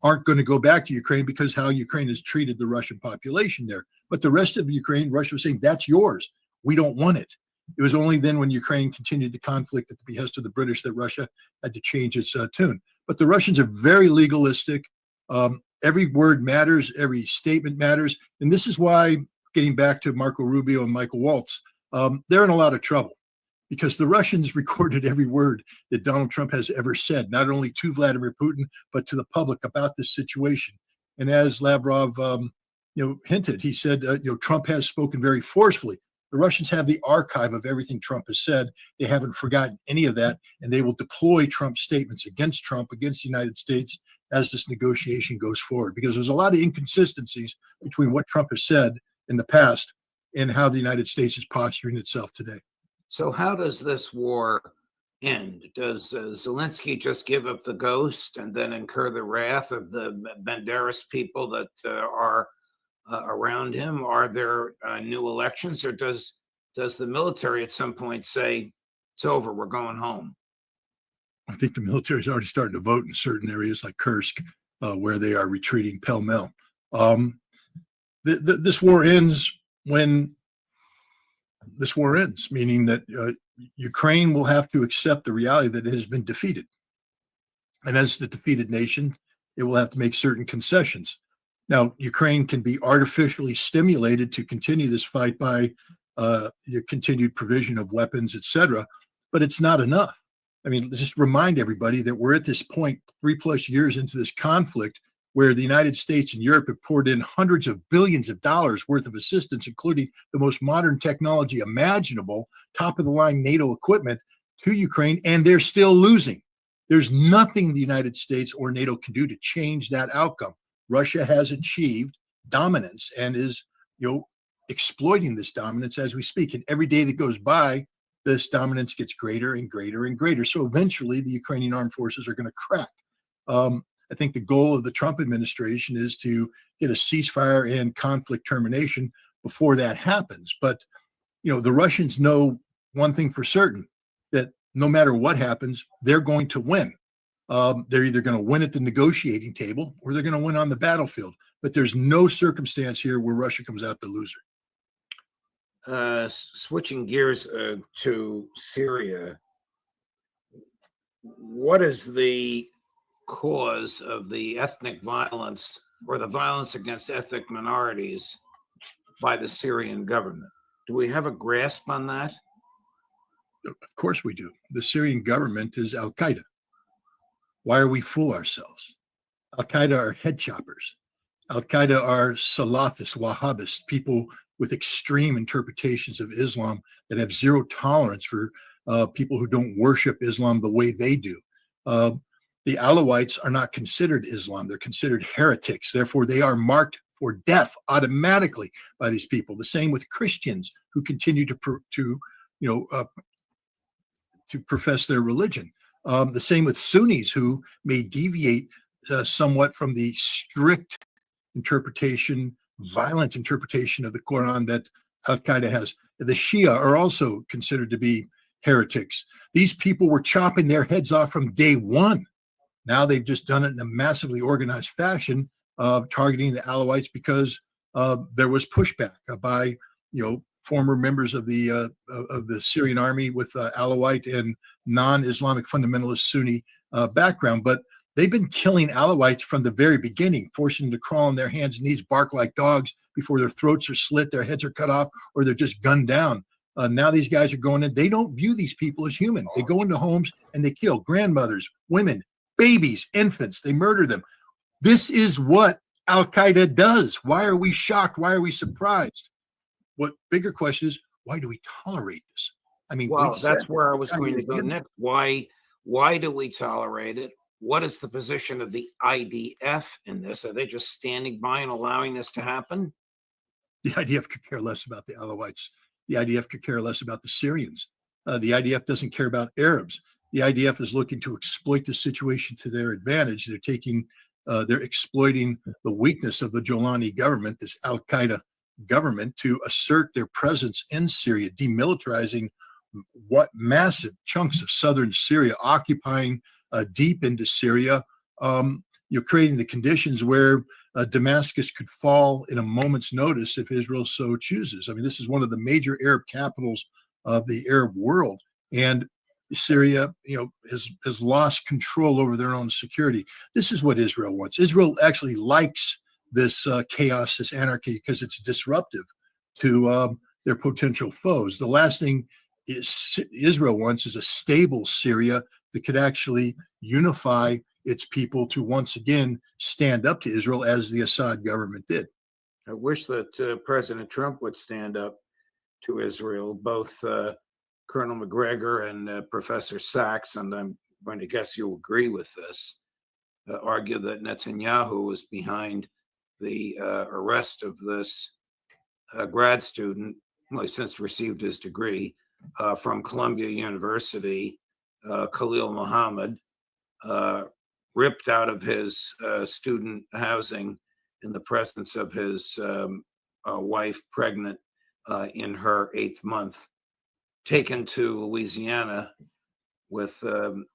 aren't going to go back to Ukraine because how Ukraine has treated the Russian population there. But the rest of Ukraine, Russia was saying, that's yours. We don't want it. It was only then, when Ukraine continued the conflict at the behest of the British, that Russia had to change its tune. But the Russians are very legalistic. Every word matters. Every statement matters. And this is why, getting back to Marco Rubio and Michael Waltz, they're in a lot of trouble, because the Russians recorded every word that Donald Trump has ever said, not only to Vladimir Putin, but to the public about this situation. And as Lavrov hinted, he said, Trump has spoken very forcefully. The Russians have the archive of everything Trump has said. They haven't forgotten any of that, and they will deploy Trump's statements against Trump, against the United States, as this negotiation goes forward, because there's a lot of inconsistencies between what Trump has said in the past and how the United States is posturing itself today. So how does this war end? Does Zelensky just give up the ghost and then incur the wrath of the Banderas people that are around him? Are there new elections, or does the military at some point say, it's over, we're going home? I think the military is already starting to vote in certain areas like Kursk, where they are retreating pell-mell. This war ends when this war ends, meaning that Ukraine will have to accept the reality that it has been defeated. And as the defeated nation, it will have to make certain concessions. Now, Ukraine can be artificially stimulated to continue this fight by the continued provision of weapons, etc., but it's not enough. I mean, just remind everybody that we're at this point 3+ years into this conflict, where the United States and Europe have poured in hundreds of billions of dollars worth of assistance, including the most modern technology imaginable, top-of-the-line NATO equipment, to Ukraine, and they're still losing. There's nothing the United States or NATO can do to change that outcome. Russia has achieved dominance and is, exploiting this dominance as we speak. And every day that goes by, this dominance gets greater and greater and greater. So eventually, the Ukrainian armed forces are going to crack. I think the goal of the Trump administration is to get a ceasefire and conflict termination before that happens. But, the Russians know one thing for certain, that no matter what happens, they're going to win. They're either going to win at the negotiating table or they're going to win on the battlefield. But there's no circumstance here where Russia comes out the loser. Switching gears to Syria, what is the cause of the ethnic violence or the violence against ethnic minorities by the Syrian government? Do we have a grasp on that? Of course we do. The Syrian government is Al-Qaeda. Why are we fool ourselves? Al-Qaeda are head choppers. Al-Qaeda are Salafists, Wahhabists, people with extreme interpretations of Islam that have zero tolerance for people who don't worship Islam the way they do. The Alawites are not considered Islam. They're considered heretics. Therefore, they are marked for death automatically by these people. The same with Christians who continue to profess their religion. The same with Sunnis who may deviate somewhat from the strict interpretation, violent interpretation of the Quran that Al-Qaeda has. The Shia are also considered to be heretics. These people were chopping their heads off from day one. Now they've just done it in a massively organized fashion, targeting the Alawites because there was pushback by former members of the Syrian army with Alawite and non-Islamic fundamentalist Sunni background. But They've been killing Alawites from the very beginning, forcing them to crawl on their hands and knees, bark like dogs before their throats are slit, their heads are cut off, or they're just gunned down. Now these guys are going in. They don't view these people as human. They go into homes and they kill grandmothers, women, babies, infants. They murder them. This is what Al-Qaeda does. Why are we shocked? Why are we surprised? What bigger question is, why do we tolerate this? I mean, well, that's where I was going to go next. Why do we tolerate it? What is the position of the IDF in this? Are they just standing by and allowing this to happen? The IDF could care less about the Alawites. The IDF could care less about the Syrians. The IDF doesn't care about Arabs. The IDF is looking to exploit the situation to their advantage. They're exploiting the weakness of the Jolani government, this Al-Qaeda government, to assert their presence in Syria, demilitarizing what massive chunks of southern Syria, occupying deep into Syria, creating the conditions where Damascus could fall in a moment's notice if Israel so chooses. I mean, this is one of the major Arab capitals of the Arab world, and Syria, has lost control over their own security. This is what Israel wants. Israel actually likes this chaos, this anarchy, because it's disruptive to their potential foes. The last thing Israel wants is a stable Syria that could actually unify its people to once again stand up to Israel as the Assad government did. I wish that President Trump would stand up to Israel. Both Colonel McGregor and Professor Sachs, and I'm going to guess you'll agree with this, argue that Netanyahu was behind the arrest of this grad student, who has since received his degree, from Columbia University, Khalil Muhammad, ripped out of his student housing in the presence of his wife, pregnant in her 8th month, taken to Louisiana with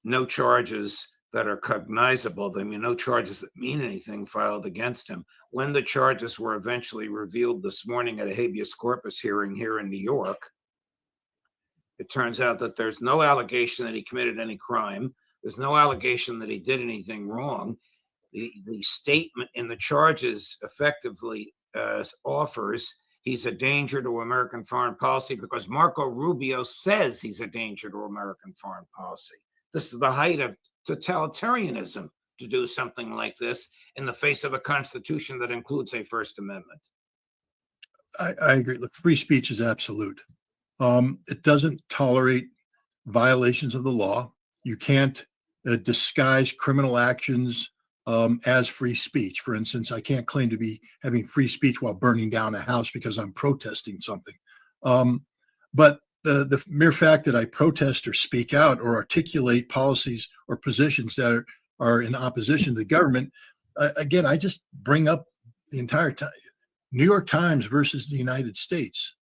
no charges that are cognizable. I mean, no charges that mean anything filed against him. When the charges were eventually revealed this morning at a habeas corpus hearing here in New York, it turns out that there's no allegation that he committed any crime. There's no allegation that he did anything wrong. The statement in the charges effectively offers he's a danger to American foreign policy because Marco Rubio says he's a danger to American foreign policy. This is the height of totalitarianism to do something like this in the face of a constitution that includes a First Amendment. I agree. Look, free speech is absolute. It doesn't tolerate violations of the law. You can't disguise criminal actions as free speech. For instance, I can't claim to be having free speech while burning down a house because I'm protesting something. But the mere fact that I protest or speak out or articulate policies or positions that are in opposition to the government, again, I just bring up the entire time. New York Times versus the United States.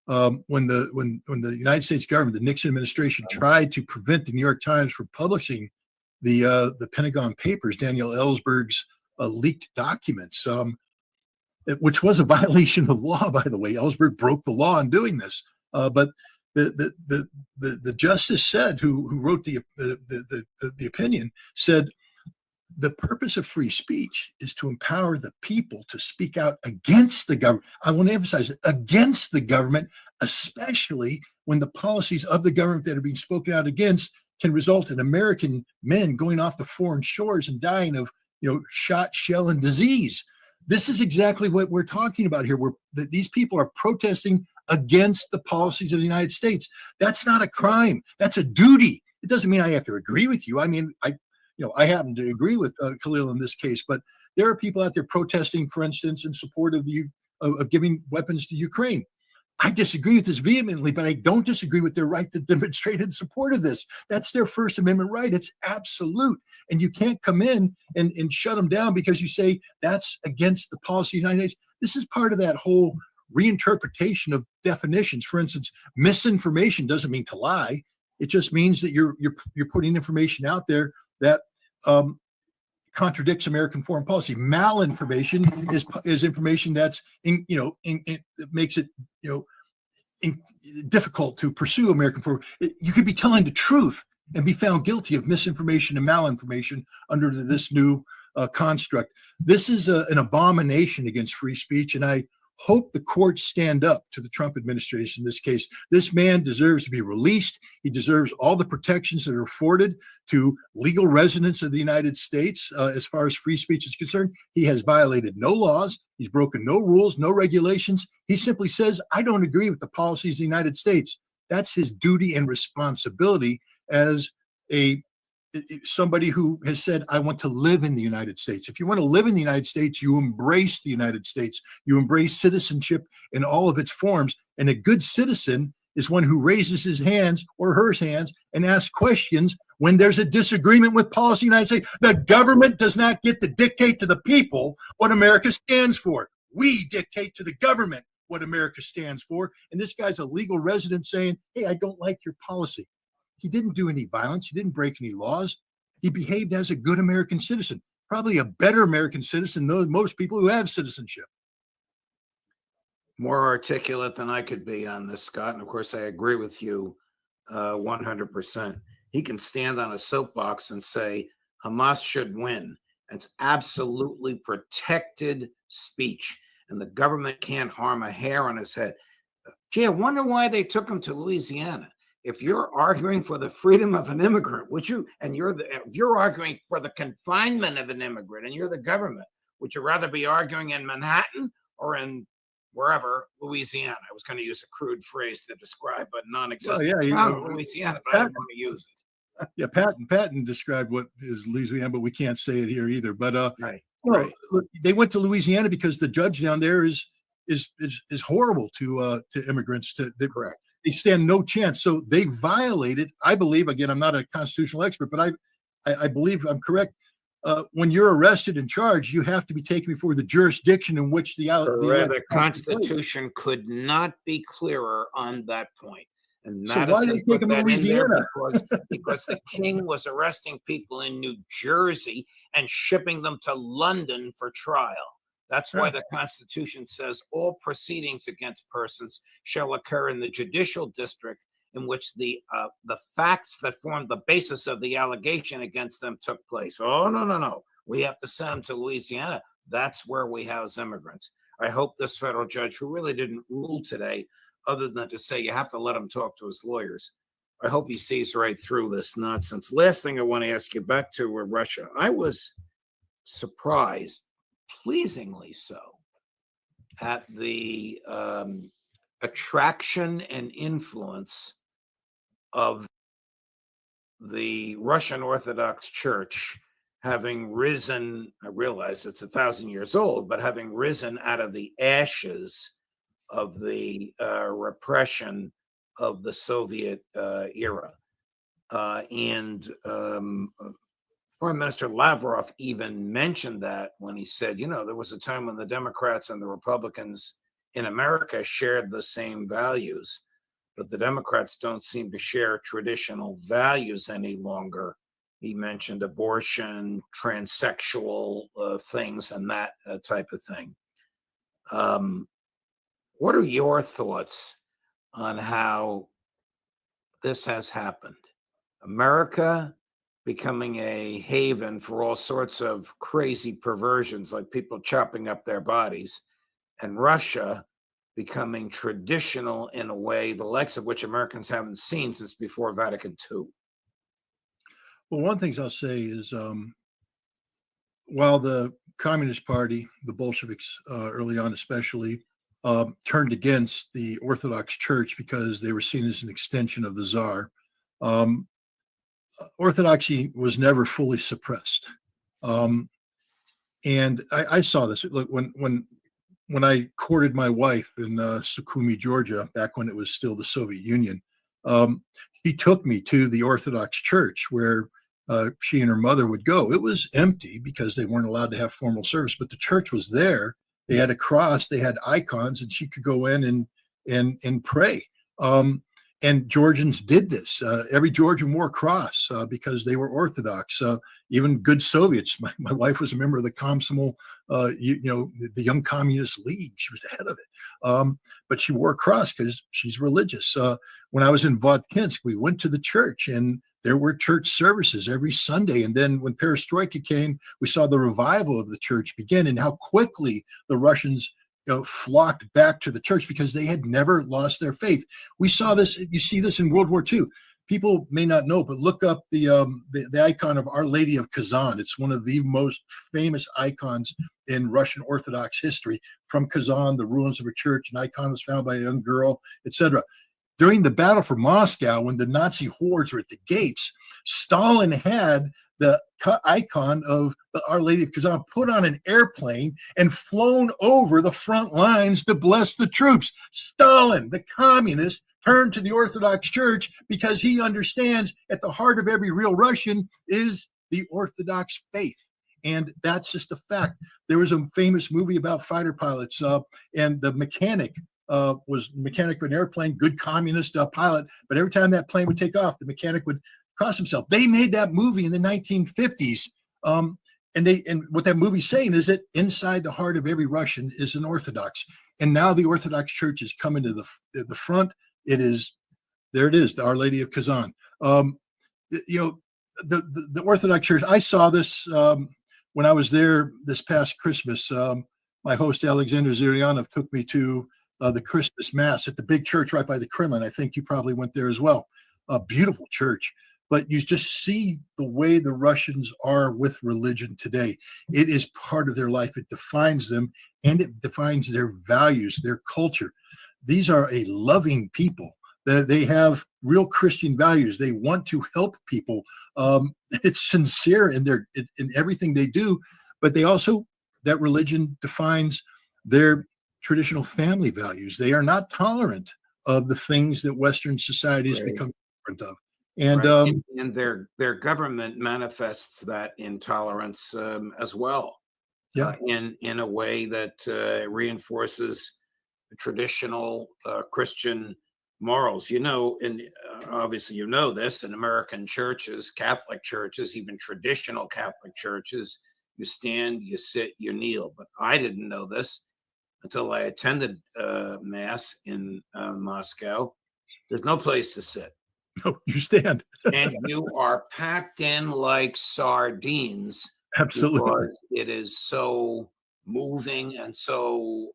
When the United States government, the Nixon administration, tried to prevent the New York Times from publishing the Pentagon Papers, Daniel Ellsberg's leaked documents, which was a violation of the law, by the way. Ellsberg broke the law in doing this. But the justice said, who wrote the opinion, said the purpose of free speech is to empower the people to speak out against the government. I want to emphasize it, against the government, especially when the policies of the government that are being spoken out against can result in American men going off to foreign shores and dying of, shot, shell, and disease. This is exactly what we're talking about here. These people are protesting against the policies of the United States. That's not a crime. That's a duty. It doesn't mean I have to agree with you. I mean, I happen to agree with Khalil in this case, but there are people out there protesting, for instance, in support of giving weapons to Ukraine. I disagree with this vehemently, but I don't disagree with their right to demonstrate in support of this. That's their First Amendment right. It's absolute. And you can't come in and shut them down because you say that's against the policy of the United States. This is part of that whole reinterpretation of definitions. For instance, misinformation doesn't mean to lie. It just means that you're putting information out there that contradicts American foreign policy. Malinformation is information that's it makes it difficult to pursue American foreign. You could be telling the truth and be found guilty of misinformation and malinformation under this new construct. This is an abomination against free speech, and I hope the courts stand up to the Trump administration in this case. This man deserves to be released. He deserves all the protections that are afforded to legal residents of the United States as far as free speech is concerned. He has violated no laws. He's broken no rules, no regulations. He simply says, I don't agree with the policies of the United States. That's his duty and responsibility as somebody who has said, I want to live in the United States. If you want to live in the United States, you embrace the United States. You embrace citizenship in all of its forms. And a good citizen is one who raises his hands or her hands and asks questions when there's a disagreement with policy in the United States. The government does not get to dictate to the people what America stands for. We dictate to the government what America stands for. And this guy's a legal resident saying, hey, I don't like your policy. He didn't do any violence. He didn't break any laws. He behaved as a good American citizen, probably a better American citizen than most people who have citizenship. More articulate than I could be on this, Scott. And of course, I agree with you 100%. He can stand on a soapbox and say, Hamas should win. It's absolutely protected speech. And the government can't harm a hair on his head. Gee, I wonder why they took him to Louisiana. If you're arguing for the freedom of an immigrant, if you're arguing for the confinement of an immigrant and you're the government, would you rather be arguing in Manhattan or in wherever, Louisiana? I was going to use a crude phrase to describe a non-existent town of Louisiana, but I didn't want to use it. Yeah, Patton described what is Louisiana, but we can't say it here either. But right. Look, they went to Louisiana because the judge down there is horrible to immigrants. Correct. They stand no chance. So they violated, I believe, again, I'm not a constitutional expert, but I believe I'm correct. When you're arrested and charged, you have to be taken before the jurisdiction in which the Constitution could not be clearer on that point. And so why did they take him to Louisiana? Because the king was arresting people in New Jersey and shipping them to London for trial. That's why the Constitution says all proceedings against persons shall occur in the judicial district in which the facts that formed the basis of the allegation against them took place. Oh, no. We have to send them to Louisiana. That's where we house immigrants. I hope this federal judge, who really didn't rule today, other than to say you have to let him talk to his lawyers, I hope he sees right through this nonsense. Last thing I want to ask you, back to Russia. I was surprised, pleasingly so, at the attraction and influence of the Russian Orthodox Church having risen. I realize it's 1,000 years old, but having risen out of the ashes of the repression of the Soviet era. And Foreign Minister Lavrov even mentioned that when he said, there was a time when the Democrats and the Republicans in America shared the same values, but the Democrats don't seem to share traditional values any longer. He mentioned abortion, transsexual things, and that type of thing. What are your thoughts on how this has happened? America becoming a haven for all sorts of crazy perversions, like people chopping up their bodies, and Russia becoming traditional in a way, the likes of which Americans haven't seen since before Vatican II. Well, one of the things I'll say is while the Communist Party, the Bolsheviks early on especially, turned against the Orthodox Church because they were seen as an extension of the Tsar, Orthodoxy was never fully suppressed. And I saw this. Look, when I courted my wife in Sukhumi, Georgia, back when it was still the Soviet Union, she took me to the Orthodox Church where she and her mother would go. It was empty because they weren't allowed to have formal service, but the church was there. They had a cross, they had icons, and she could go in and pray. And Georgians did this. Every Georgian wore a cross because they were Orthodox. Even good Soviets. My wife was a member of the Komsomol, the Young Communist League. She was the head of it. But she wore a cross because she's religious. When I was in Votkinsk, we went to the church, and there were church services every Sunday. And then when perestroika came, we saw the revival of the church begin, and how quickly the Russians flocked back to the church because they had never lost their faith. We saw this, you see this in World War II. People may not know, but look up the icon of Our Lady of Kazan. It's one of the most famous icons in Russian Orthodox history. From Kazan, the ruins of a church, an icon was found by a young girl, etc. During the battle for Moscow, when the Nazi hordes were at the gates, Stalin had the icon of the Our Lady of Kazan put on an airplane and flown over the front lines to bless the troops. Stalin, the communist, turned to the Orthodox Church because he understands at the heart of every real Russian is the Orthodox faith. And that's just a fact. There was a famous movie about fighter pilots, and the mechanic was the mechanic of an airplane, good communist pilot, but every time that plane would take off, the mechanic would cross himself. They made that movie in the 1950s. And what that movie's saying is that inside the heart of every Russian is an Orthodox. And now the Orthodox Church is coming to the front. It is, there it is, the Our Lady of Kazan. The Orthodox Church, I saw this when I was there this past Christmas. My host, Alexander Ziryanov, took me to the Christmas Mass at the big church right by the Kremlin. I think you probably went there as well. A beautiful church. But you just see the way the Russians are with religion today. It is part of their life. It defines them, and it defines their values, their culture. These are a loving people. They have real Christian values. They want to help people. It's sincere in everything they do, but they also, that religion defines their traditional family values. They are not tolerant of the things that Western society has become tolerant of. And, right. And their government manifests that intolerance as well. Yeah. In a way that reinforces traditional Christian morals. You know, and obviously you know this, in American churches, Catholic churches, even traditional Catholic churches, you stand, you sit, you kneel. But I didn't know this until I attended Mass in Moscow. There's no place to sit. No, you stand. And you are packed in like sardines. Absolutely. Because it is so moving and so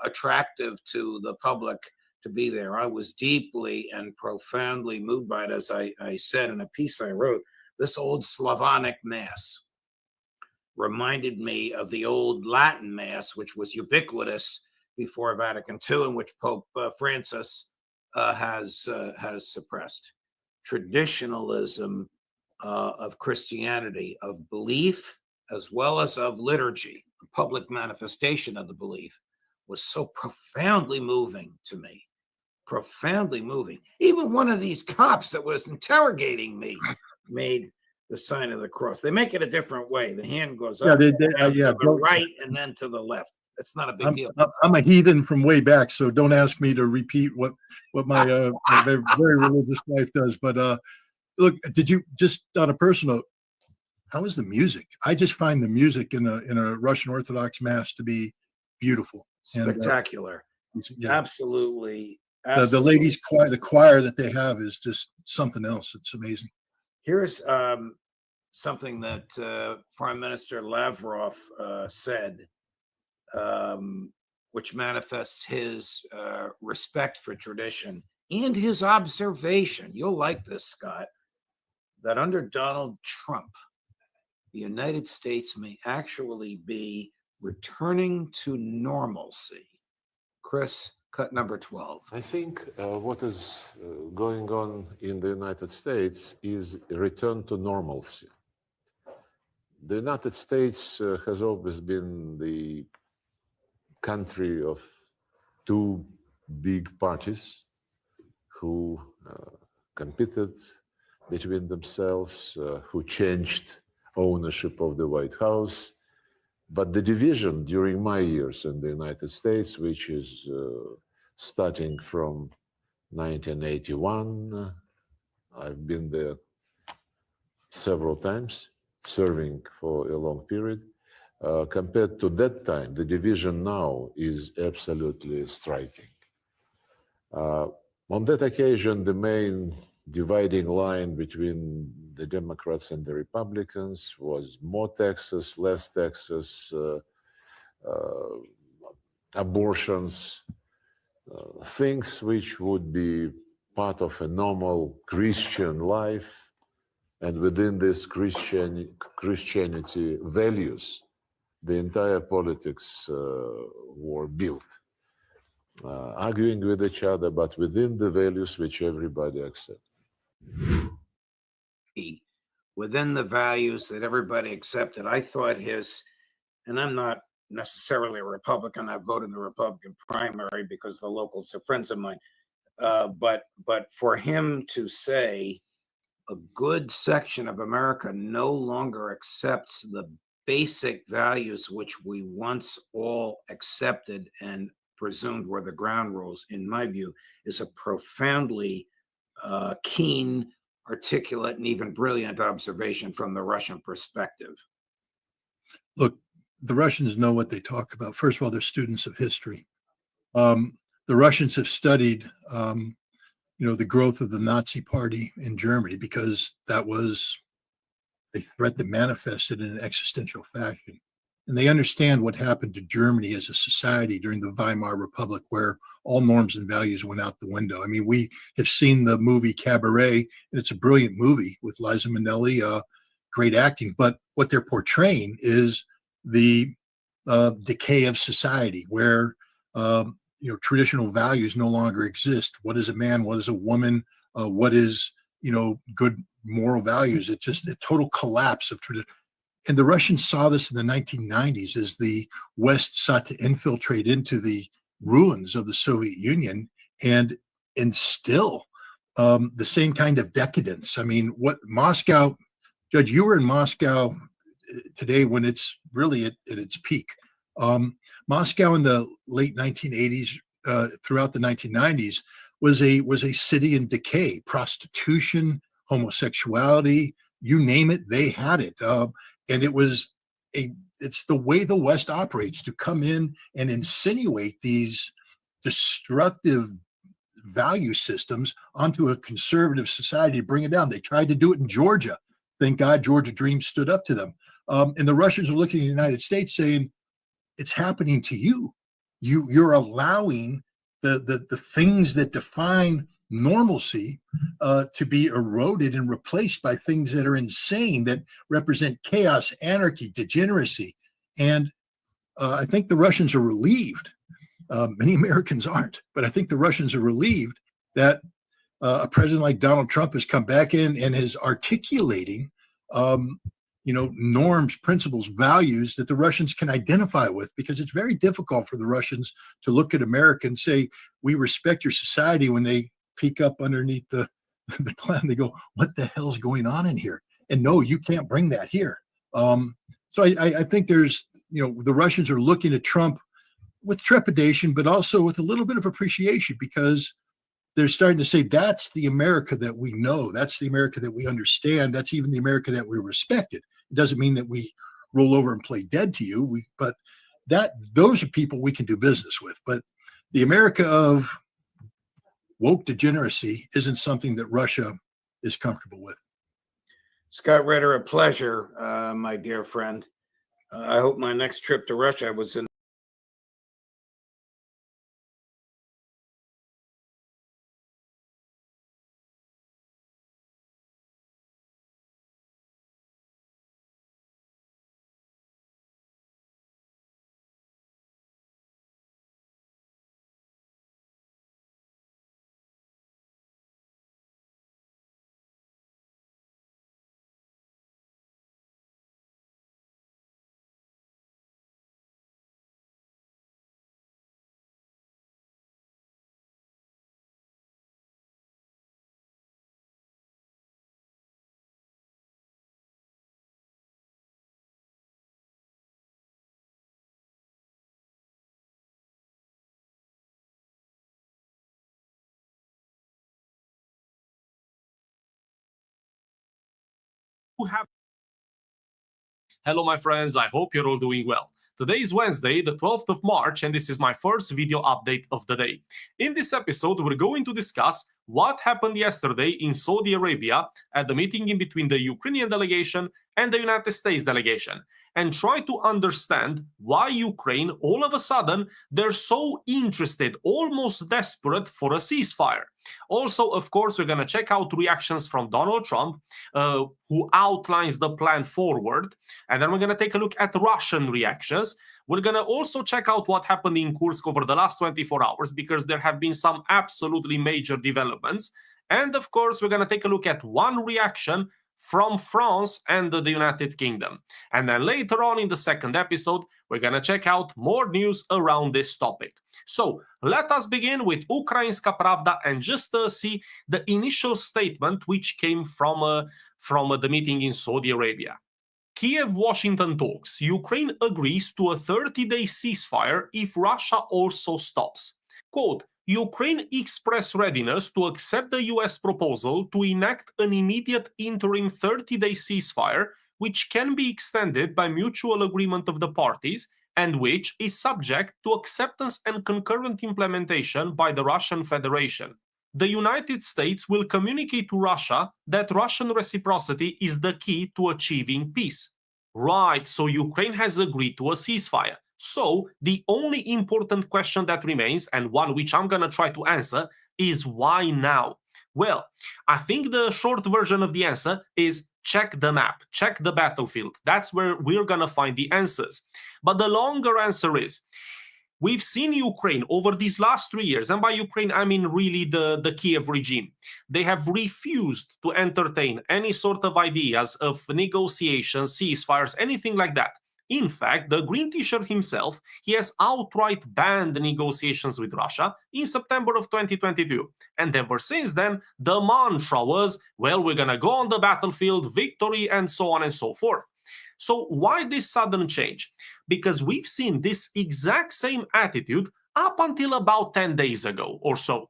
attractive to the public to be there. I was deeply and profoundly moved by it, as I said in a piece I wrote. This old Slavonic Mass reminded me of the old Latin Mass, which was ubiquitous before Vatican II, and which Pope Francis has suppressed. Traditionalism of Christianity, of belief, as well as of liturgy, the public manifestation of the belief, was so profoundly moving to me. Profoundly moving. Even one of these cops that was interrogating me made the sign of the cross. They make it a different way. The hand goes up to the right and then to the left. It's not a big deal. I'm a heathen from way back, so don't ask me to repeat what my very religious wife does. But look, did you, just on a personal note, how is the music? I just find the music in a Russian Orthodox Mass to be beautiful. Spectacular. Absolutely. The ladies' choir, the choir that they have is just something else. It's amazing. Here's something that Prime Minister Lavrov said, which manifests his respect for tradition and his observation. You'll like this, Scott, that under Donald Trump, the United States may actually be returning to normalcy. Chris, cut number 12. I think what is going on in the United States is a return to normalcy. The United States has always been the country of two big parties who competed between themselves, who changed ownership of the White House. But the division during my years in the United States, which is starting from 1981, I've been there several times, serving for a long period. Compared to that time, the division now is absolutely striking. On that occasion, the main dividing line between the Democrats and the Republicans was more taxes, less taxes, abortions, things which would be part of a normal Christian life, and within this Christianity values, the entire politics were built, arguing with each other, but within the values which everybody accepts. Within the values that everybody accepted, I thought and I'm not necessarily a Republican, I voted in the Republican primary because the locals are friends of mine, but for him to say a good section of America no longer accepts the basic values which we once all accepted and presumed were the ground rules, in my view, is a profoundly keen, articulate, and even brilliant observation from the Russian perspective. Look, the Russians know what they talk about. First of all, they're students of history. The Russians have studied, the growth of the Nazi Party in Germany, because that was a threat that manifested in an existential fashion. And they understand what happened to Germany as a society during the Weimar Republic, where all norms and values went out the window. I mean, we have seen the movie Cabaret, and it's a brilliant movie with Liza Minnelli, great acting. But what they're portraying is the decay of society, where traditional values no longer exist. What is a man? What is a woman? What is good moral values? It's just a total collapse of tradition. And the Russians saw this in the 1990s as the West sought to infiltrate into the ruins of the Soviet Union and instill the same kind of decadence. I mean, what Moscow, Judge, you were in Moscow today when it's really at its peak. Moscow in the late 1980s, throughout the 1990s, was a city in decay. Prostitution, homosexuality, you name it, they had it. And it's the way the West operates, to come in and insinuate these destructive value systems onto a conservative society to bring it down. They tried to do it in Georgia. Thank God Georgia Dream stood up to them. And the Russians are looking at the United States saying, it's happening to you. You're allowing the things that define normalcy to be eroded and replaced by things that are insane, that represent chaos, anarchy, degeneracy. And I think the Russians are relieved. Many Americans aren't, but I think the Russians are relieved that a president like Donald Trump has come back in and is articulating norms, principles, values that the Russians can identify with, because it's very difficult for the Russians to look at America and say, we respect your society, when they peek up underneath the cloud. They go, what the hell's going on in here? And no, you can't bring that here. So I think there's, the Russians are looking at Trump with trepidation, but also with a little bit of appreciation, because they're starting to say, that's the America that we know. That's the America that we understand. That's even the America that we respected. It doesn't mean that we roll over and play dead to you. But those are people we can do business with. But the America of woke degeneracy isn't something that Russia is comfortable with. Scott Ritter, a pleasure, my dear friend. I hope my next trip to Russia was in Hello, my friends. I hope you're all doing well. Today is Wednesday, the 12th of March, and this is my first video update of the day. In this episode, we're going to discuss what happened yesterday in Saudi Arabia at the meeting in between the Ukrainian delegation and the United States delegation, and try to understand why Ukraine, all of a sudden, they're so interested, almost desperate for a ceasefire. Also, of course, we're going to check out reactions from Donald Trump, who outlines the plan forward. And then we're going to take a look at Russian reactions. We're going to also check out what happened in Kursk over the last 24 hours, because there have been some absolutely major developments. And of course, we're going to take a look at one reaction from France and the United Kingdom. And then later on in the second episode, we're going to check out more news around this topic. So let us begin with Ukrainska Pravda and just see the initial statement which came from the meeting in Saudi Arabia. Kiev-Washington talks. Ukraine agrees to a 30-day ceasefire if Russia also stops. Quote, Ukraine expressed readiness to accept the US proposal to enact an immediate interim 30-day ceasefire, which can be extended by mutual agreement of the parties and which is subject to acceptance and concurrent implementation by the Russian Federation. The United States will communicate to Russia that Russian reciprocity is the key to achieving peace. Right, so Ukraine has agreed to a ceasefire. So the only important question that remains, and one which I'm going to try to answer, is why now? Well, I think the short version of the answer is check the map, check the battlefield. That's where we're going to find the answers. But the longer answer is, we've seen Ukraine over these last 3 years, and by Ukraine, I mean really the Kiev regime. They have refused to entertain any sort of ideas of negotiations, ceasefires, anything like that. In fact, the Green T-shirt himself, he has outright banned the negotiations with Russia in September of 2022. And ever since then, the mantra was, well, we're going to go on the battlefield, victory, and so on and so forth. So why this sudden change? Because we've seen this exact same attitude up until about 10 days ago or so.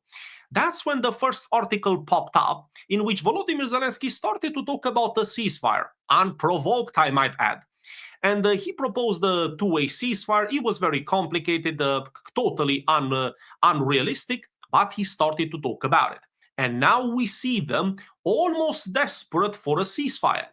That's when the first article popped up in which Volodymyr Zelensky started to talk about a ceasefire, unprovoked, I might add. And he proposed a two-way ceasefire. It was very complicated, totally unrealistic, but he started to talk about it. And now we see them almost desperate for a ceasefire.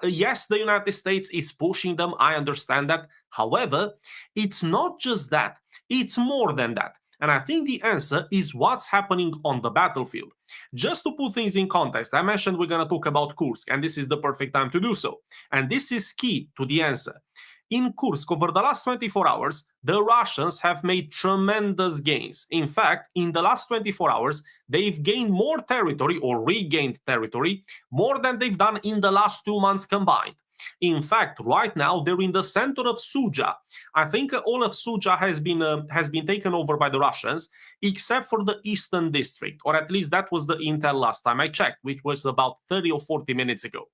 Yes, the United States is pushing them. I understand that. However, it's not just that. It's more than that. And I think the answer is what's happening on the battlefield. Just to put things in context, I mentioned we're going to talk about Kursk, and this is the perfect time to do so. And this is key to the answer. In Kursk, over the last 24 hours, the Russians have made tremendous gains. In fact, in the last 24 hours, they've gained more territory or regained territory more than they've done in the last 2 months combined. In fact, right now, they're in the center of Sudzha. I think all of Sudzha has been taken over by the Russians, except for the eastern district, or at least that was the intel last time I checked, which was about 30 or 40 minutes ago.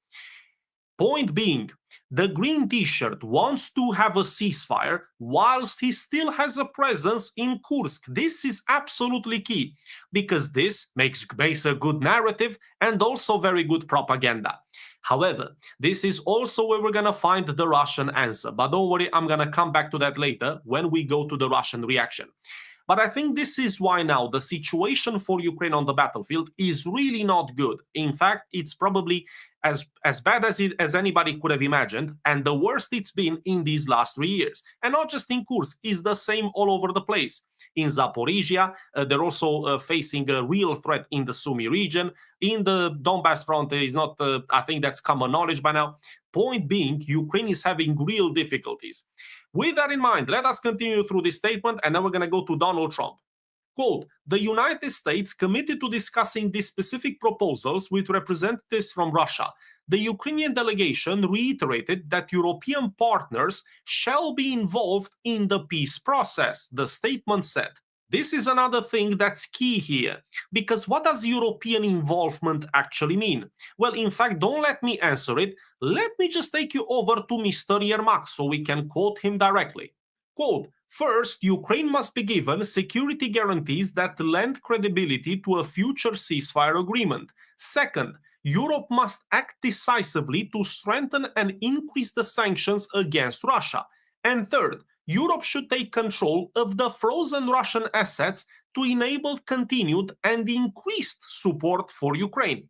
Point being, the Green T-shirt wants to have a ceasefire whilst he still has a presence in Kursk. This is absolutely key, because this makes a good narrative and also very good propaganda. However, this is also where we're going to find the Russian answer. But don't worry, I'm going to come back to that later when we go to the Russian reaction. But I think this is why now the situation for Ukraine on the battlefield is really not good. In fact, it's probably as bad as anybody could have imagined, and the worst it's been in these last 3 years. And not just in Kursk, it's the same all over the place. In Zaporizhia, they're also facing a real threat in the Sumy region. In the Donbass front, is not, I think that's common knowledge by now. Point being, Ukraine is having real difficulties. With that in mind, let us continue through this statement, and then we're going to go to Donald Trump. Quote, the United States committed to discussing these specific proposals with representatives from Russia. The Ukrainian delegation reiterated that European partners shall be involved in the peace process, the statement said. This is another thing that's key here, because what does European involvement actually mean? Well, in fact, don't let me answer it. Let me just take you over to Mr. Yermak so we can quote him directly. Quote, first, Ukraine must be given security guarantees that lend credibility to a future ceasefire agreement. Second, Europe must act decisively to strengthen and increase the sanctions against Russia. And third, Europe should take control of the frozen Russian assets to enable continued and increased support for Ukraine.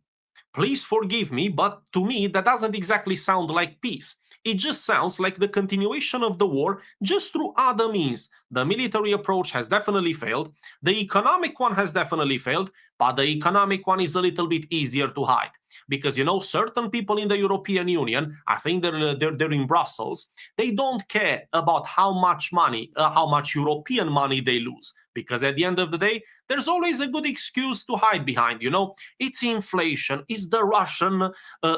Please forgive me, but to me that doesn't exactly sound like peace. It just sounds like the continuation of the war just through other means. The military approach has definitely failed. The economic one has definitely failed, but the economic one is a little bit easier to hide. Because, you know, certain people in the European Union, I think they're in Brussels, they don't care about how much money, how much European money they lose. Because at the end of the day, there's always a good excuse to hide behind, you know. It's inflation, it's the Russian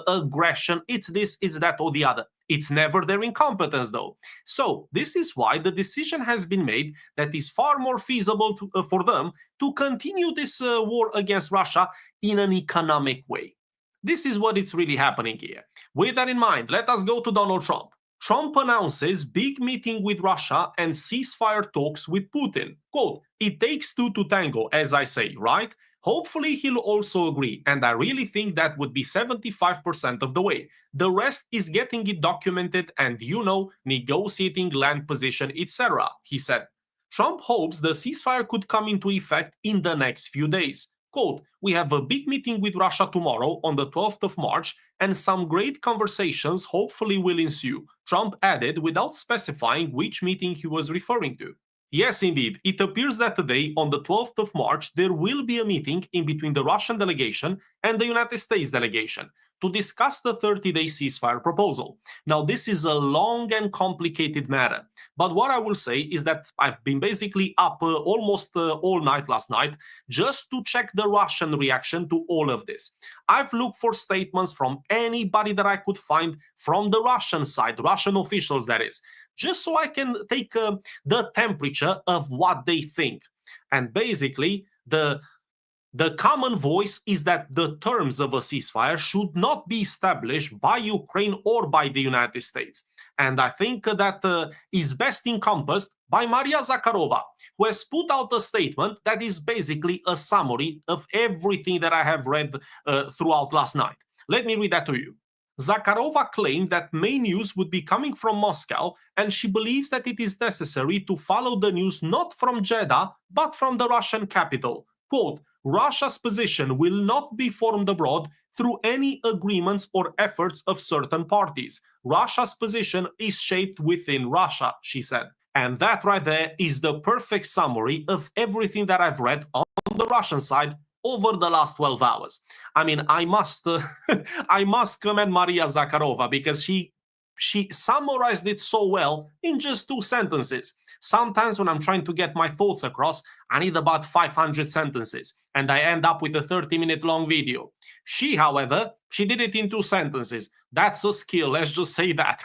aggression, it's this, it's that, or the other. It's never their incompetence, though. So this is why the decision has been made that is far more feasible for them to continue this war against Russia in an economic way. This is what it's really happening here. With that in mind, let us go to Donald Trump. Trump announces big meeting with Russia and ceasefire talks with Putin. Quote, "It takes two to tango," as I say, right? Hopefully he'll also agree, and I really think that would be 75% of the way. The rest is getting it documented and, you know, negotiating land position, etc., he said. Trump hopes the ceasefire could come into effect in the next few days. Quote, "We have a big meeting with Russia tomorrow on the 12th of March, and some great conversations hopefully will ensue," Trump added without specifying which meeting he was referring to. Yes, indeed, it appears that today, on the 12th of March, there will be a meeting in between the Russian delegation and the United States delegation to discuss the 30-day ceasefire proposal. Now, this is a long and complicated matter, but what I will say is that I've been basically up almost all night last night just to check the Russian reaction to all of this. I've looked for statements from anybody that I could find from the Russian side, Russian officials that is, just so I can take the temperature of what they think. And basically, the common voice is that the terms of a ceasefire should not be established by Ukraine or by the United States. And I think that is best encompassed by Maria Zakharova, who has put out a statement that is basically a summary of everything that I have read throughout last night. Let me read that to you. Zakharova claimed that main news would be coming from Moscow, and she believes that it is necessary to follow the news not from Jeddah, but from the Russian capital. Quote, "Russia's position will not be formed abroad through any agreements or efforts of certain parties. Russia's position is shaped within Russia," she said. And that right there is the perfect summary of everything that I've read on the Russian side over the last 12 hours. I mean, I must commend Maria Zakharova because she summarized it so well in just 2 sentences. Sometimes when I'm trying to get my thoughts across, I need about 500 sentences, and I end up with a 30-minute long video. She, however, she did it in 2 sentences. That's a skill, let's just say that.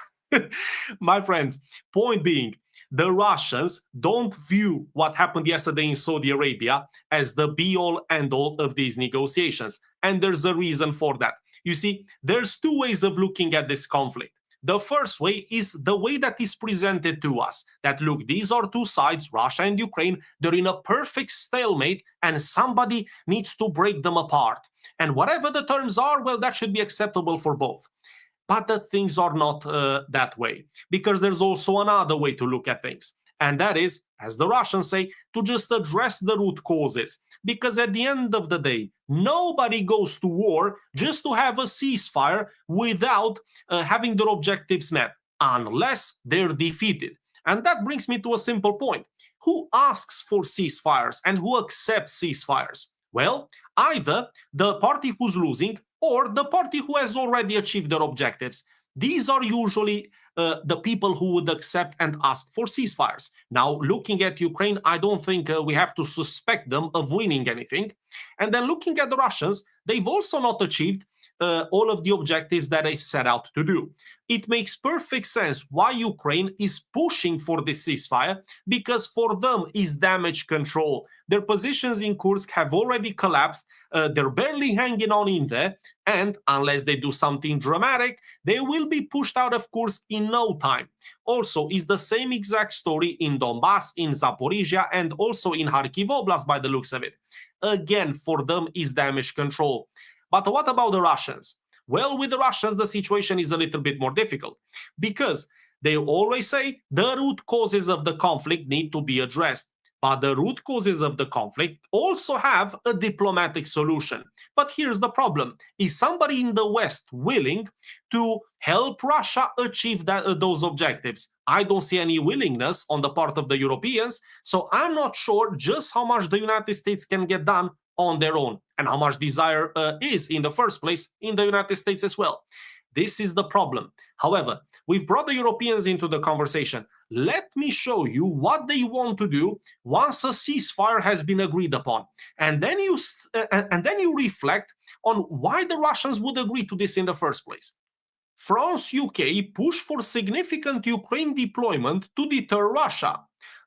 My friends, point being, the Russians don't view what happened yesterday in Saudi Arabia as the be-all, end-all of these negotiations. And there's a reason for that. You see, there's 2 ways of looking at this conflict. The first way is the way that is presented to us. That, look, these are 2 sides, Russia and Ukraine. They're in a perfect stalemate, and somebody needs to break them apart. And whatever the terms are, well, that should be acceptable for both. But the things are not that way, because there's also another way to look at things. And that is, as the Russians say, to just address the root causes. Because at the end of the day, nobody goes to war just to have a ceasefire without having their objectives met, unless they're defeated. And that brings me to a simple point. Who asks for ceasefires and who accepts ceasefires? Well, either the party who's losing or the party who has already achieved their objectives. These are usually the people who would accept and ask for ceasefires. Now, looking at Ukraine, I don't think we have to suspect them of winning anything. And then looking at the Russians, they've also not achieved all of the objectives that they set out to do. It makes perfect sense why Ukraine is pushing for this ceasefire, because for them is damage control. Their positions in Kursk have already collapsed. They're barely hanging on in there, and unless they do something dramatic, they will be pushed out of Kursk in no time. Also, is the same exact story in Donbass, in Zaporizhia, and also in Kharkiv Oblast by the looks of it. Again, for them is damage control. But what about the Russians? Well, with the Russians, the situation is a little bit more difficult, because They always say the root causes of the conflict need to be addressed. But the root causes of the conflict also have a diplomatic solution. But here's the problem. Is somebody in the West willing to help Russia achieve those objectives? I don't see any willingness on the part of the Europeans, so I'm not sure just how much the United States can get done on their own and how much desire is in the first place in the United States as well. This is the problem. However, we've brought the Europeans into the conversation. Let me show you what they want to do once a ceasefire has been agreed upon. And then you reflect on why the Russians would agree to this in the first place. France, UK push for significant Ukraine deployment to deter Russia.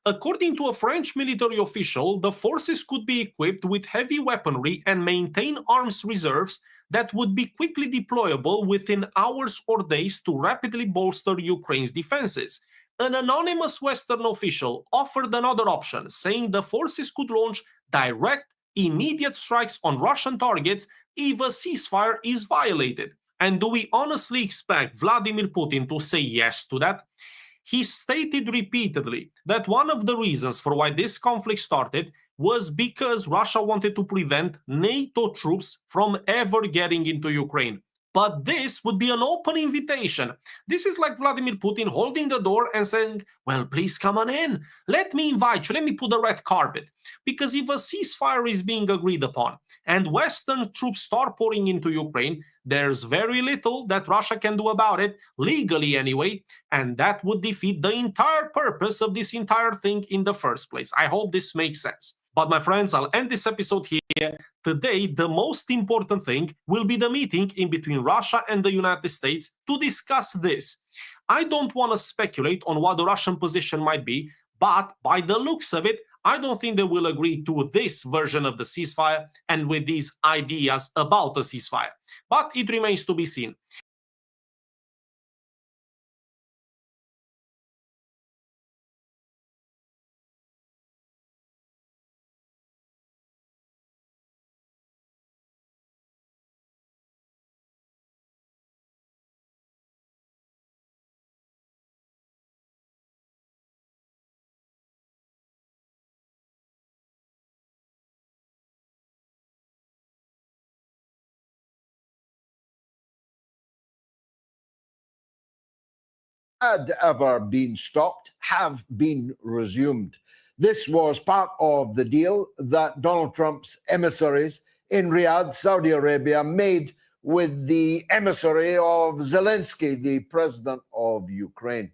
According to a French military official, the forces could be equipped with heavy weaponry and maintain arms reserves that would be quickly deployable within hours or days to rapidly bolster Ukraine's defenses. An anonymous Western official offered another option, saying the forces could launch direct, immediate strikes on Russian targets if a ceasefire is violated. And do we honestly expect Vladimir Putin to say yes to that? He stated repeatedly that one of the reasons for why this conflict started was because Russia wanted to prevent NATO troops from ever getting into Ukraine. But this would be an open invitation. This is like Vladimir Putin holding the door and saying, well, please come on in. Let me invite you. Let me put the red carpet. Because if a ceasefire is being agreed upon and Western troops start pouring into Ukraine, there's very little that Russia can do about it, legally anyway, and that would defeat the entire purpose of this entire thing in the first place. I hope this makes sense. But my friends, I'll end this episode here. Today, the most important thing will be the meeting in between Russia and the United States to discuss this. I don't want to speculate on what the Russian position might be, but by the looks of it, I don't think they will agree to this version of the ceasefire and with these ideas about a ceasefire. But it remains to be seen. Had ever been stopped have been resumed. This was part of the deal that Donald Trump's emissaries in Riyadh, Saudi Arabia, made with the emissary of Zelensky, the president of Ukraine.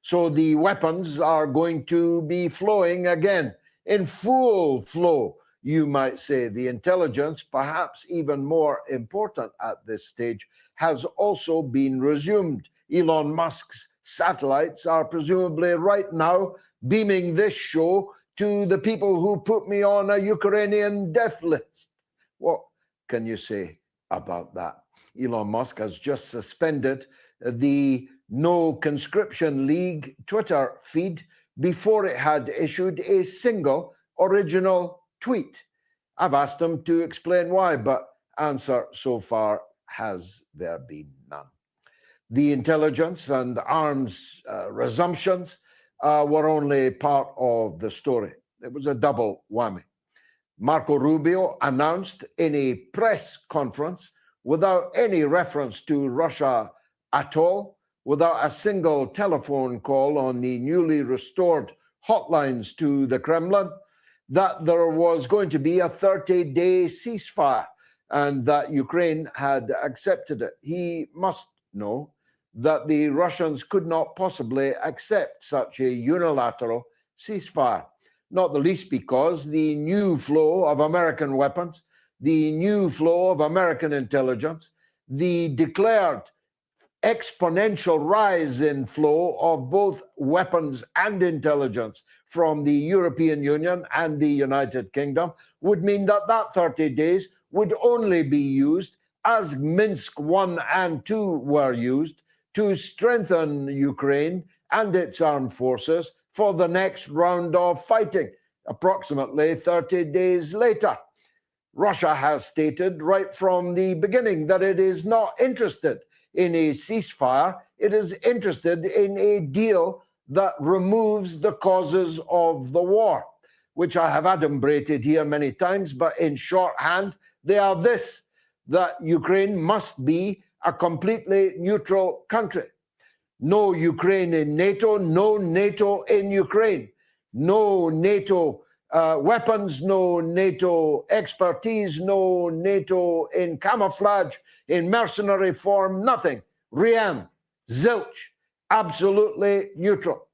So the weapons are going to be flowing again in full flow, you might say. The intelligence, perhaps even more important at this stage, has also been resumed. Elon Musk's satellites are presumably right now beaming this show to the people who put me on a Ukrainian death list. What can you say about that? Elon Musk has just suspended the No Conscription League Twitter feed before it had issued a single original tweet. I've asked him to explain why, but answer so far has there been none. The intelligence and arms resumptions were only part of the story. It was a double whammy. Marco Rubio announced in a press conference, without any reference to Russia at all, without a single telephone call on the newly restored hotlines to the Kremlin, that there was going to be a 30-day ceasefire and that Ukraine had accepted it. He must know that the Russians could not possibly accept such a unilateral ceasefire, not the least because the new flow of American weapons, the new flow of American intelligence, the declared exponential rise in flow of both weapons and intelligence from the European Union and the United Kingdom would mean that that 30 days would only be used, as Minsk 1 and 2 were used, to strengthen Ukraine and its armed forces for the next round of fighting, approximately 30 days later. Russia has stated right from the beginning that it is not interested in a ceasefire. It is interested in a deal that removes the causes of the war, which I have adumbrated here many times, but in shorthand, they are this: that Ukraine must be a completely neutral country. No Ukraine in NATO, no NATO in Ukraine, no NATO weapons, no NATO expertise, no NATO in camouflage, in mercenary form, nothing. Rien, zilch, absolutely neutral.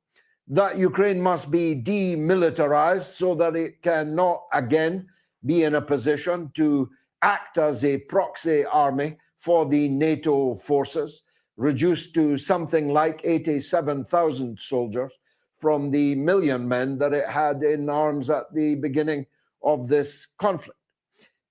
That Ukraine must be demilitarized so that it cannot again be in a position to act as a proxy army for the NATO forces, reduced to something like 87,000 soldiers from the 1 million men that it had in arms at the beginning of this conflict.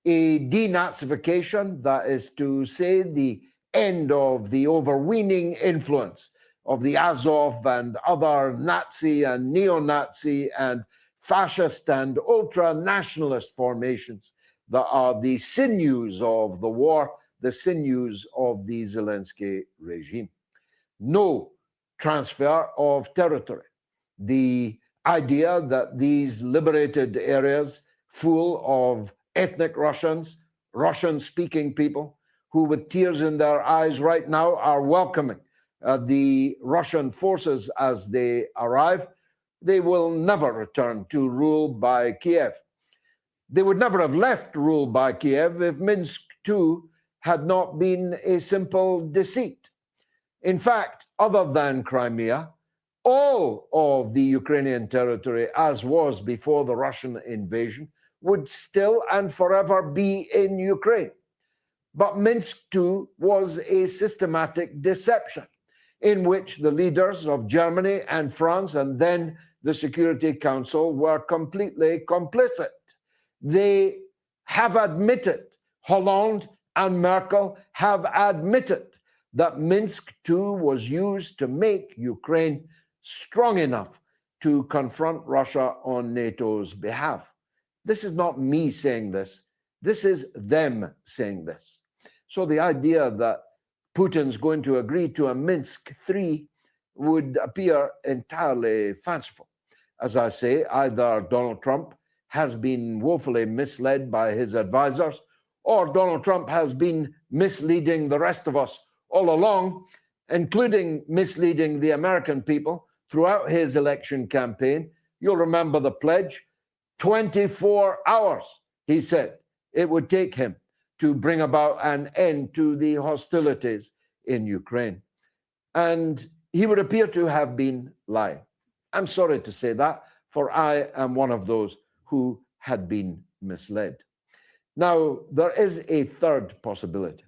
A denazification, that is to say, the end of the overweening influence of the Azov and other Nazi and neo-Nazi and fascist and ultra-nationalist formations that are the sinews of the war, the sinews of the Zelensky regime. No transfer of territory. The idea that these liberated areas full of ethnic Russians, Russian-speaking people, who with tears in their eyes right now are welcoming the Russian forces as they arrive, they will never return to rule by Kiev. They would never have left rule by Kiev if Minsk II had not been a simple deceit. In fact, other than Crimea, all of the Ukrainian territory, as was before the Russian invasion, would still and forever be in Ukraine. But Minsk II was a systematic deception in which the leaders of Germany and France and then the Security Council were completely complicit. They have admitted, Hollande and Merkel have admitted, that Minsk II was used to make Ukraine strong enough to confront Russia on NATO's behalf. This is not me saying this. This is them saying this. So the idea that Putin's going to agree to a Minsk III would appear entirely fanciful. As I say, either Donald Trump has been woefully misled by his advisors, or Donald Trump has been misleading the rest of us all along, including misleading the American people throughout his election campaign. You'll remember the pledge: 24 hours, he said, it would take him to bring about an end to the hostilities in Ukraine. And he would appear to have been lying. I'm sorry to say that, for I am one of those who had been misled. Now, there is a third possibility,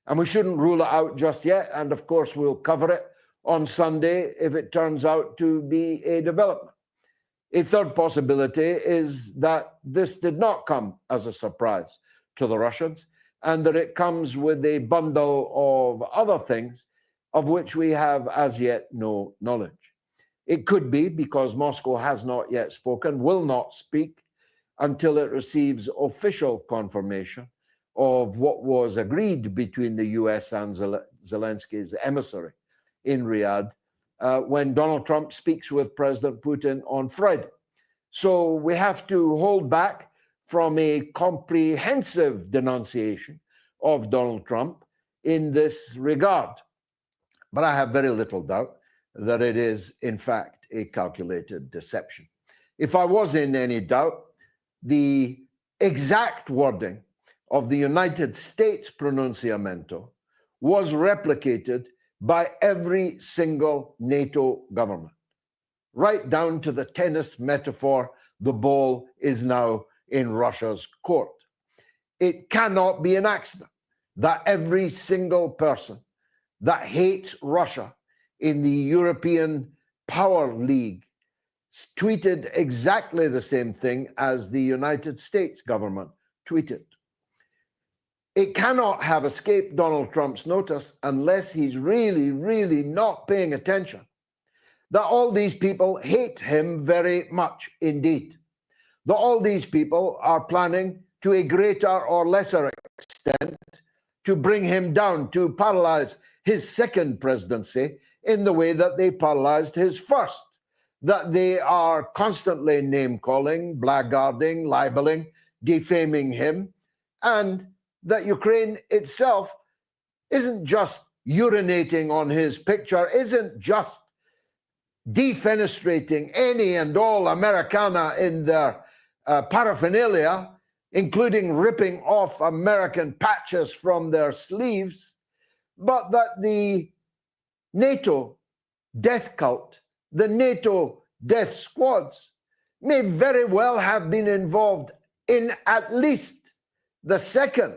and we shouldn't rule it out just yet. And of course, we'll cover it on Sunday if it turns out to be a development. A third possibility is that this did not come as a surprise to the Russians, and that it comes with a bundle of other things of which we have as yet no knowledge. It could be because Moscow has not yet spoken, will not speak until it receives official confirmation of what was agreed between the US and Zelensky's emissary in Riyadh when Donald Trump speaks with President Putin on Friday. So we have to hold back from a comprehensive denunciation of Donald Trump in this regard. But I have very little doubt that it is, in fact, a calculated deception. If I was in any doubt, the exact wording of the United States pronunciamento was replicated by every single NATO government, right down to the tennis metaphor: the ball is now in Russia's court. It cannot be an accident that every single person that hates Russia in the European Power League tweeted exactly the same thing as the United States government tweeted. It cannot have escaped Donald Trump's notice, unless he's really, really not paying attention, that all these people hate him very much indeed. That all these people are planning, to a greater or lesser extent, to bring him down, to paralyze his second presidency in the way that they paralyzed his first, that they are constantly name-calling, blackguarding, libeling, defaming him, and that Ukraine itself isn't just urinating on his picture, isn't just defenestrating any and all Americana in their paraphernalia, including ripping off American patches from their sleeves, but that the NATO death cult, the NATO death squads, may very well have been involved in at least the second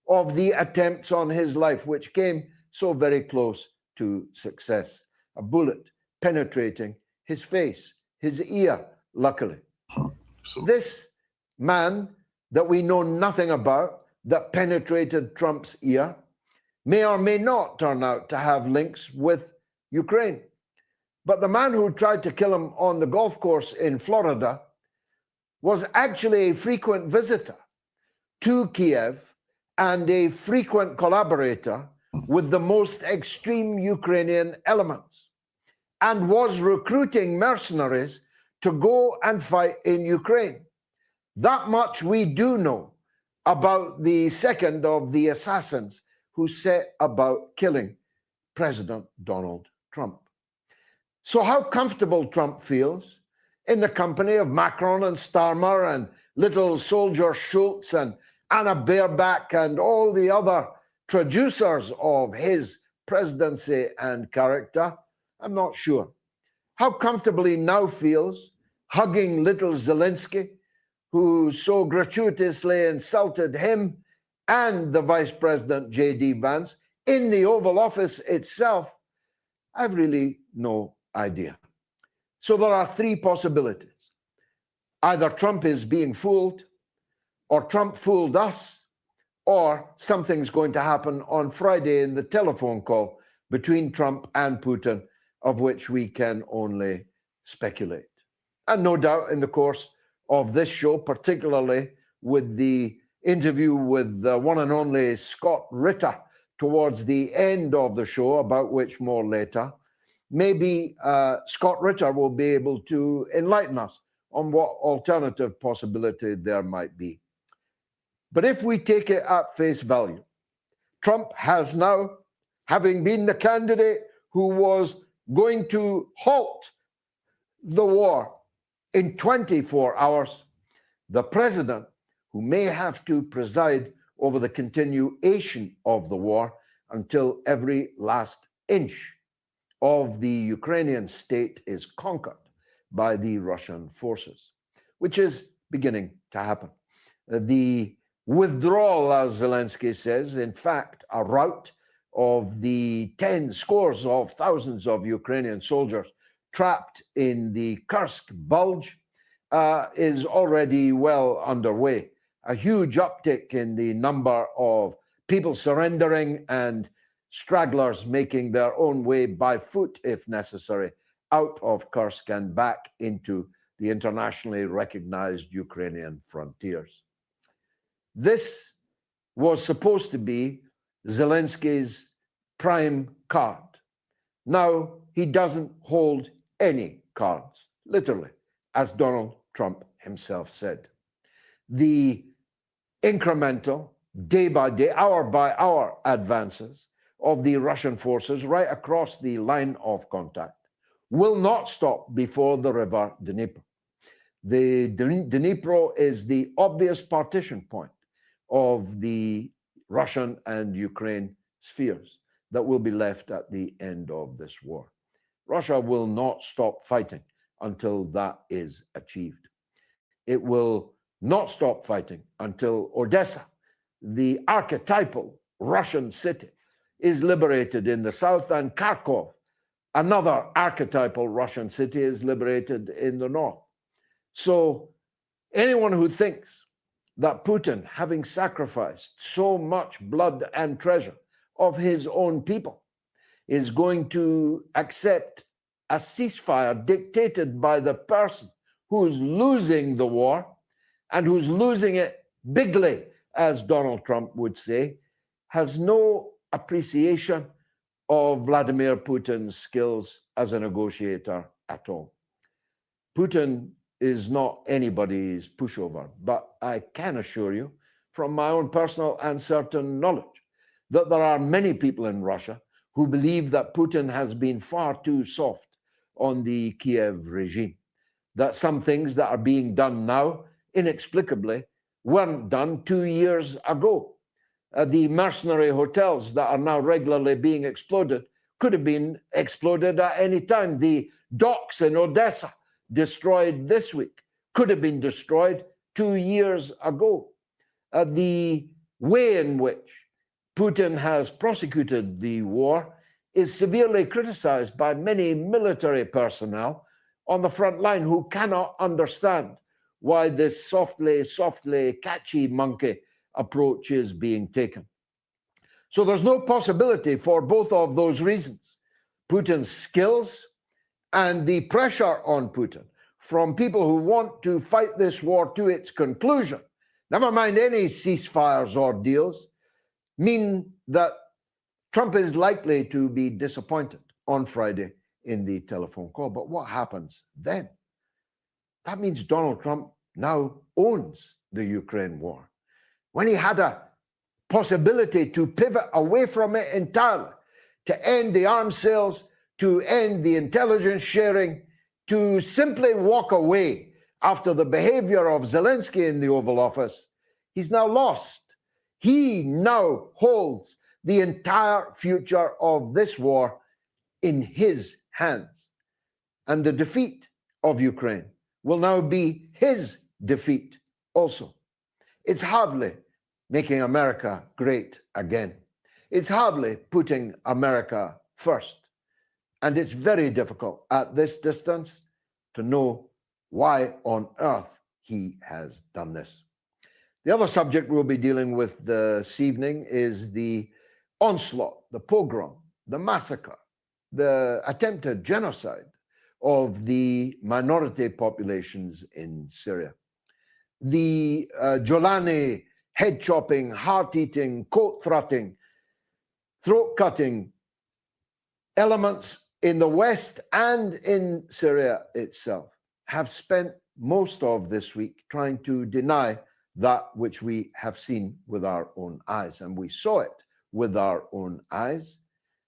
of the attempts on his life, which came so very close to success. A bullet penetrating his face, his ear, luckily. This man that we know nothing about, that penetrated Trump's ear, may or may not turn out to have links with Ukraine. But the man who tried to kill him on the golf course in Florida was actually a frequent visitor to Kiev and a frequent collaborator with the most extreme Ukrainian elements, and was recruiting mercenaries to go and fight in Ukraine. That much we do know about the second of the assassins who set about killing President Donald Trump. So how comfortable Trump feels in the company of Macron and Starmer and little soldier Schultz and Anna Baerbock and all the other traducers of his presidency and character, I'm not sure. How comfortable he now feels hugging little Zelensky, who so gratuitously insulted him and the Vice President J.D. Vance in the Oval Office itself, I've really no idea. So there are three possibilities. Either Trump is being fooled, or Trump fooled us, or something's going to happen on Friday in the telephone call between Trump and Putin, of which we can only speculate. And no doubt in the course of this show, particularly with the interview with the one and only Scott Ritter towards the end of the show, about which more later, maybe Scott Ritter will be able to enlighten us on what alternative possibility there might be. But if we take it at face value, Trump has now, having been the candidate who was going to halt the war in 24 hours, the president who may have to preside over the continuation of the war until every last inch of the Ukrainian state is conquered by the Russian forces, which is beginning to happen. The withdrawal, as Zelensky says, in fact, a rout of the scores of thousands of Ukrainian soldiers trapped in the Kursk bulge is already well underway. A huge uptick in the number of people surrendering and stragglers making their own way by foot, if necessary, out of Kursk and back into the internationally recognized Ukrainian frontiers. This was supposed to be Zelensky's prime card. Now he doesn't hold any cards, literally, as Donald Trump himself said. The incremental, day by day, hour by hour advances of the Russian forces right across the line of contact will not stop before the river Dnieper. The Dnieper is the obvious partition point of the Russian and Ukraine spheres that will be left at the end of this war. Russia will not stop fighting until that is achieved. It will not stop fighting until Odessa, the archetypal Russian city, is liberated in the south, and Kharkov, another archetypal Russian city, is liberated in the north. So anyone who thinks that Putin, having sacrificed so much blood and treasure of his own people, is going to accept a ceasefire dictated by the person who's losing the war and who's losing it bigly, as Donald Trump would say, has no appreciation of Vladimir Putin's skills as a negotiator at all. Putin is not anybody's pushover, but I can assure you from my own personal and certain knowledge that there are many people in Russia who believe that Putin has been far too soft on the Kiev regime, that some things that are being done now, inexplicably, weren't done 2 years ago. The mercenary hotels that are now regularly being exploded could have been exploded at any time. The docks in Odessa, destroyed this week, could have been destroyed 2 years ago. The way in which Putin has prosecuted the war is severely criticized by many military personnel on the front line who cannot understand why this softly catchy monkey approach is being taken. So there's no possibility for both of those reasons. Putin's skills and the pressure on Putin from people who want to fight this war to its conclusion, never mind any ceasefires or deals, mean that Trump is likely to be disappointed on Friday in the telephone call. But what happens then? That means Donald Trump now owns the Ukraine war. When he had a possibility to pivot away from it entirely, to end the arms sales, to end the intelligence sharing, to simply walk away after the behavior of Zelensky in the Oval Office, he's now lost. He now holds the entire future of this war in his hands. And the defeat of Ukraine will now be his defeat also. It's hardly making America great again. It's hardly putting America first. And it's very difficult at this distance to know why on earth he has done this. The other subject we'll be dealing with this evening is the onslaught, the pogrom, the massacre, the attempted genocide of the minority populations in Syria. The Jolani head-chopping, heart-eating, coat-thrutting, throat-cutting elements in the West and in Syria itself have spent most of this week trying to deny that which we have seen with our own eyes. And we saw it with our own eyes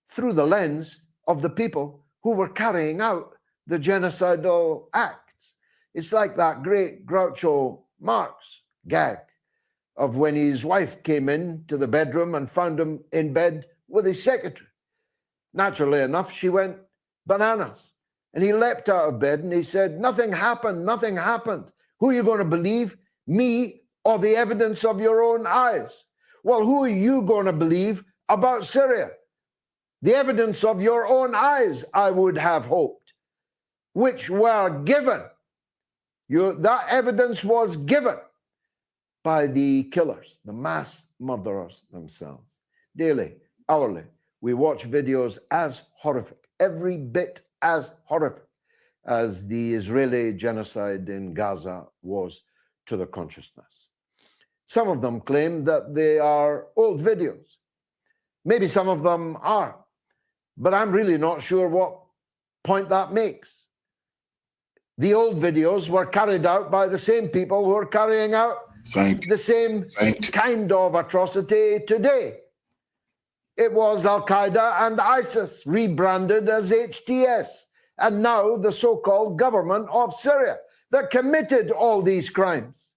through the lens of the people who were carrying out the genocidal acts. It's like that great Groucho Marx gag of when his wife came in to the bedroom and found him in bed with his secretary. Naturally enough, she went bananas. And he leapt out of bed and he said, "Nothing happened, nothing happened. Who are you going to believe, me or the evidence of your own eyes?" Well, who are you going to believe about Syria? The evidence of your own eyes, I would have hoped, which were given. That evidence was given by the killers, the mass murderers themselves. Daily, hourly, we watch videos as horrific, every bit as horrific as the Israeli genocide in Gaza was to the consciousness. Some of them claim that they are old videos. Maybe some of them are, but I'm really not sure what point that makes. The old videos were carried out by the same people who are carrying out the same kind of atrocity today. It was Al-Qaeda and ISIS, rebranded as HTS, and now the so-called government of Syria that committed all these crimes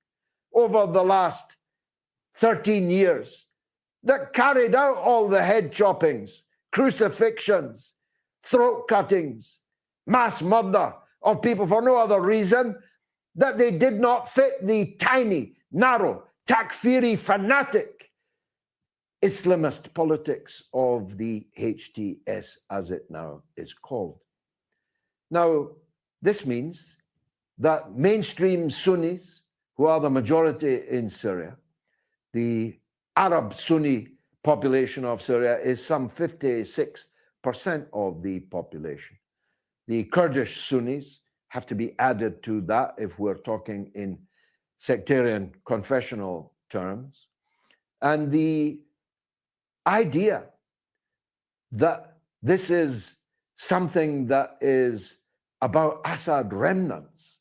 over the last 13 years, that carried out all the head choppings, crucifixions, throat cuttings, mass murder of people for no other reason that they did not fit the tiny, narrow, takfiri, fanatic Islamist politics of the HTS, as it now is called. Now, this means that mainstream Sunnis, who are the majority in Syria, the Arab Sunni population of Syria is some 56% of the population. The Kurdish Sunnis have to be added to that if we're talking in sectarian confessional terms. And the idea that this is something that is about Assad remnants,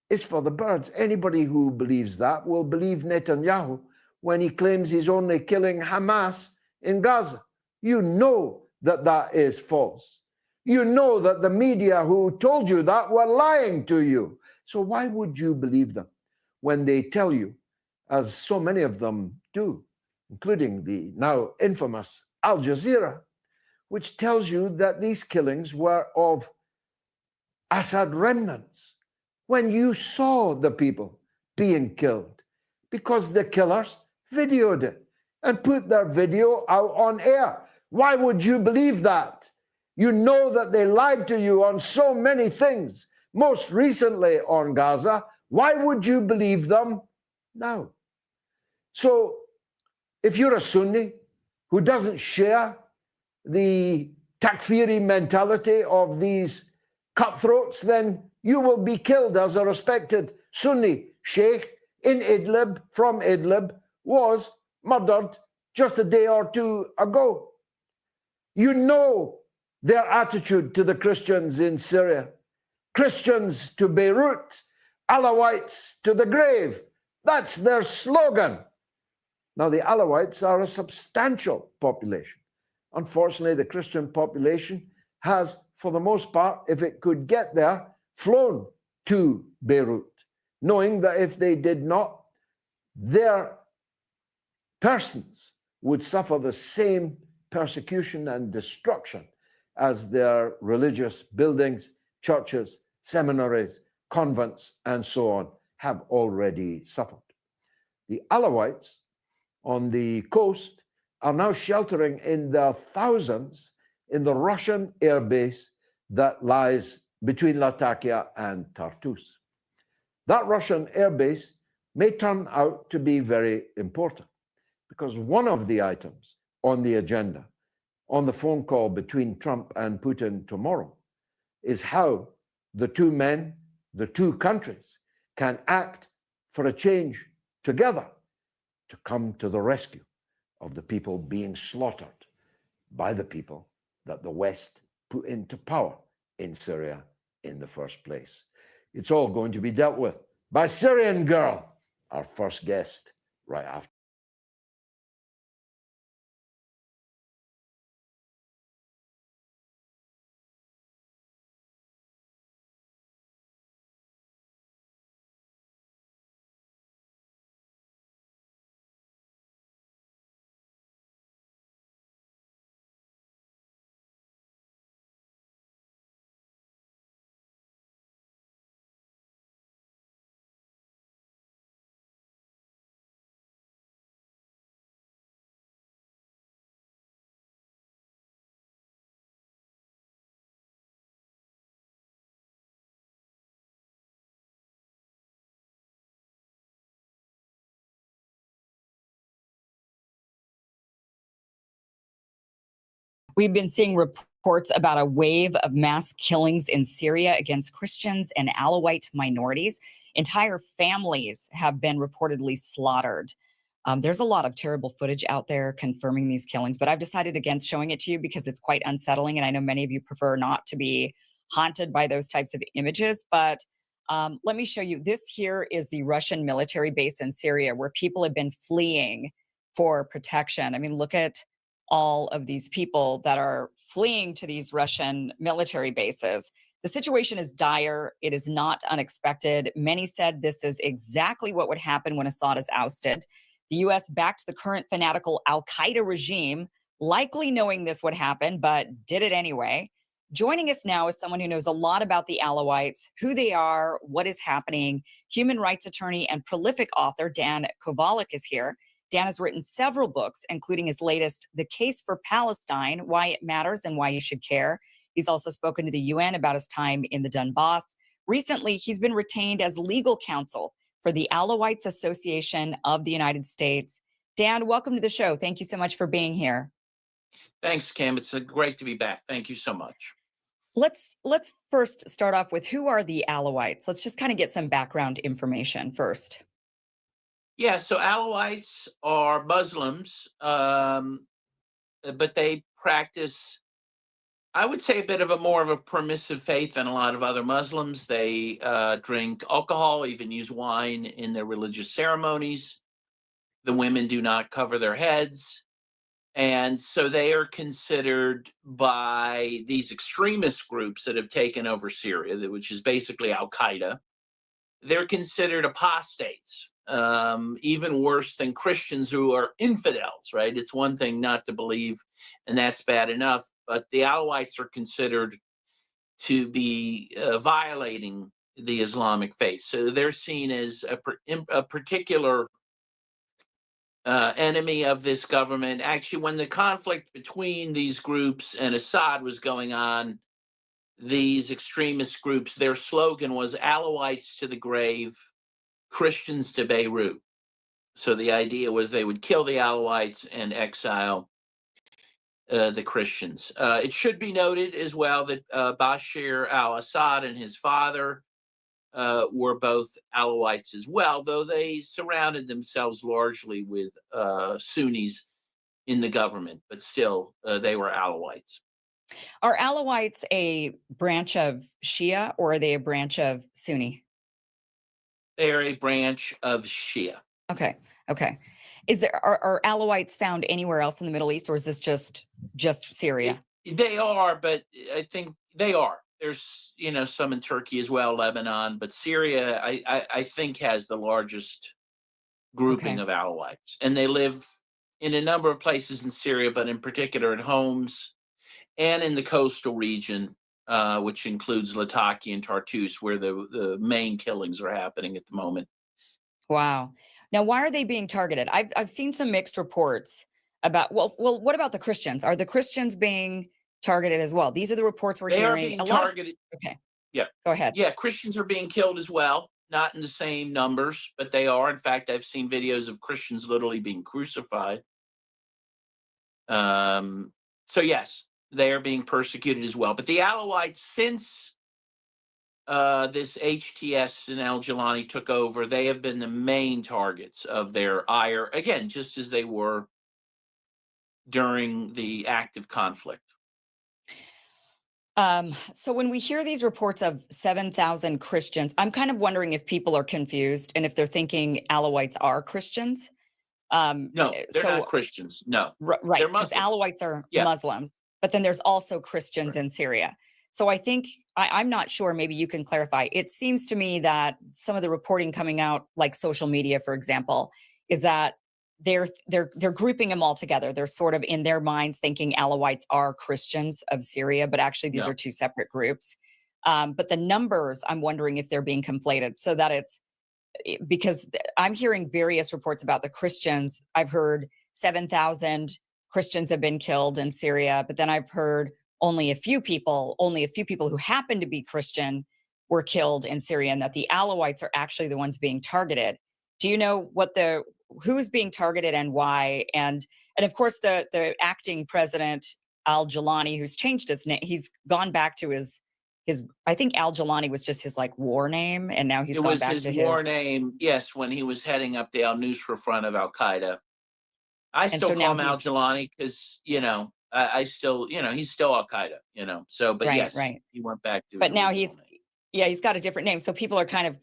is for the birds. Anybody who believes that will believe Netanyahu when he claims he's only killing Hamas in Gaza. You know that that is false. You know that the media who told you that were lying to you. So why would you believe them when they tell you, as so many of them do, including the now infamous Al Jazeera, which tells you that these killings were of Assad remnants, when you saw the people being killed, because the killers videoed it and put their video out on air. Why would you believe that? You know that they lied to you on so many things, most recently on Gaza. Why would you believe them now? So if you're a Sunni who doesn't share the takfiri mentality of these cutthroats, then you will be killed, as a respected Sunni sheikh in Idlib, from Idlib, was murdered just a day or two ago. You know their attitude to the Christians in Syria. Christians to Beirut, Alawites to the grave. That's their slogan. Now, the Alawites are a substantial population. Unfortunately, the Christian population has, for the most part, if it could get there, flown to Beirut, knowing that if they did not, their persons would suffer the same persecution and destruction as their religious buildings, churches, seminaries, convents, and so on have already suffered. The Alawites on the coast are now sheltering in their thousands in the Russian airbase that lies between Latakia and Tartus. That Russian airbase may turn out to be very important, because one of the items on the agenda on the phone call between Trump and Putin tomorrow is how the two men, the two countries, can act for a change together to come to the rescue of the people being slaughtered by the people that the West put into power in Syria in the first place. It's all going to be dealt with by Syrian Girl, our first guest, right after. We've been seeing reports about a wave of mass killings in Syria against Christians and Alawite minorities. Entire families have been reportedly slaughtered. There's a lot of terrible footage out there confirming these killings, but I've decided against showing it to you because it's quite unsettling, and I know many of you prefer not to be haunted by those types of images. But let me show you. This here is the Russian military base in Syria, where people have been fleeing for protection. I mean, look at all of these people that are fleeing to these Russian military bases. The situation is dire. It is not unexpected. Many said this is exactly what would happen when Assad is ousted. The U.S. backed the current fanatical al-Qaeda regime, likely knowing this would happen, but did it anyway. Joining us now is someone who knows a lot about the Alawites, who they are, what is happening. Human rights attorney and prolific author Dan Kovalik is here. Dan has written several books, including his latest, The Case for Palestine, Why It Matters and Why You Should Care. He's also spoken to the UN about his time in the Donbass. Recently, he's been retained as legal counsel for the Alawites Association of the United States. Dan, welcome to the show. Thank you so much for being here. Thanks, Kim. It's great to be back. Thank you so much. Let's first start off with, who are the Alawites? Let's just kind of get some background information first. Yeah, so Alawites are Muslims, but they practice I would say a bit of a more of a permissive faith than a lot of other Muslims. They drink alcohol, even use wine in their religious ceremonies. The women do not cover their heads. And so they are considered by these extremist groups that have taken over Syria, which is basically Al-Qaeda. They're considered apostates, even worse than Christians who are infidels, right? It's one thing not to believe, and that's bad enough. But the Alawites are considered to be violating the Islamic faith. So they're seen as a particular enemy of this government. Actually, when the conflict between these groups and Assad was going on, these extremist groups, their slogan was Alawites to the grave, Christians to Beirut. So the idea was they would kill the Alawites and exile the Christians. It should be noted as well that Bashar al-Assad and his father were both Alawites as well, though they surrounded themselves largely with Sunnis in the government, but still they were Alawites. Are Alawites a branch of Shia or are they a branch of Sunni? They are a branch of Shia. Okay. Okay. Are Alawites found anywhere else in the Middle East, or is this just Syria? They are, but I think they are. There's, some in Turkey as well, Lebanon, but Syria, I think, has the largest grouping of Alawites. And they live in a number of places in Syria, but in particular in Homs and in the coastal region, which includes Latakia and Tartus, where the main killings are happening at the moment. Wow. Now, why are they being targeted? I've seen some mixed reports about, well, what about the Christians? Are the Christians being targeted as well? These are the reports we're hearing. They are being targeted. Okay. Yeah. Go ahead. Yeah, Christians are being killed as well, not in the same numbers, but they are. In fact, I've seen videos of Christians literally being crucified. So yes, they are being persecuted as well. But the Alawites, since this HTS and al-Jilani took over, they have been the main targets of their ire, again, just as they were during the active conflict. So when we hear these reports of 7,000 Christians, I'm kind of wondering if people are confused and if they're thinking Alawites are Christians. No, they're not Christians. No. Right, They're because Muslims. Alawites are Muslims, but then there's also Christians in Syria. So I think, I'm not sure, maybe you can clarify. It seems to me that some of the reporting coming out, like social media, for example, is that they're grouping them all together. They're sort of in their minds thinking Alawites are Christians of Syria, but actually these are two separate groups. But the numbers, I'm wondering if they're being conflated so that because I'm hearing various reports about the Christians. I've heard 7,000 Christians have been killed in Syria, but then I've heard only a few people who happen to be Christian were killed in Syria, and that the Alawites are actually the ones being targeted. Do you know who's being targeted and why? And of course, the acting president al-Jilani, who's changed his name, he's gone back to his. I think al-Jilani was just his war name, and now he's gone back to his war name. Yes, when he was heading up the al-Nusra front of Al-Qaeda. I still call him al-Jilani because I still he's still Al-Qaeda. So but yes, he went back to. But now he's got a different name, so people are kind of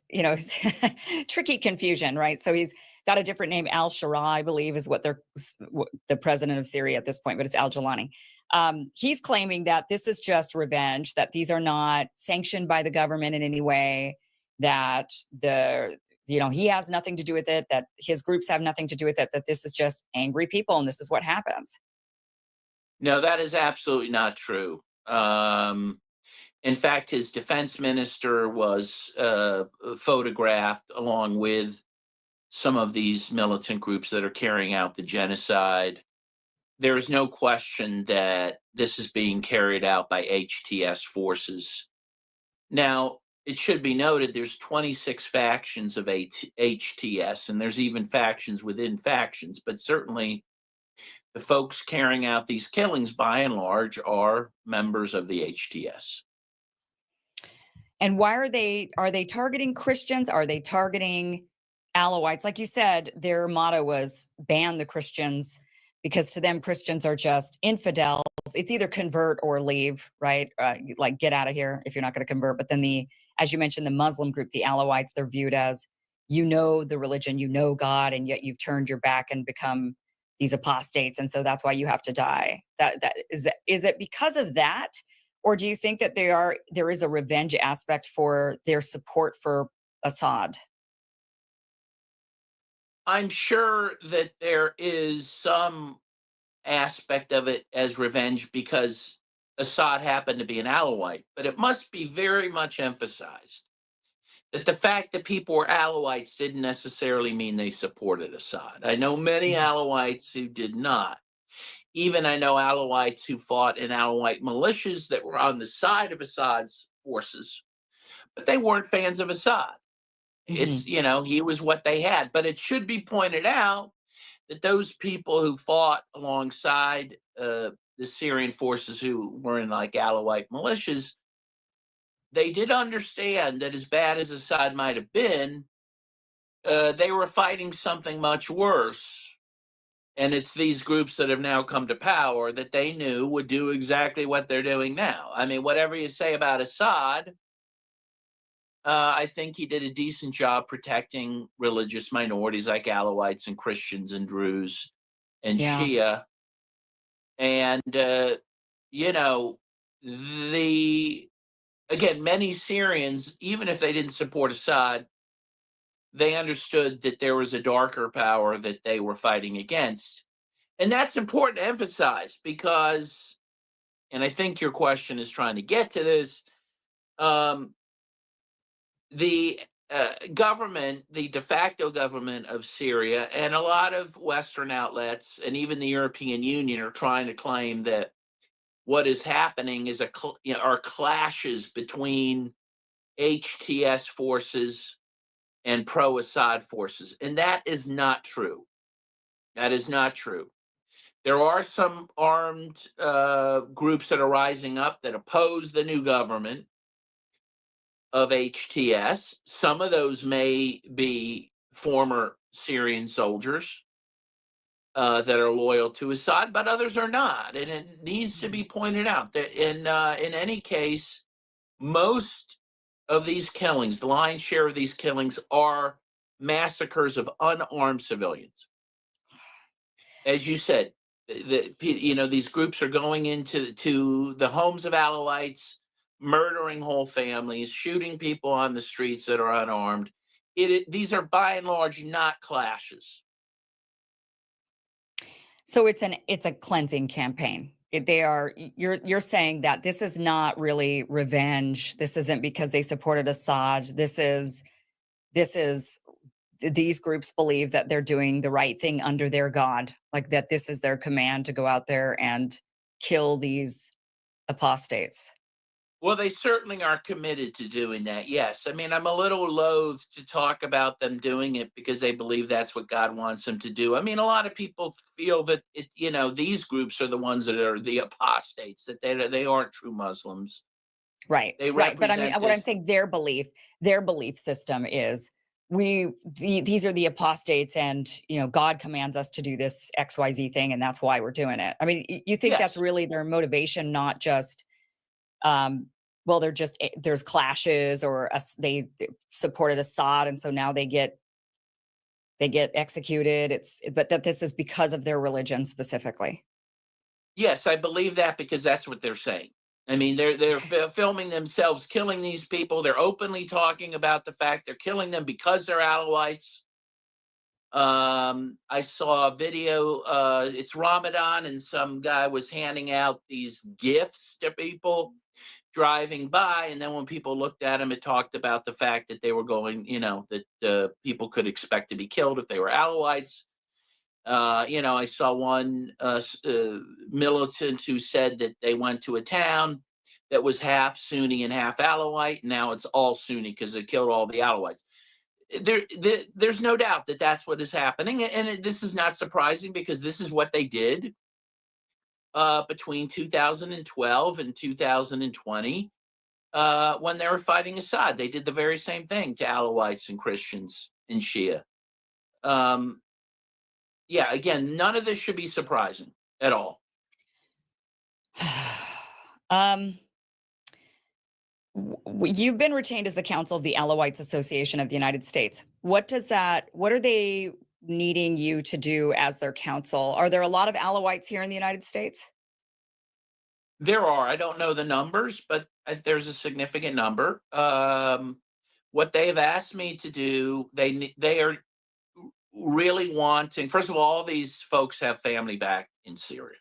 tricky confusion, right? So he's got a different name. Al-Shara, I believe, is what the president of Syria at this point, but it's al-Jilani. He's claiming that this is just revenge, that these are not sanctioned by the government in any way, that he has nothing to do with it, that his groups have nothing to do with it, that this is just angry people and this is what happens. No, that is absolutely not true. In fact, his defense minister was photographed along with some of these militant groups that are carrying out the genocide. There is no question that this is being carried out by HTS forces. Now, it should be noted there's 26 factions of HTS, and there's even factions within factions, but certainly the folks carrying out these killings, by and large, are members of the HTS. And why are they targeting Christians? Are they targeting Alawites? Like you said, their motto was ban the Christians. because to them Christians are just infidels. It's either convert or leave, right? Like get out of here if you're not going to convert. But then as you mentioned, the Muslim group, the Alawites, they're viewed as, you know, the religion, you know God, and yet you've turned your back and become these apostates, and so that's why you have to die. Is it because of that, or do you think that there is a revenge aspect for their support for Assad? I'm sure that there is some aspect of it as revenge because Assad happened to be an Alawite, but it must be very much emphasized that the fact that people were Alawites didn't necessarily mean they supported Assad. I know many Alawites who did not. Even I know Alawites who fought in Alawite militias that were on the side of Assad's forces, but they weren't fans of Assad. It's, you know, he was what they had. But it should be pointed out that those people who fought alongside the Syrian forces who were in like Alawite militias, they did understand that as bad as Assad might have been, they were fighting something much worse. And it's these groups that have now come to power that they knew would do exactly what they're doing now. I mean, whatever you say about Assad, I think he did a decent job protecting religious minorities like Alawites and Christians and Druze and Shia. And, you know, again, many Syrians, even if they didn't support Assad, they understood that there was a darker power that they were fighting against. And that's important to emphasize because, and I think your question is trying to get to this, the government, the de facto government of Syria, and a lot of Western outlets, and even the European Union, are trying to claim that what is happening is are clashes between HTS forces and pro-Assad forces, and that is not true. That is not true. There are some armed groups that are rising up that oppose the new government of HTS. Some of those may be former Syrian soldiers that are loyal to Assad, but others are not. And it needs to be pointed out that in any case, most of these killings, the lion's share of these killings, are massacres of unarmed civilians. As you said, these groups are going into the homes of Alawites, murdering whole families, shooting people on the streets that are unarmed. These are by and large not clashes. So it's a cleansing campaign. You're saying that this is not really revenge. This isn't because they supported Assad. These groups believe that they're doing the right thing under their God, like that this is their command to go out there and kill these apostates. Well, they certainly are committed to doing that. Yes. I mean, I'm a little loath to talk about them doing it because they believe that's what God wants them to do. I mean, a lot of people feel that these groups are the ones that are the apostates, that they aren't true Muslims. Right. They right. But I mean, represent what I'm saying, their belief system is these are the apostates, and God commands us to do this XYZ thing, and that's why we're doing it. I mean, you think that's really their motivation, not just there's clashes, or they supported Assad and so now they get executed. But that this is because of their religion specifically. Yes, I believe that because that's what they're saying. I mean, they're filming themselves killing these people. They're openly talking about the fact they're killing them because they're Alawites. I saw a video. It's Ramadan, and some guy was handing out these gifts to people driving by. And then when people looked at him, it talked about the fact that they were going, that people could expect to be killed if they were Alawites. I saw one militant who said that they went to a town that was half Sunni and half Alawite. Now it's all Sunni because they killed all the Alawites. There's no doubt that that's what is happening. And this is not surprising because this is what they did between 2012 and 2020 when they were fighting Assad. They did the very same thing to Alawites and Christians and Shia. yeah, again, none of this should be surprising at all. You've been retained as the counsel of the Alawites Association of the United States. What are they needing you to do as their counsel? Are there a lot of Alawites here in the United States? There are. I don't know the numbers, but there's a significant number. What they've asked me to do, they are really wanting. First of all these folks have family back in Syria.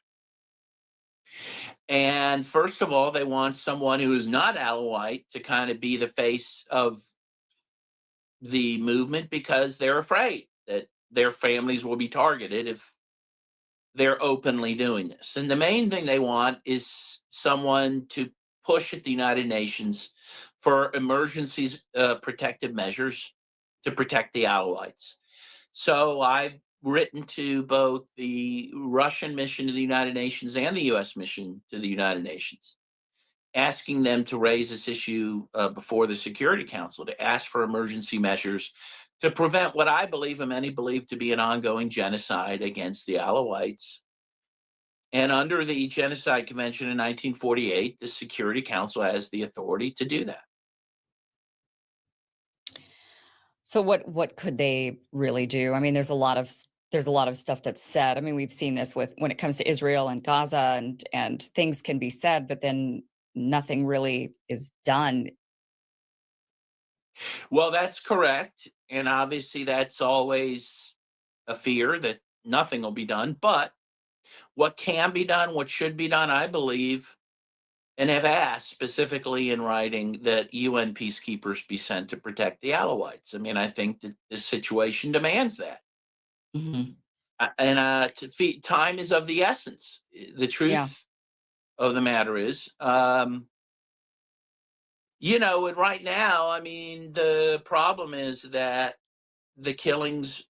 And first of all, they want someone who is not Alawite to kind of be the face of the movement because they're afraid that their families will be targeted if they're openly doing this. And the main thing they want is someone to push at the United Nations for emergencies, protective measures to protect the Alawites. So I've written to both the Russian mission to the United Nations and the U.S. mission to the United Nations, asking them to raise this issue before the Security Council, to ask for emergency measures to prevent what I believe and many believe to be an ongoing genocide against the Alawites. And under the Genocide Convention in 1948, the Security Council has the authority to do that. So what could they really do? I mean, there's a lot of stuff that's said. I mean, we've seen this with when it comes to Israel and Gaza, and things can be said, but then nothing really is done. Well, that's correct. And obviously that's always a fear that nothing will be done. But what can be done, what should be done, I believe, and have asked specifically in writing that UN peacekeepers be sent to protect the Alawites. I mean, I think that the situation demands that. Mm-hmm. And time is of the essence. The truth of the matter is, and right now, I mean, the problem is that the killings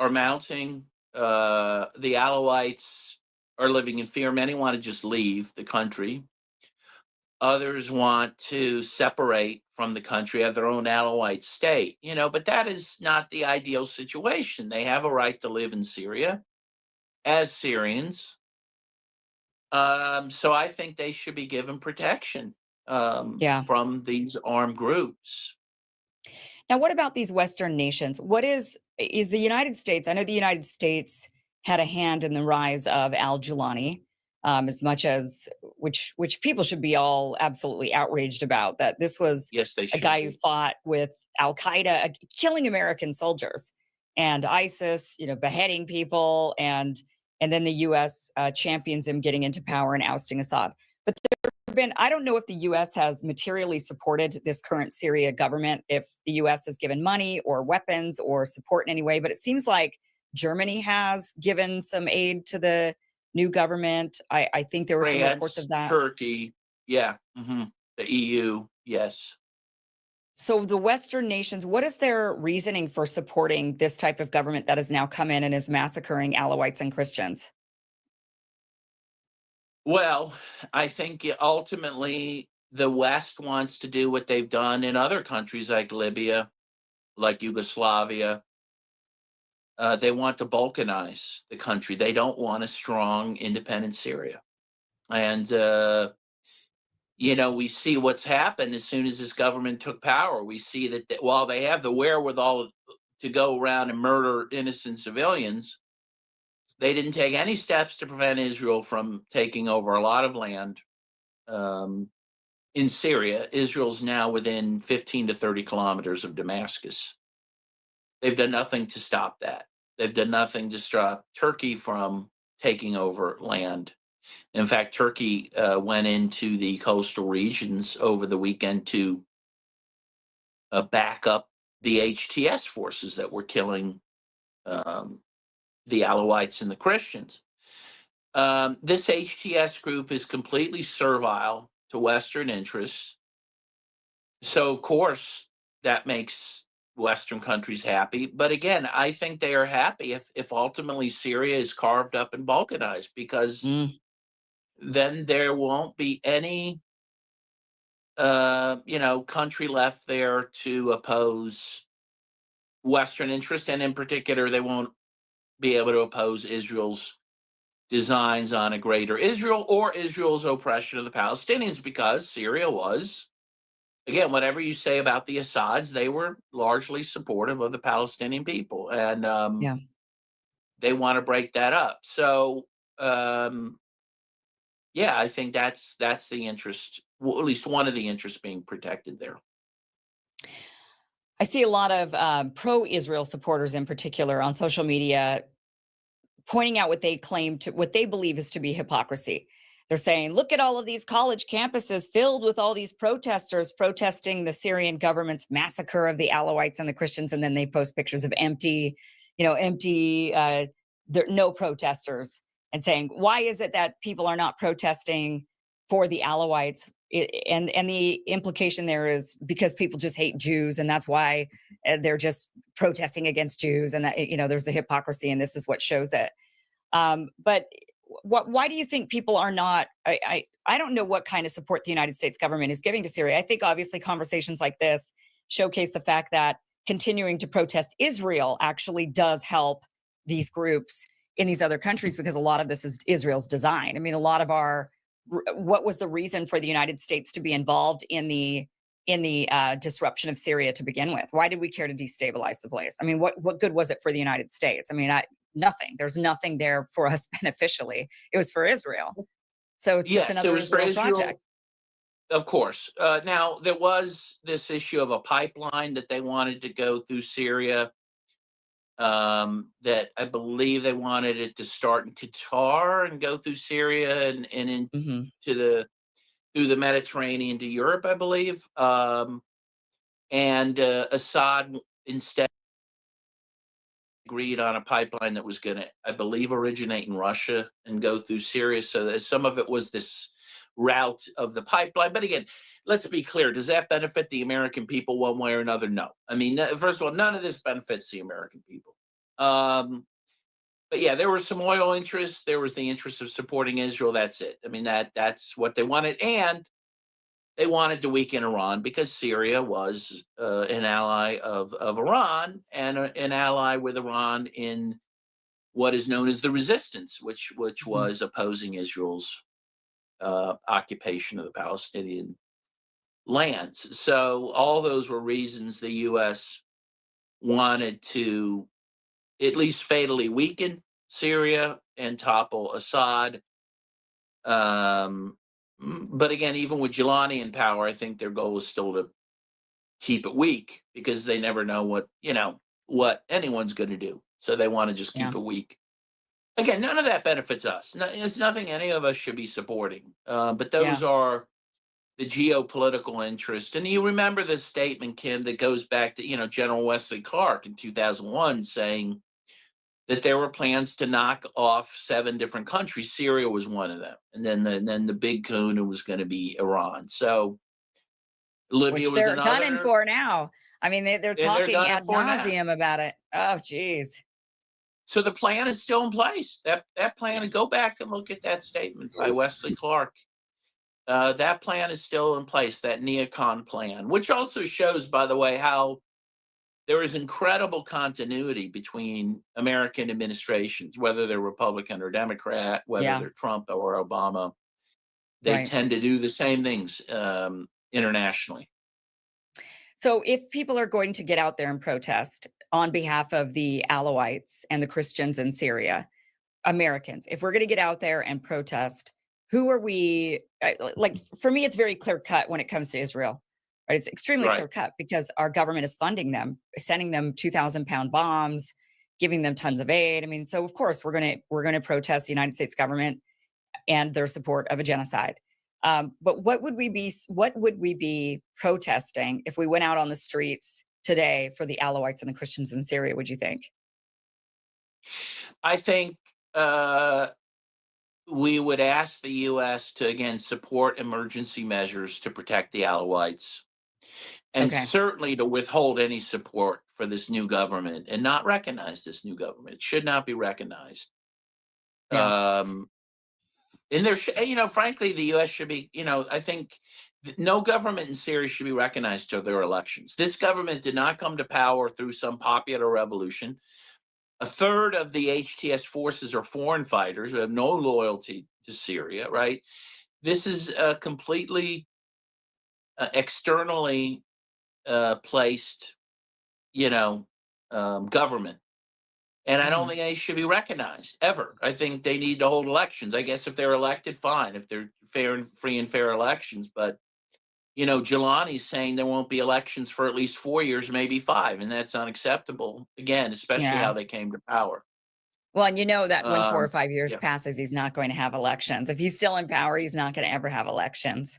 are mounting. The Alawites are living in fear. Many want to just leave the country. Others want to separate from the country, have their own Alawite state, but that is not the ideal situation. They have a right to live in Syria as Syrians. So I think they should be given protection from these armed groups. Now, what about these Western nations? What is the United States? I know the United States had a hand in the rise of al-Jilani, as much as which people should be all absolutely outraged about. That this was a guy who fought with Al-Qaeda, killing American soldiers, and ISIS, beheading people, and then the U.S. Champions him getting into power and ousting Assad. But I don't know if the U.S. has materially supported this current Syria government, if the U.S. has given money or weapons or support in any way, but it seems like Germany has given some aid to the new government. I think there were some reports of that. Turkey, the EU, yes. So the Western nations, what is their reasoning for supporting this type of government that has now come in and is massacring Alawites and Christians? Well, I think ultimately the West wants to do what they've done in other countries like Libya, like Yugoslavia. They want to balkanize the country. They don't want a strong, independent Syria. And, we see what's happened as soon as this government took power. We see that while they have the wherewithal to go around and murder innocent civilians, they didn't take any steps to prevent Israel from taking over a lot of land in Syria. Israel's now within 15 to 30 kilometers of Damascus. They've done nothing to stop that. They've done nothing to stop Turkey from taking over land. In fact, Turkey went into the coastal regions over the weekend to back up the HTS forces that were killing the Alawites and the Christians. This HTS group is completely servile to Western interests. So, of course, that makes Western countries happy. But again, I think they are happy if ultimately Syria is carved up and balkanized, because then there won't be any country left there to oppose Western interest, and in particular, they won't be able to oppose Israel's designs on a greater Israel or Israel's oppression of the Palestinians, because Syria was, again, whatever you say about the Assads, they were largely supportive of the Palestinian people, and they want to break that up. So, yeah, I think that's the interest, well, at least one of the interests being protected there. I see a lot of pro-Israel supporters in particular on social media pointing out what they believe is to be hypocrisy. They're saying, look at all of these college campuses filled with all these protesters protesting the Syrian government's massacre of the Alawites and the Christians. And then they post pictures of empty, no protesters, and saying, why is it that people are not protesting for the Alawites? And the implication there is because people just hate Jews, and that's why they're just protesting against Jews. And there's the hypocrisy, and this is what shows it. But why do you think people are not? I don't know what kind of support the United States government is giving to Syria. I think obviously conversations like this showcase the fact that continuing to protest Israel actually does help these groups in these other countries, because a lot of this is Israel's design. I mean, a lot of what was the reason for the United States to be involved in the disruption of Syria to begin with? Why did we care to destabilize the place? I mean, what good was it for the United States? I mean, nothing. There's nothing there for us beneficially. It was for Israel. So it's just another Israel project. Of course. Now, there was this issue of a pipeline that they wanted to go through Syria, that I believe they wanted it to start in Qatar and go through Syria and through the Mediterranean to Europe, I believe. And Assad instead agreed on a pipeline that was going to, I believe, originate in Russia and go through Syria. So that some of it was this route of the pipeline. But again, let's be clear. Does that benefit the American people one way or another? No. I mean, first of all, none of this benefits the American people. But yeah, there were some oil interests. There was the interest of supporting Israel. That's it. I mean, that's what they wanted. And they wanted to weaken Iran because Syria was an ally of Iran, and an ally with Iran in what is known as the resistance, which was opposing Israel's occupation of the Palestinian lands. So all those were reasons the U.S. wanted to at least fatally weaken Syria and topple Assad. But again, even with Gilani in power, I think their goal is still to keep it weak, because they never know what anyone's going to do. So they want to just keep it weak. Again, none of that benefits us. It's nothing any of us should be supporting. But those are the geopolitical interest. And you remember this statement, Kim, that goes back to, General Wesley Clark in 2001 saying that there were plans to knock off 7 different countries. Syria was one of them. And then the big kahuna was going to be Iran. So Libya was another. Which they're gunning for now. I mean, they're talking ad nauseum about it. Oh, geez. So the plan is still in place. That plan, and go back and look at that statement by Wesley Clark. That plan is still in place, that neocon plan, which also shows, by the way, how there is incredible continuity between American administrations, whether they're Republican or Democrat, whether they're Trump or Obama. They tend to do the same things internationally. So if people are going to get out there and protest on behalf of the Alawites and the Christians in Syria, Americans, if we're going to get out there and protest, who are we? Like, for me, it's very clear cut when it comes to Israel. Right? It's extremely clear cut because our government is funding them, sending them 2,000-pound bombs, giving them tons of aid. I mean, so of course we're going to protest the United States government and their support of a genocide. But what would we be protesting if we went out on the streets today for the Alawites and the Christians in Syria? Would you think? I think we would ask the U.S. to, again, support emergency measures to protect the Alawites, and certainly to withhold any support for this new government and not recognize this new government. It should not be recognized. And there should, frankly, the U.S. should be, I think no government in Syria should be recognized till their elections. This government did not come to power through some popular revolution. A third of the HTS forces are foreign fighters who have no loyalty to Syria, right? This is a completely externally placed, government. And I don't think they should be recognized ever. I think they need to hold elections. I guess if they're elected, fine, if they're free and fair elections. But, Jelani's saying there won't be elections for at least 4 years, maybe 5, and that's unacceptable. Again, especially how they came to power. Well, and you know that when 4 or 5 years Yeah. passes, he's not going to have elections. If he's still in power, he's not going to ever have elections.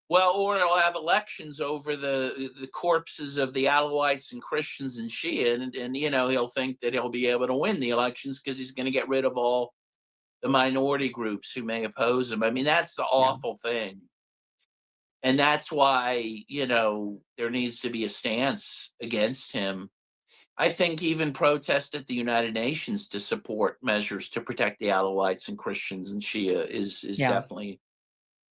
Well, or he'll have elections over the corpses of the Alawites and Christians and Shia, and he'll think that he'll be able to win the elections because he's going to get rid of all the minority groups who may oppose him. I mean, that's the awful thing. And that's why, there needs to be a stance against him. I think even protest at the United Nations to support measures to protect the Alawites and Christians and Shia is definitely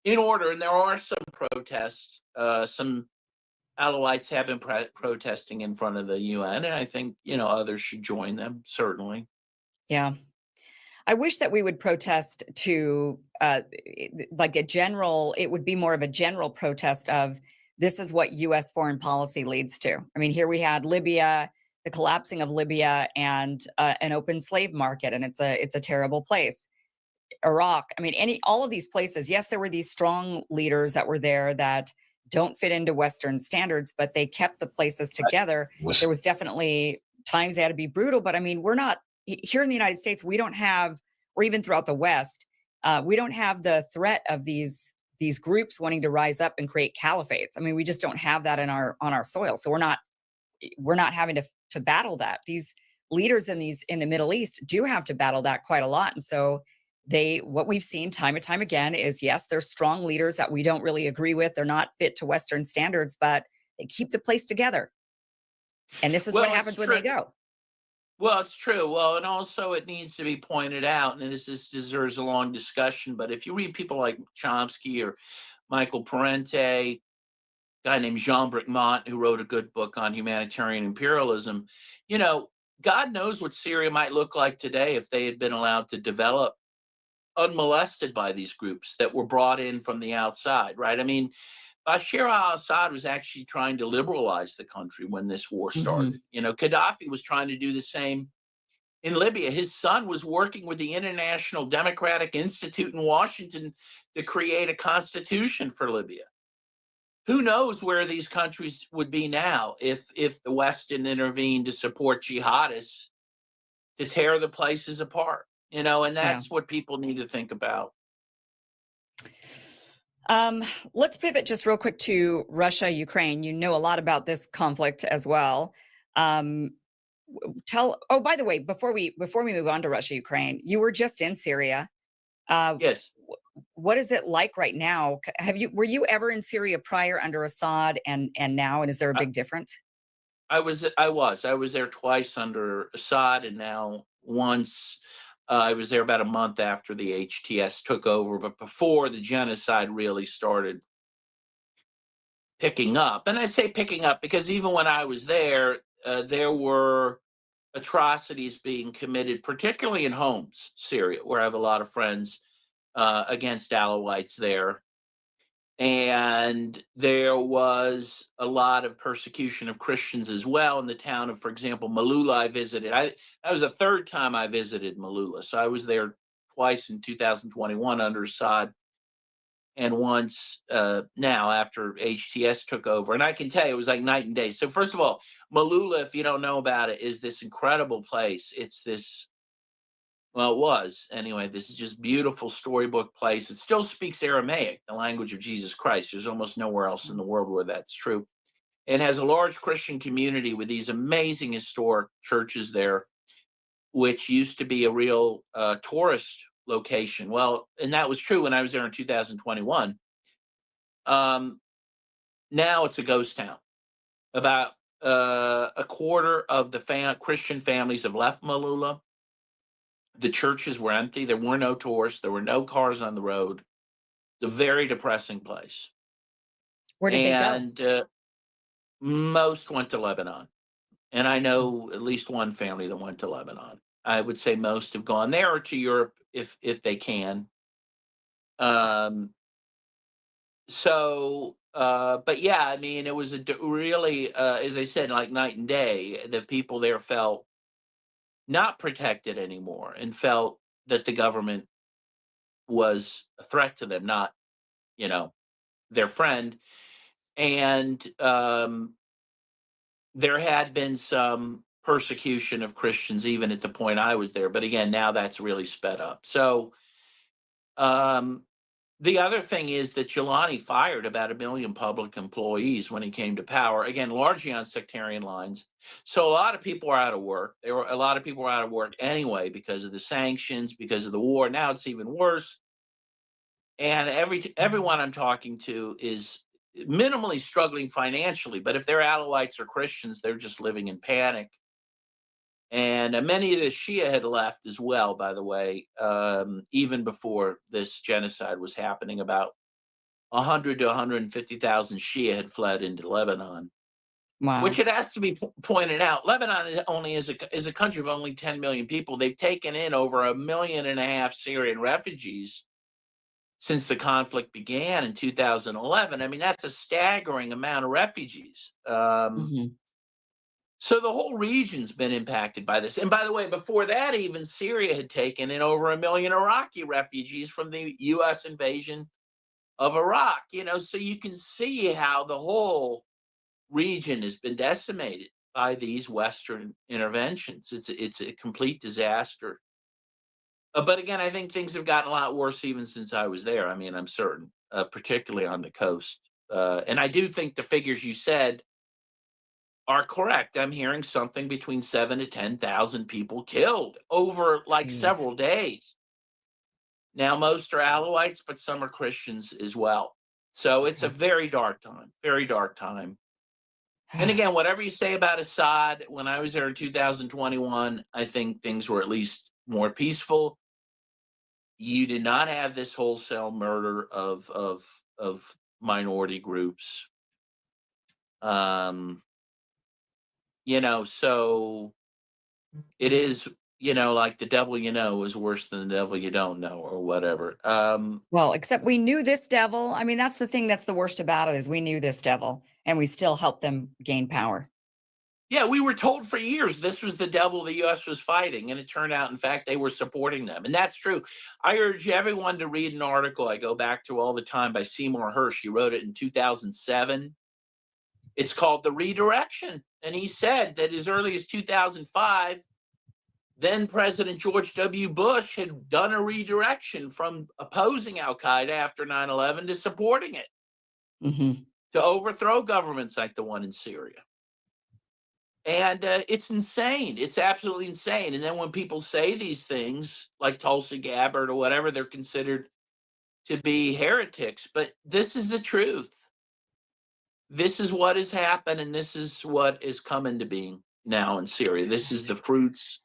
in order. And there are some protests. Some Alawites have been protesting in front of the UN, and I think, others should join them, certainly. Yeah. I wish that we would protest to like a general, it would be more of a general protest of this is what US foreign policy leads to. I mean, here we had Libya, the collapsing of Libya, and an open slave market, and it's a terrible place. Iraq, I mean, all of these places, yes, there were these strong leaders that were there that don't fit into Western standards, but they kept the places together. There was definitely times they had to be brutal, but I mean, we're not here in the United States. We don't have, or even throughout the West, we don't have the threat of these groups wanting to rise up and create caliphates. I mean, we just don't have that on our soil. So we're not having to battle that. These leaders in the Middle East do have to battle that quite a lot, and so what we've seen time and time again is, yes, they're strong leaders that we don't really agree with. They're not fit to Western standards, but they keep the place together. And this is what happens when they go. Well, it's true. Well, and also it needs to be pointed out, and this deserves a long discussion, but if you read people like Chomsky or Michael Parente, a guy named Jean Bricmont, who wrote a good book on humanitarian imperialism, God knows what Syria might look like today if they had been allowed to develop unmolested by these groups that were brought in from the outside, right? I mean, Bashar al-Assad was actually trying to liberalize the country when this war started. Gaddafi was trying to do the same in Libya. His son was working with the International Democratic Institute in Washington to create a constitution for Libya. Who knows where these countries would be now if the West didn't intervene to support jihadists to tear the places apart. And that's what people need to think about. Let's pivot just real quick to Russia, Ukraine. You know a lot about this conflict as well. By the way, before we move on to Russia, Ukraine, you were just in Syria. Yes. What is it like right now? Were you ever in Syria prior under Assad and now? And is there a big difference? I was there twice under Assad, and now once. I was there about a month after the HTS took over, but before the genocide really started picking up. And I say picking up because even when I was there, there were atrocities being committed, particularly in Homs, Syria, where I have a lot of friends, against Alawites there. And there was a lot of persecution of Christians as well in the town of, for example, Malula. I visited. That was the third time I visited Malula. So I was there twice in 2021 under Assad, and once now after HTS took over. And I can tell you, it was like night and day. So first of all, Malula, if you don't know about it, is this incredible place. It's this, well, it was anyway. This is just beautiful storybook place. It still speaks Aramaic, the language of Jesus Christ. There's almost nowhere else in the world where that's true. And has a large Christian community with these amazing historic churches there, which used to be a real tourist location. Well, and that was true when I was there in 2021. Now it's a ghost town. About a quarter of the Christian families have left Malula. The churches were empty. There were no tourists. There were no cars on the road. It's a very depressing place. Where did they go? Most went to Lebanon. And I know at least one family that went to Lebanon. I would say most have gone there or to Europe if they can. But yeah, I mean, it was really, as I said, like night and day. The people there felt not protected anymore and felt that the government was a threat to them, not, their friend. And there had been some persecution of Christians even at the point I was there. But again, now that's really sped up. So the other thing is that Jelani fired about 1 million public employees when he came to power, again, largely on sectarian lines. So a lot of people are out of work. A lot of people are out of work anyway because of the sanctions, because of the war. Now it's even worse. And everyone I'm talking to is minimally struggling financially. But if they're Alawites or Christians, they're just living in panic. And many of the Shia had left as well, by the way, even before this genocide was happening. About 100 to 150,000 Shia had fled into Lebanon. Wow. Which it has to be pointed out. Lebanon is a country of only 10 million people. They've taken in over 1.5 million Syrian refugees since the conflict began in 2011. I mean, that's a staggering amount of refugees. So the whole region's been impacted by this. And by the way, before that, even Syria had taken in over 1 million Iraqi refugees from the U.S. invasion of Iraq. So you can see how the whole region has been decimated by these Western interventions. It's a complete disaster. But again, I think things have gotten a lot worse even since I was there. I mean, I'm certain, particularly on the coast. And I do think the figures you said are correct. I'm hearing something between 7,000 to 10,000 people killed over several days. Now, most are Alawites, but some are Christians as well. So it's a very dark time, very dark time. And again, whatever you say about Assad, when I was there in 2021, I think things were at least more peaceful. You did not have this wholesale murder of minority groups. So it is, like the devil is worse than the devil you don't know or whatever. Well, except we knew this devil. I mean, that's the thing that's the worst about it is we knew this devil and we still helped them gain power. Yeah, we were told for years this was the devil the U.S. was fighting, and it turned out, in fact, they were supporting them. And that's true. I urge everyone to read an article I go back to all the time by Seymour Hersh. He wrote it in 2007. It's called The Redirection. And he said that as early as 2005, then President George W. Bush had done a redirection from opposing al-Qaeda after 9/11 to supporting it, to overthrow governments like the one in Syria. And it's insane. It's absolutely insane. And then when people say these things like Tulsi Gabbard or whatever, they're considered to be heretics. But this is the truth. This is what has happened, and this is what is coming to being now in Syria. This is the fruits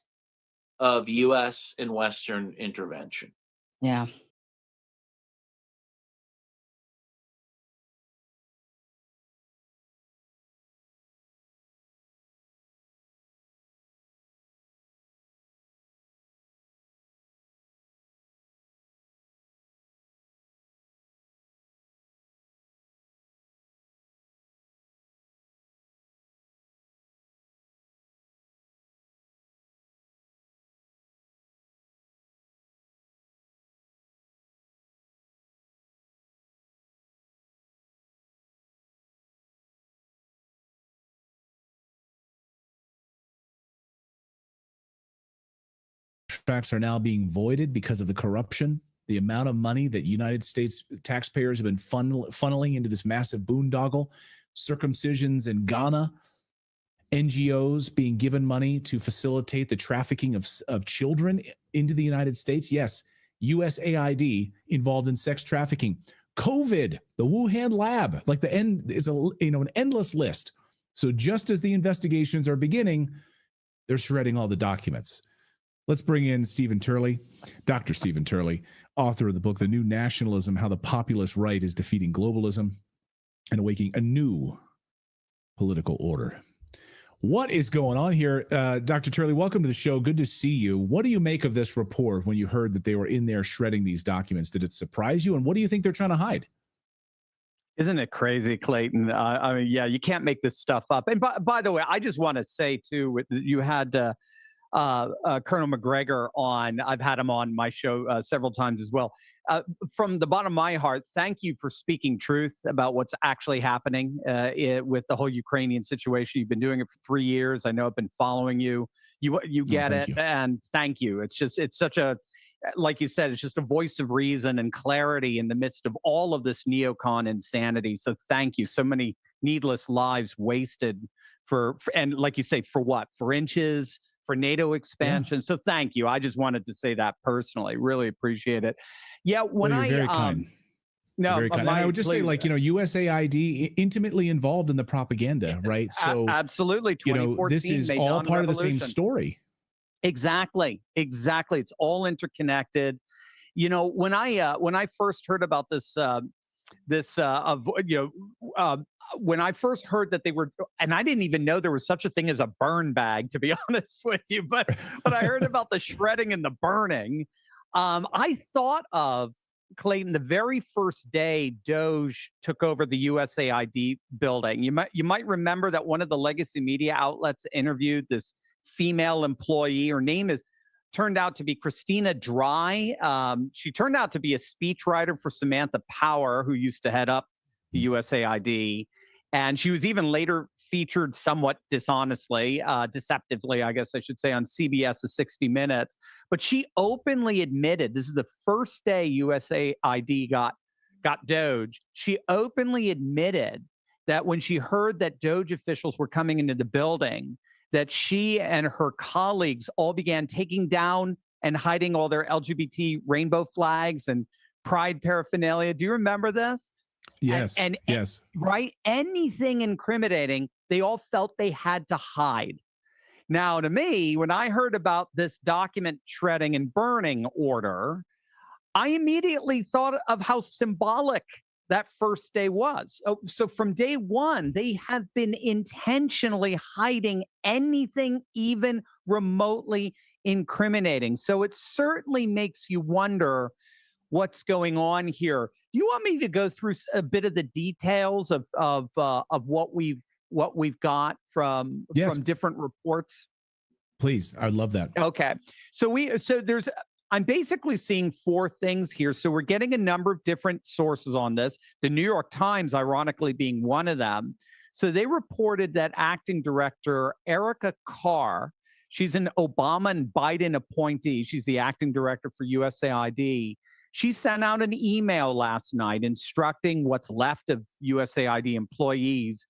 of U.S. and Western intervention. Yeah. Contracts are now being voided because of the corruption. The amount of money that United States taxpayers have been funneling into this massive boondoggle, circumcisions in Ghana, NGOs being given money to facilitate the trafficking of children into the United States. Yes, USAID involved in sex trafficking. COVID, the Wuhan lab, like the end, it's an endless list. So just as the investigations are beginning, they're shredding all the documents. Let's bring in Stephen Turley, Dr. Stephen Turley, author of the book, The New Nationalism, How the Populist Right is Defeating Globalism and Awakening a New Political Order. What is going on here? Dr. Turley, welcome to the show. Good to see you. What do you make of this report when you heard that they were in there shredding these documents? Did it surprise you? And what do you think they're trying to hide? Isn't it crazy, Clayton? I mean, yeah, you can't make this stuff up. And by the way, I just want to say, too, you had Colonel McGregor on. I've had him on my show several times as well. From the bottom of my heart, thank you for speaking truth about what's actually happening with the whole Ukrainian situation. You've been doing it for 3 years. I know I've been following you. You get it, and thank you. It's such a, like you said, it's just a voice of reason and clarity in the midst of all of this neocon insanity. So thank you. So many needless lives wasted for and like you say, for what? For inches, for NATO expansion. Yeah. So thank you. I just wanted to say that personally. Really appreciate it. Yeah, when you're very kind. No, very kind. And I would just say, like, USAID intimately involved in the propaganda, right? So absolutely, 2014, this is all part of the same story. Exactly. It's all interconnected. When I first heard about this, when I first heard that they were, and I didn't even know there was such a thing as a burn bag, to be honest with you, but when I heard about the shredding and the burning, I thought of, Clayton, the very first day Doge took over the USAID building. You might remember that one of the legacy media outlets interviewed this female employee. Her name turned out to be Christina Dry. She turned out to be a speechwriter for Samantha Power, who used to head up the USAID. And she was even later featured somewhat dishonestly, deceptively, I guess I should say, on CBS's 60 Minutes. But she openly admitted, this is the first day USAID got Doge, she openly admitted that when she heard that Doge officials were coming into the building, that she and her colleagues all began taking down and hiding all their LGBT rainbow flags and pride paraphernalia. Do you remember this? Yes. Yes. Right. Anything incriminating, they all felt they had to hide. Now, to me, when I heard about this document shredding and burning order, I immediately thought of how symbolic that first day was. So from day one, they have been intentionally hiding anything even remotely incriminating. So it certainly makes you wonder what's going on here. Do you want me to go through a bit of the details of what we've got from different reports? Please, I'd love that. Okay, I'm basically seeing 4 things here. So we're getting a number of different sources on this. The New York Times, ironically, being one of them. So they reported that acting director Erica Carr, she's an Obama and Biden appointee. She's the acting director for USAID. She sent out an email last night instructing what's left of USAID employees,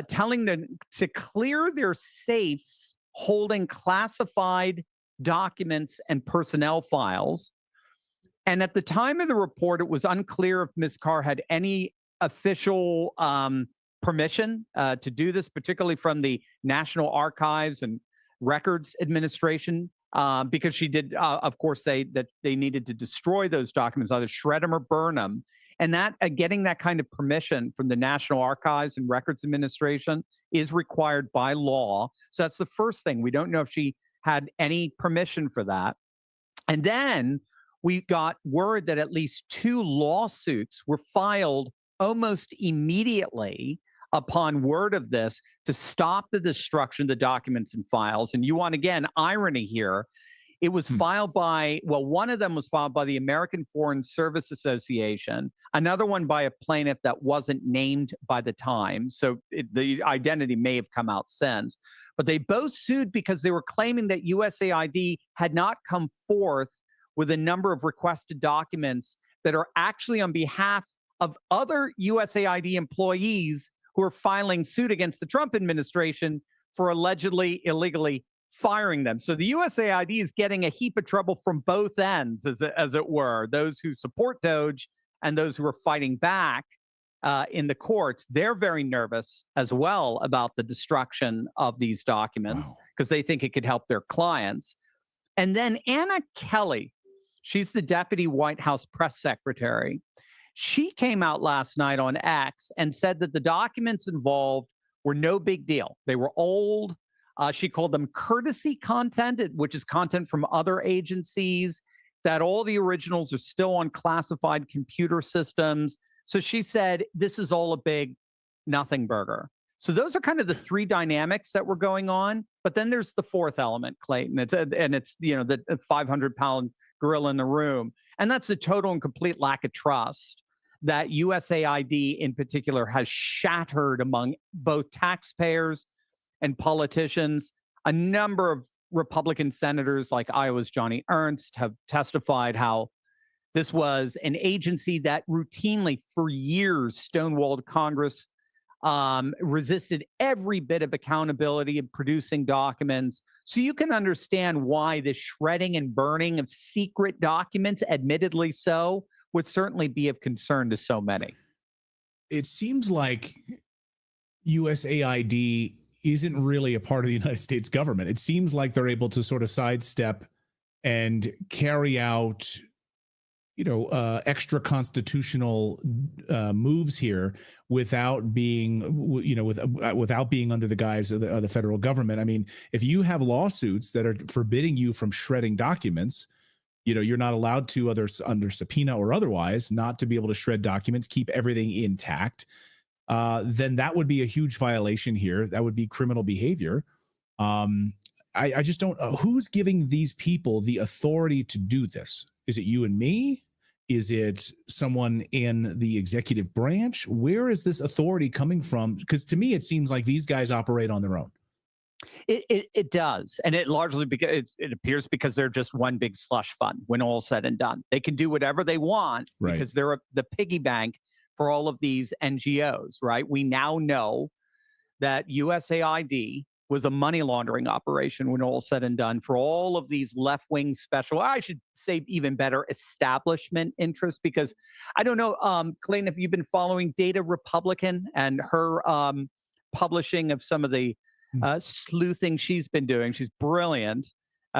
telling them to clear their safes holding classified documents and personnel files. And at the time of the report, it was unclear if Ms. Carr had any official permission to do this, particularly from the National Archives and Records Administration. Because she did, of course, say that they needed to destroy those documents, either shred them or burn them. And that getting that kind of permission from the National Archives and Records Administration is required by law. So that's the first thing. We don't know if she had any permission for that. And then we got word that at least 2 lawsuits were filed almost immediately upon word of this to stop the destruction of the documents and files. And you want, again, irony here. It was filed by, one of them was filed by the American Foreign Service Association, another one by a plaintiff that wasn't named by the time. So the identity may have come out since. But they both sued because they were claiming that USAID had not come forth with a number of requested documents that are actually on behalf of other USAID employees who are filing suit against the Trump administration for allegedly illegally firing them. So the USAID is getting a heap of trouble from both ends, as it were. Those who support Doge and those who are fighting back in the courts, they're very nervous as well about the destruction of these documents because they think it could help their clients. And then Anna Kelly, she's the deputy White House press secretary. She came out last night on X and said that the documents involved were no big deal. They were old. She called them courtesy content, which is content from other agencies, that all the originals are still on classified computer systems. So she said, this is all a big nothing burger. So those are kind of the three dynamics that were going on. But then there's the fourth element, Clayton. It's the 500-pound gorilla in the room. And that's the total and complete lack of trust that USAID in particular has shattered among both taxpayers and politicians. A number of Republican senators like Iowa's Johnny Ernst have testified how this was an agency that routinely for years stonewalled Congress, resisted every bit of accountability in producing documents. So you can understand why the shredding and burning of secret documents, admittedly so, would certainly be of concern to so many. It seems like USAID isn't really a part of the United States government. It seems like they're able to sort of sidestep and carry out, extra constitutional moves here without being, without being under the guise of the federal government. I mean, if you have lawsuits that are forbidding you from shredding documents, you're not allowed to, under subpoena or otherwise, not to be able to shred documents, keep everything intact. Then that would be a huge violation here. That would be criminal behavior. I just don't know who's giving these people the authority to do this. Is it you and me? Is it someone in the executive branch? Where is this authority coming from? Because to me, it seems like these guys operate on their own. It does. And it largely because it appears because they're just one big slush fund when all's said and done. They can do whatever they want because they're the piggy bank for all of these NGOs, right? We now know that USAID was a money laundering operation when all said and done for all of these left-wing special, I should say even better, establishment interests, because I don't know, Clayton, if you've been following Data Republican and her publishing of some of the sleuthing she's been doing. She's brilliant.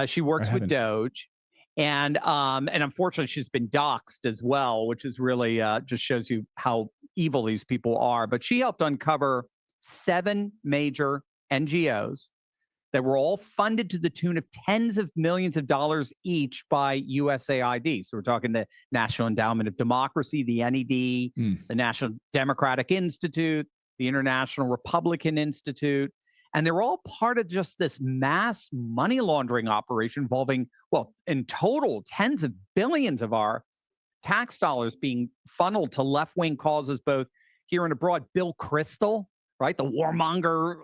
She works with Doge. And unfortunately, she's been doxxed as well, which is really just shows you how evil these people are. But she helped uncover 7 major NGOs that were all funded to the tune of tens of millions of dollars each by USAID. So we're talking the National Endowment of Democracy, the NED, the National Democratic Institute, the International Republican Institute. And they're all part of just this mass money laundering operation involving, well, in total, tens of billions of our tax dollars being funneled to left-wing causes, both here and abroad. Bill Kristol, right, the warmonger,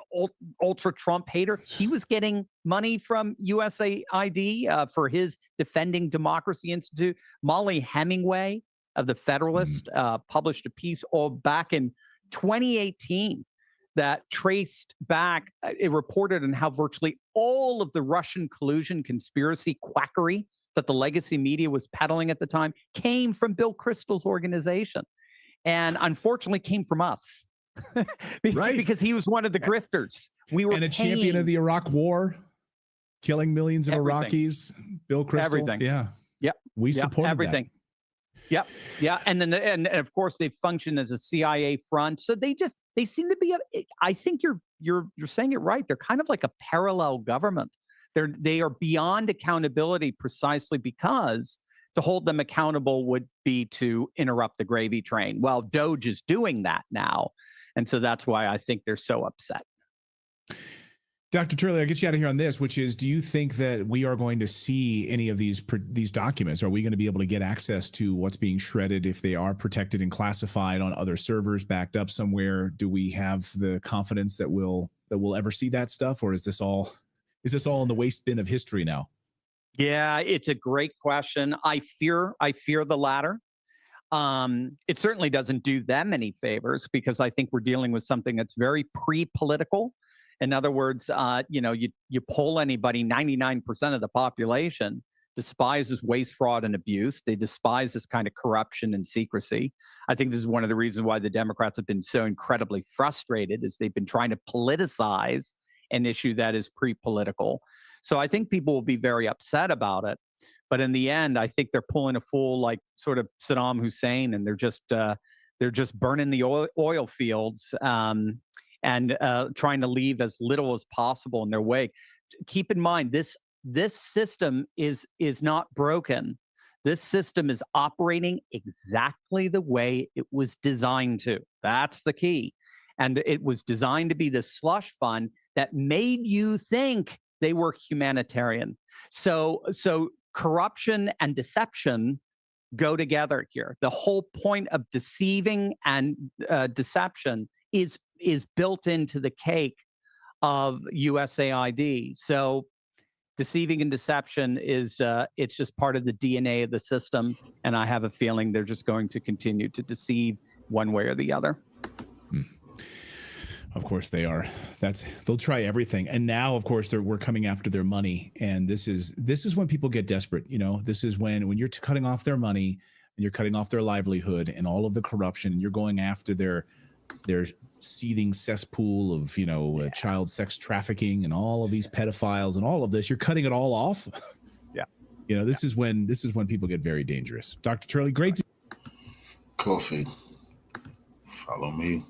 ultra-Trump hater, he was getting money from USAID for his Defending Democracy Institute. Molly Hemingway of The Federalist published a piece all back in 2018 that traced back, it reported on how virtually all of the Russian collusion conspiracy quackery that the legacy media was peddling at the time came from Bill Kristol's organization. And unfortunately came from us. Because he was one of the grifters. We were and a champion of the Iraq War, killing millions of Iraqis. Bill Kristol. Everything. Yeah. Yep. We supported everything. That. Yep. Yeah. And then and of course they function as a CIA front. So they seem to be I think you're saying it right. They're kind of like a parallel government. They are beyond accountability precisely because to hold them accountable would be to interrupt the gravy train. Well, Doge is doing that now. And so that's why I think they're so upset. Dr. Turley, I'll get you out of here on this, which is, do you think that we are going to see any of these documents? Are we going to be able to get access to what's being shredded if they are protected and classified on other servers backed up somewhere? Do we have the confidence that we'll ever see that stuff? Or is this all in the waste bin of history now? Yeah, it's a great question. I fear the latter. It certainly doesn't do them any favors because I think we're dealing with something that's very pre-political. In other words, you poll anybody, 99% of the population despises waste, fraud, and abuse. They despise this kind of corruption and secrecy. I think this is one of the reasons why the Democrats have been so incredibly frustrated, is they've been trying to politicize an issue that is pre-political. So I think people will be very upset about it. But in the end, I think they're pulling a fool like sort of Saddam Hussein, and they're just burning the oil fields. and trying to leave as little as possible in their wake. Keep in mind, this system is not broken. This system is operating exactly the way it was designed to. That's the key. And it was designed to be the slush fund that made you think they were humanitarian. So corruption and deception go together here. The whole point of deceiving and deception is built into the cake of USAID. So deceiving and deception is it's just part of the DNA of the system, and I have a feeling they're just going to continue to deceive one way or the other. Of course they are. They'll try everything. And now, of course, we're coming after their money. And this is when people get desperate. You know, this is when you're cutting off their money and you're cutting off their livelihood and all of the corruption, and you're going after their seething cesspool of, child sex trafficking and all of these pedophiles and all of this. You're cutting it all off. Yeah. This is when people get very dangerous. Dr. Turley, great. Coffee. Follow me.